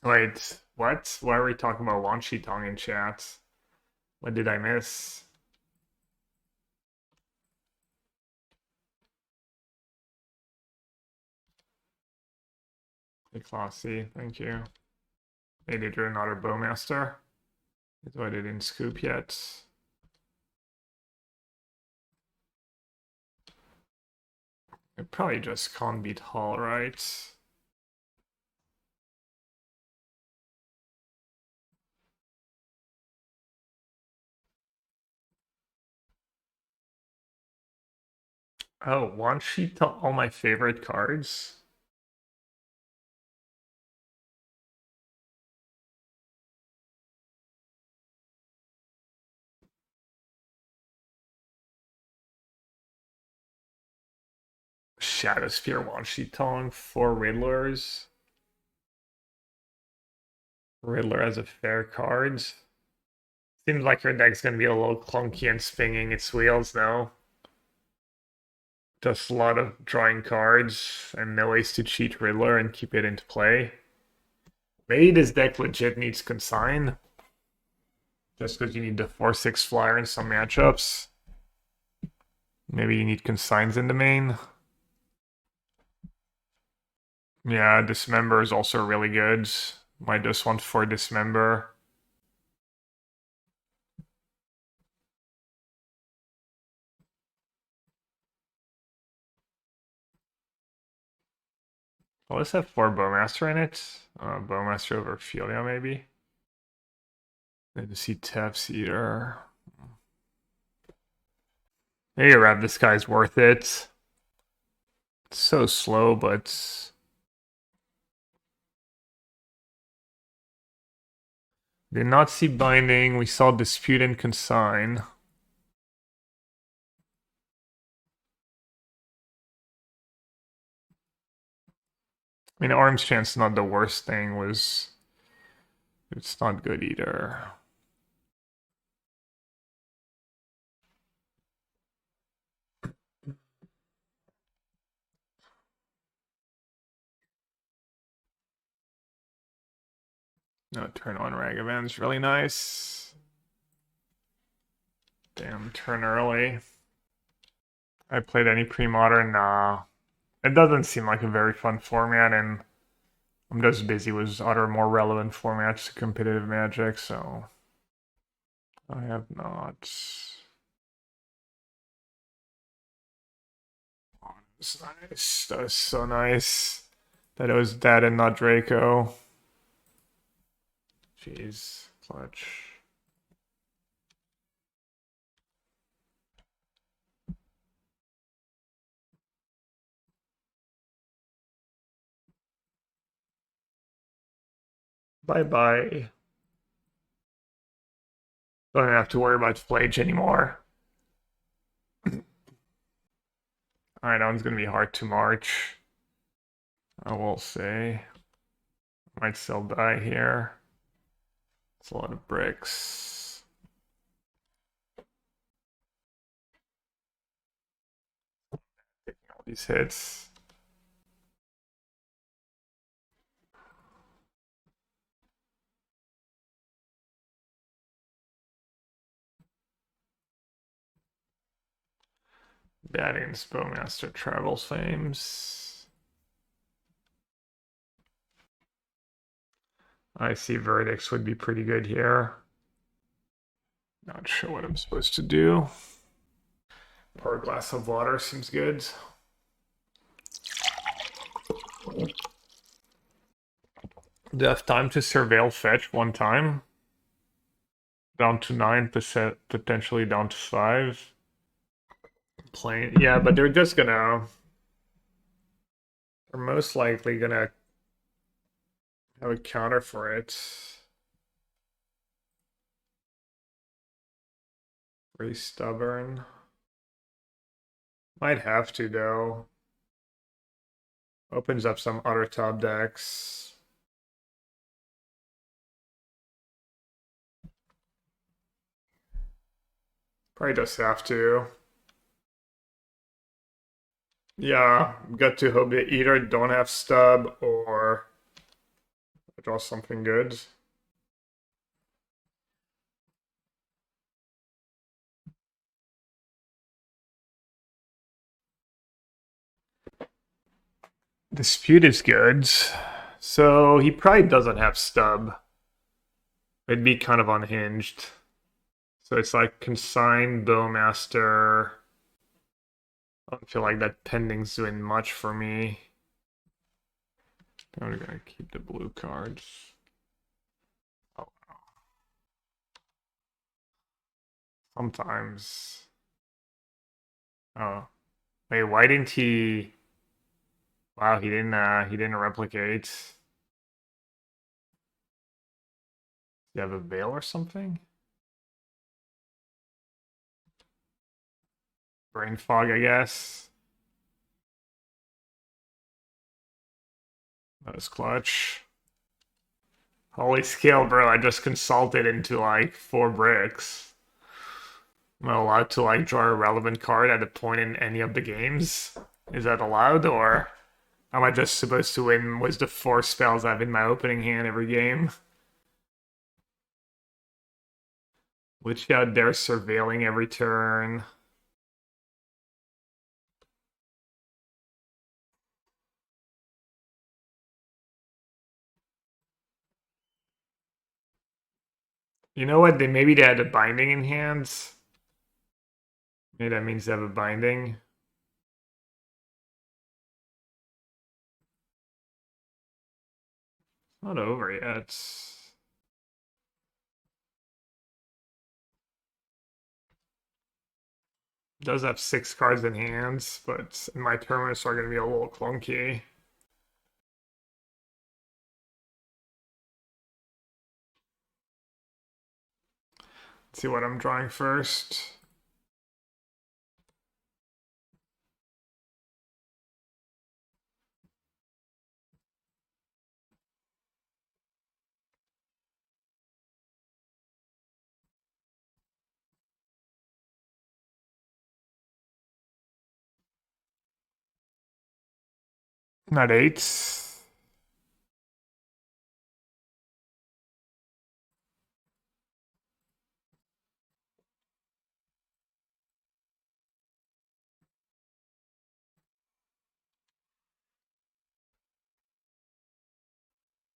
Wait, what? Why are we talking about Wan Shi Tong in chat? What did I miss? Hey, Classy, thank you. They did another Bowmaster. That's why they didn't scoop yet. It probably just can't beat Hall, right? Oh, Wan Shi Tong, all my favorite cards. Shadowsphere, Wan Shi Tong, 4 Riddlers. Riddler as a fair card. Seems like your deck's gonna be a little clunky and spinning its wheels now. Just a lot of drawing cards and no ways to cheat Riddler and keep it into play. Maybe this deck legit needs Consign. Just because you need the 4/6 flyer in some matchups. Maybe you need Consigns in the main. Yeah, Dismember is also really good. Might just want for Dismember. Well, let's have 4 Bowmaster in it. Bowmaster over Ophelia, maybe. Need to see Tef's Eater. Hey, Rev, this guy's worth it. It's so slow, but... Did not see Binding. We saw Dispute and Consign. I mean, Arms Chance not the worst thing. It's not good either. No, turn on Ragavan's really nice. Damn, turn early. I played any pre-modern? Nah. It doesn't seem like a very fun format, and I'm just busy with other more relevant formats to competitive Magic, so I have not. Oh, that's nice. That was so nice that it was Dad and not Draco. Jeez, clutch. Bye-bye. Don't have to worry about Flage anymore. Alright, that one's gonna be hard to march. I will say. Might still die here. It's a lot of bricks. Taking all these hits. Badian's Bowmaster Travel Fames. I see Verdicts would be pretty good here. Not sure what I'm supposed to do. Pour a glass of water seems good. Do you have time to surveil fetch one time? Down to 9%, potentially down to 5. Playing, yeah, but they're just gonna... They're most likely gonna have a counter for it. Pretty stubborn. Might have to though. Opens up some other top decks. Probably just have to. Yeah, got to hope they either don't have stub or draw something good. Dispute is good. So he probably doesn't have stub. It'd be kind of unhinged. So it's like consign, bowmaster. I don't feel like that pending's doing much for me. I'm gonna keep the blue cards. Oh, sometimes. Oh, wait, why didn't he? Wow, he didn't replicate. Do you have a veil or something? Brain fog, I guess. That was clutch. Holy scale, bro! I just consulted into like 4 bricks. Am I allowed to like draw a relevant card at a point in any of the games? Is that allowed, or am I just supposed to win with the 4 spells I have in my opening hand every game? Which out there surveilling every turn. You know what? Maybe they had a binding in hands. Maybe that means they have a binding. Not over yet. Does have 6 cards in hands, but my permanents are going to be a little clunky. Let's see what I'm drawing first. Not 8.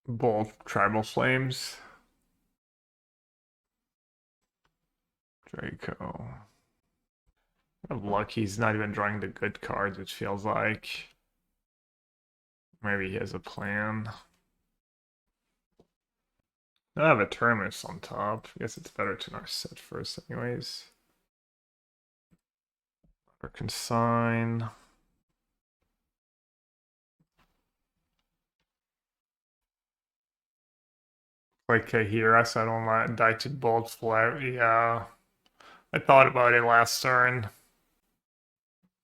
Both tribal flames. Draco. Lucky he's not even drawing the good cards, it feels like. Maybe he has a plan. I have a Terminus on top. I guess it's better to not set first anyways. Or consign. Like Kahira, so I don't want die to bolt flare. Yeah. I thought about it last turn.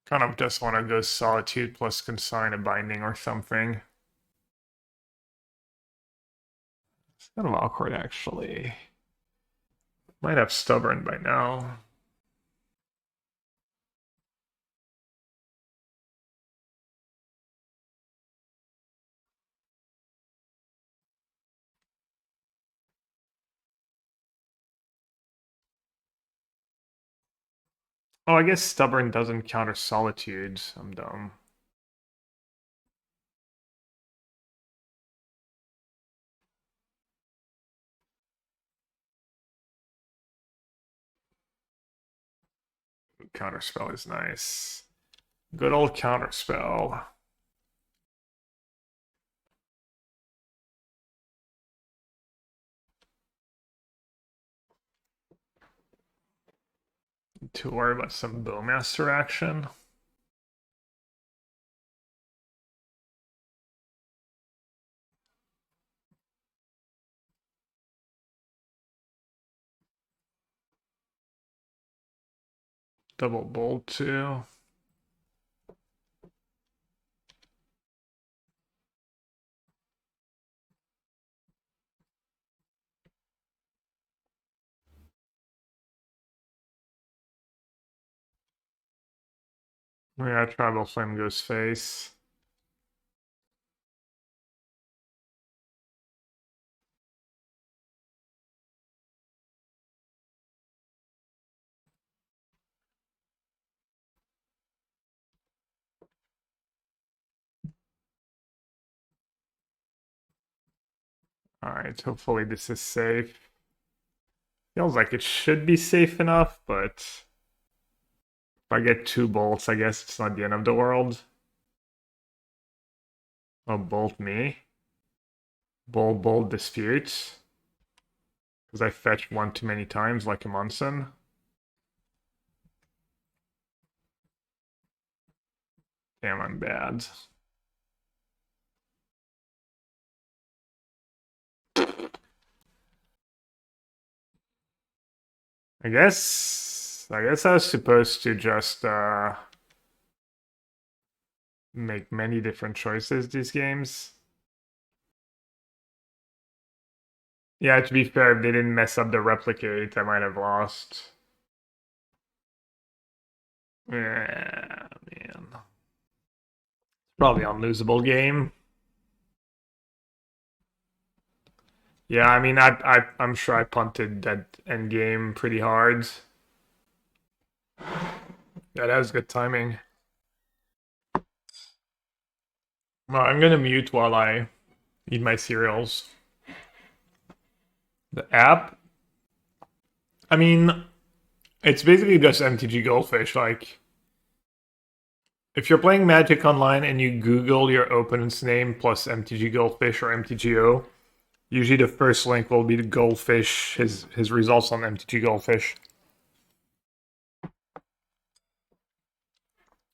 Kind of just want to go Solitude plus consign a binding or something. It's kind of awkward actually. Might have stubborn by now. Oh, I guess stubborn doesn't counter solitude. I'm dumb. Counterspell is nice. Good old counterspell. To worry about some Bowmaster action. Double bold too. Yeah, Tribal Flame goes face. Alright, hopefully this is safe. Feels like it should be safe enough, but if I get 2 bolts, I guess it's not the end of the world. Oh, bolt me. Bold dispute. Because I fetched 1 too many times like a Munson. Damn, I'm bad. I guess I was supposed to just make many different choices these games. Yeah, to be fair, if they didn't mess up the replicate, I might have lost. Yeah, man. Probably unlosable game. Yeah, I mean, I'm sure I punted that end game pretty hard. Yeah, that was good timing. Well, I'm gonna mute while I eat my cereals. The app, I mean, it's basically just MTG Goldfish. Like, if you're playing Magic Online and you Google your opponent's name plus MTG Goldfish or MTGO, usually the first link will be the Goldfish, his results on MTG Goldfish.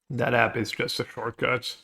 That app is just a shortcut.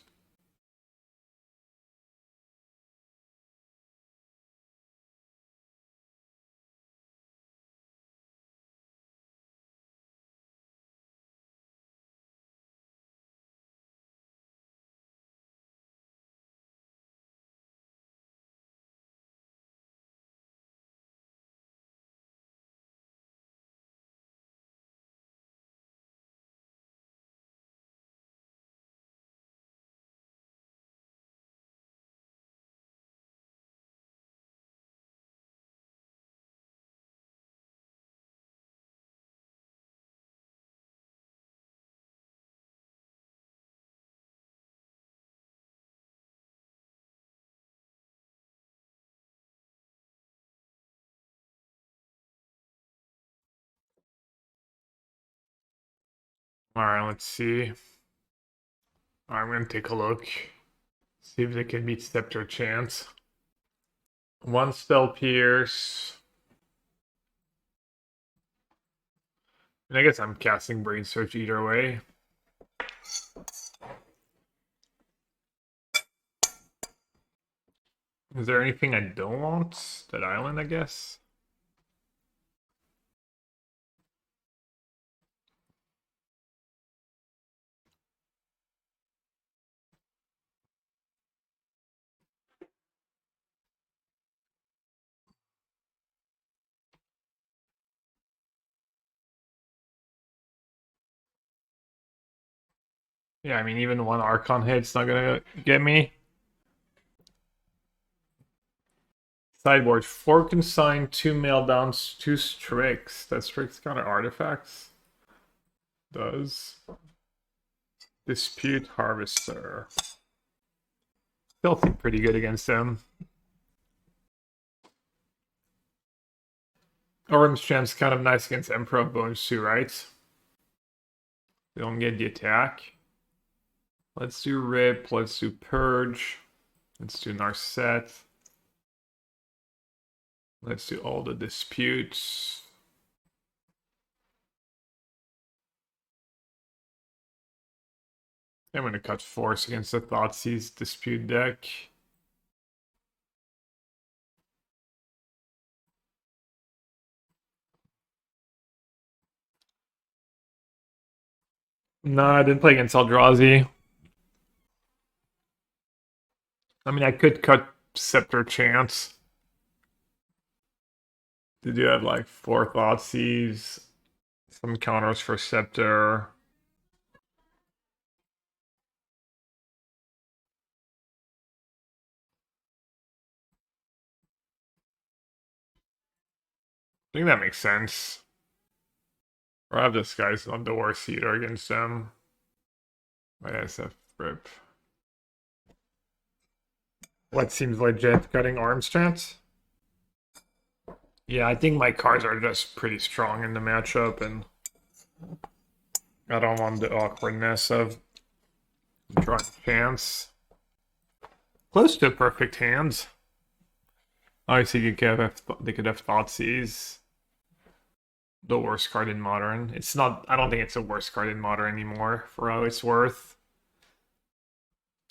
All right, let's see. I'm gonna take a look. See if they can beat Scepter Chant. 1 spell pierce. And I guess I'm casting Brain Search either way. Is there anything I don't want? That island, I guess. Yeah, I mean, even 1 Archon hit's not gonna get me. Sideboard, 4 consign, 2 mail downs, 2 Strix. That Strix counter artifacts. Does. Dispute Harvester. Still think pretty good against them. Orim's Chant's kind of nice against Emperor of Bones too, right? They don't get the attack. Let's do Rip, let's do Purge. Let's do Narset. Let's do all the disputes. I'm going to cut Force against the Thoughtseize dispute deck. No, I didn't play against Eldrazi. I mean, I could cut Scepter Chance. Did you have like 4 Thoughtseize, some counters for Scepter? I think that makes sense. Or have this guy's on the worst eater against them. My SF rip. What seems legit? Cutting arms chance? Yeah, I think my cards are just pretty strong in the matchup, and I don't want the awkwardness of drawing chance. Close to perfect hands. Obviously, they could have Thoughtseize. The worst card in Modern. It's not. I don't think it's the worst card in Modern anymore. For all it's worth.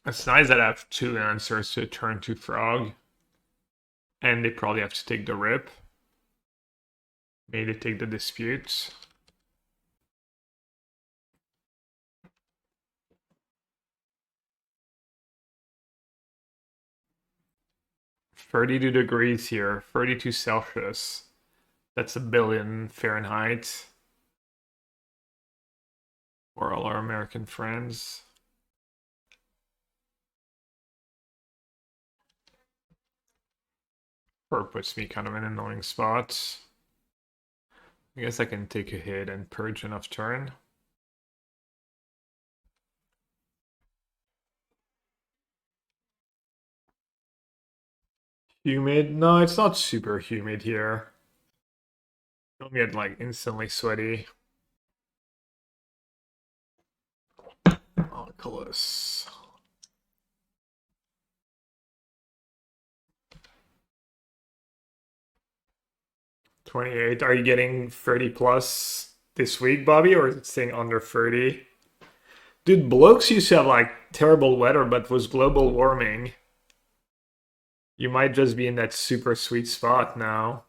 It's nice that I have 2 answers to turn to Frog, and they probably have to take the rip. Maybe they take the dispute. $32 here, 32 Celsius. That's 1 billion Fahrenheit. For all our American friends. Or puts me kind of in an annoying spot. I guess I can take a hit and purge enough turn. Humid? No, it's not super humid here. Don't get like instantly sweaty. Oculus. 28. Are you getting 30 plus this week, Bobby, or is it staying under 30? Dude, blokes used to have like terrible weather, but was global warming. You might just be in that super sweet spot now.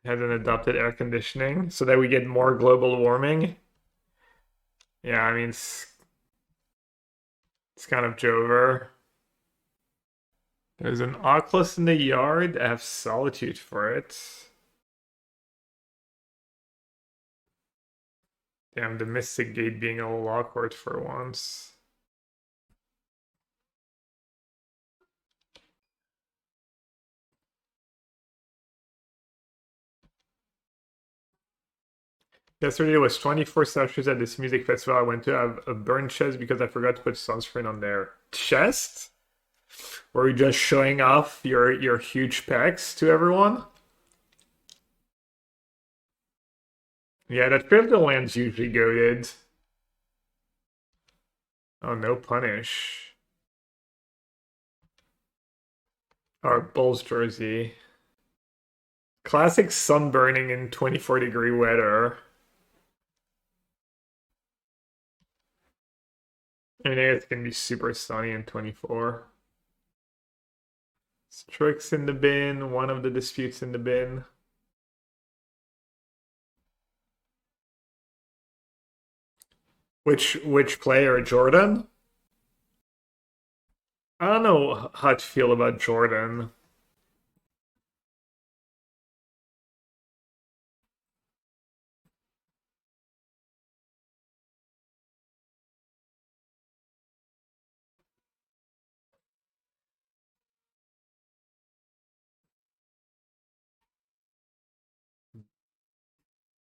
Hasn't adopted air conditioning so that we get more global warming. Yeah, I mean, it's kind of Jover. There's an Oculus in the yard. I have Solitude for it. Damn, the Mystic Gate being a little awkward for once. Yesterday was 24 sessions at this music festival. I went to have a burn chest because I forgot to put sunscreen on their chest. Were you just showing off your huge pecs to everyone? Yeah, that crypto land's usually goaded. Oh, no punish. Or Bulls jersey. Classic sunburning in 24-degree weather. I mean, it's gonna be super sunny in 24. Strix in the bin, one of the disputes in the bin. Which player, Jordan? I don't know how to feel about Jordan.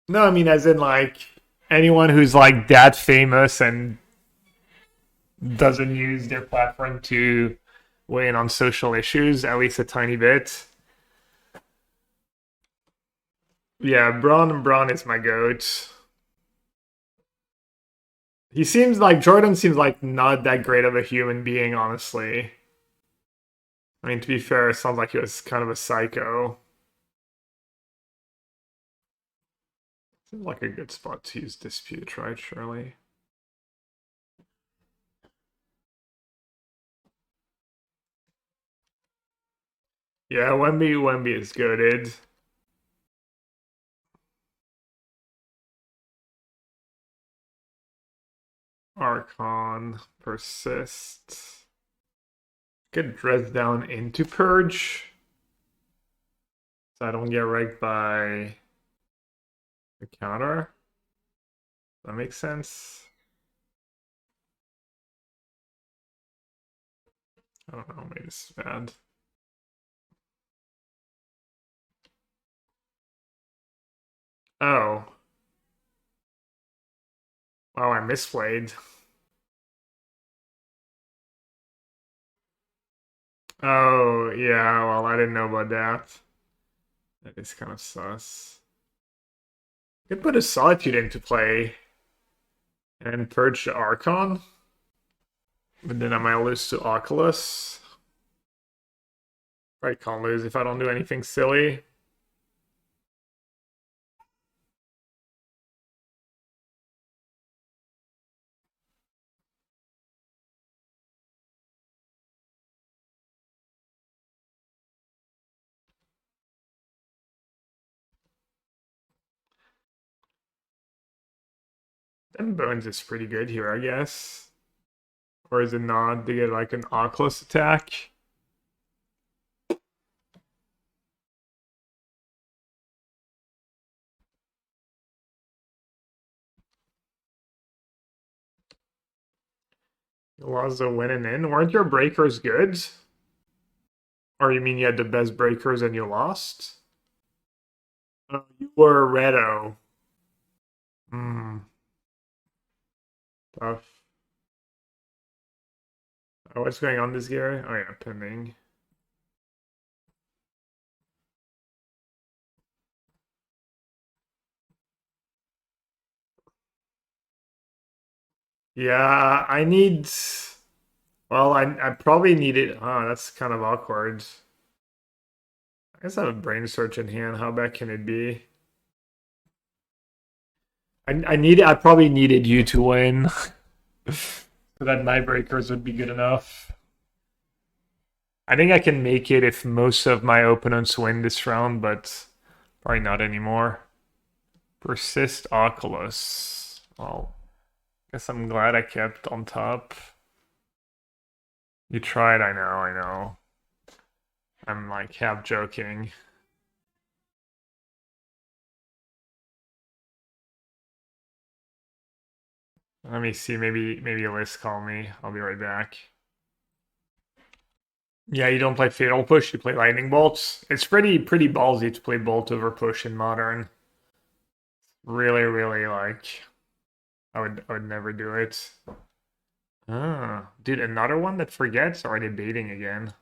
No, I mean as in like anyone who's like that famous and doesn't use their platform to weigh in on social issues, at least a tiny bit. Yeah, Braun is my goat. He seems like Jordan seems like not that great of a human being, honestly. I mean, to be fair, it sounds like he was kind of a psycho. Seems like a good spot to use dispute, right? Surely. Yeah, Wemby is goated. Archon, persist. Get dressed down into purge. So I don't get wrecked by the counter. That makes sense. I don't know, maybe this is bad. Oh. Wow, I misplayed. Oh, yeah, well, I didn't know about that. That is kind of sus. Could put a Solitude into play and purge the Archon. But then I might lose to Oculus. I can't lose if I don't do anything silly. Then Bones is pretty good here, I guess. Or is it not to get like an Oculus attack? You lost a win and in. Weren't your breakers good? Or you mean you had the best breakers and you lost? You were Redo. Hmm. Tough. Oh, what's going on this gear? Oh yeah, pending. Yeah, I need. Well, I probably need it. Oh, that's kind of awkward. I guess I have a brain search in hand. How bad can it be? I probably needed you to win. So that Nightbreakers would be good enough. I think I can make it if most of my opponents win this round, but probably not anymore. Persist Oculus. Well, guess I'm glad I kept on top. You tried, I know, I know. I'm like half joking. Let me see, maybe a list call me. I'll be right back. Yeah, you don't play Fatal Push, you play Lightning Bolts. It's pretty ballsy to play Bolt over Push in Modern. Really like I would never do it. Ah, dude, another one that forgets, or are they baiting again?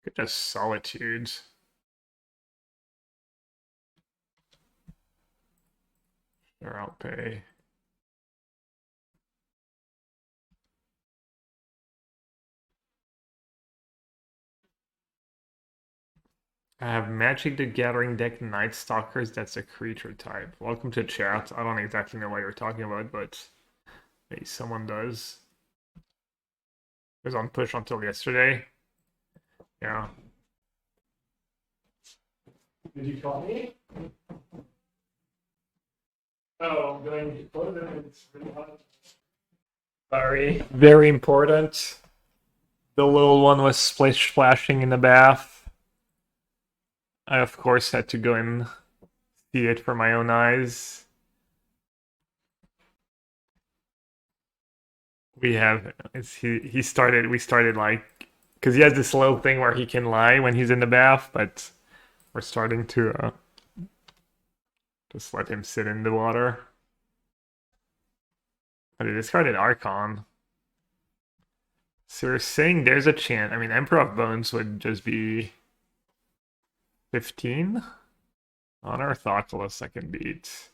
Good just Solitudes. Sure, I'll pay. I have Magic the Gathering deck Night Stalkers, that's a creature type. Welcome to chat. I don't exactly know what you're talking about, but maybe someone does. It was on push until yesterday. Yeah. Did you call me? Oh, I'm going to put it in. It's really hot. Sorry. Very important. The little one was splish splashing in the bath. I, of course, had to go and see it for my own eyes. We have, we started like, because he has this little thing where he can lie when he's in the bath, but we're starting to just let him sit in the water. But he discarded Archon. So you're saying there's a chance. I mean, Emperor of Bones would just be 15? On Earth Oculus, I can beat.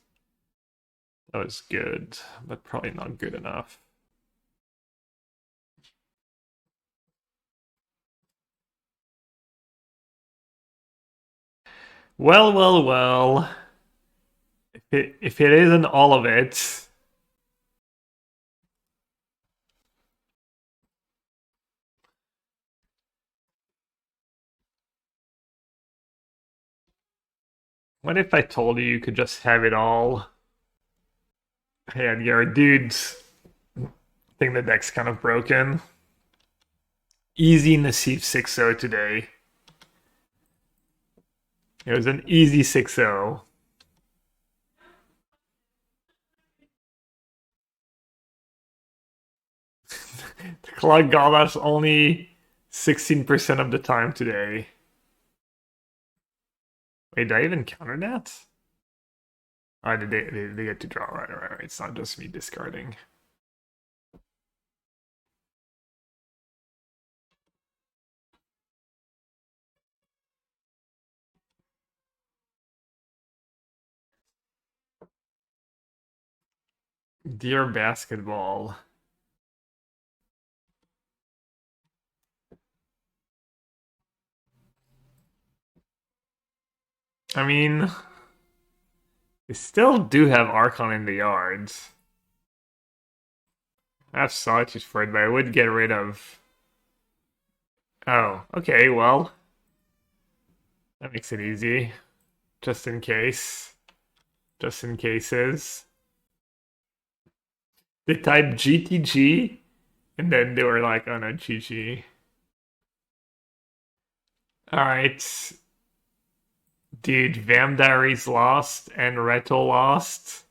That was good, but probably not good enough. Well. If it isn't all of it, What if I told you you could just have it all? Hey, Edgar, dudes. I think the deck's kind of broken. Easy Nassif 6-0 today. It was an easy 6-0. The clock got us only 16% of the time today. Wait, did I even counter that? Oh, they get to draw, right. It's not just me discarding. Dear basketball. I mean, they still do have Archon in the yards. I have Sawtooth for it, but I would get rid of... Oh, okay, well. That makes it easy. Just in case. Just in cases. They typed GTG, and then they were like, oh no, GG. Alright. Dude, Vam Diaries lost, and Reto lost.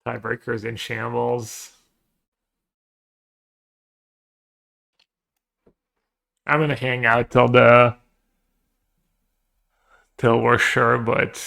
Tiebreakers in shambles. I'm gonna hang out till we're sure, but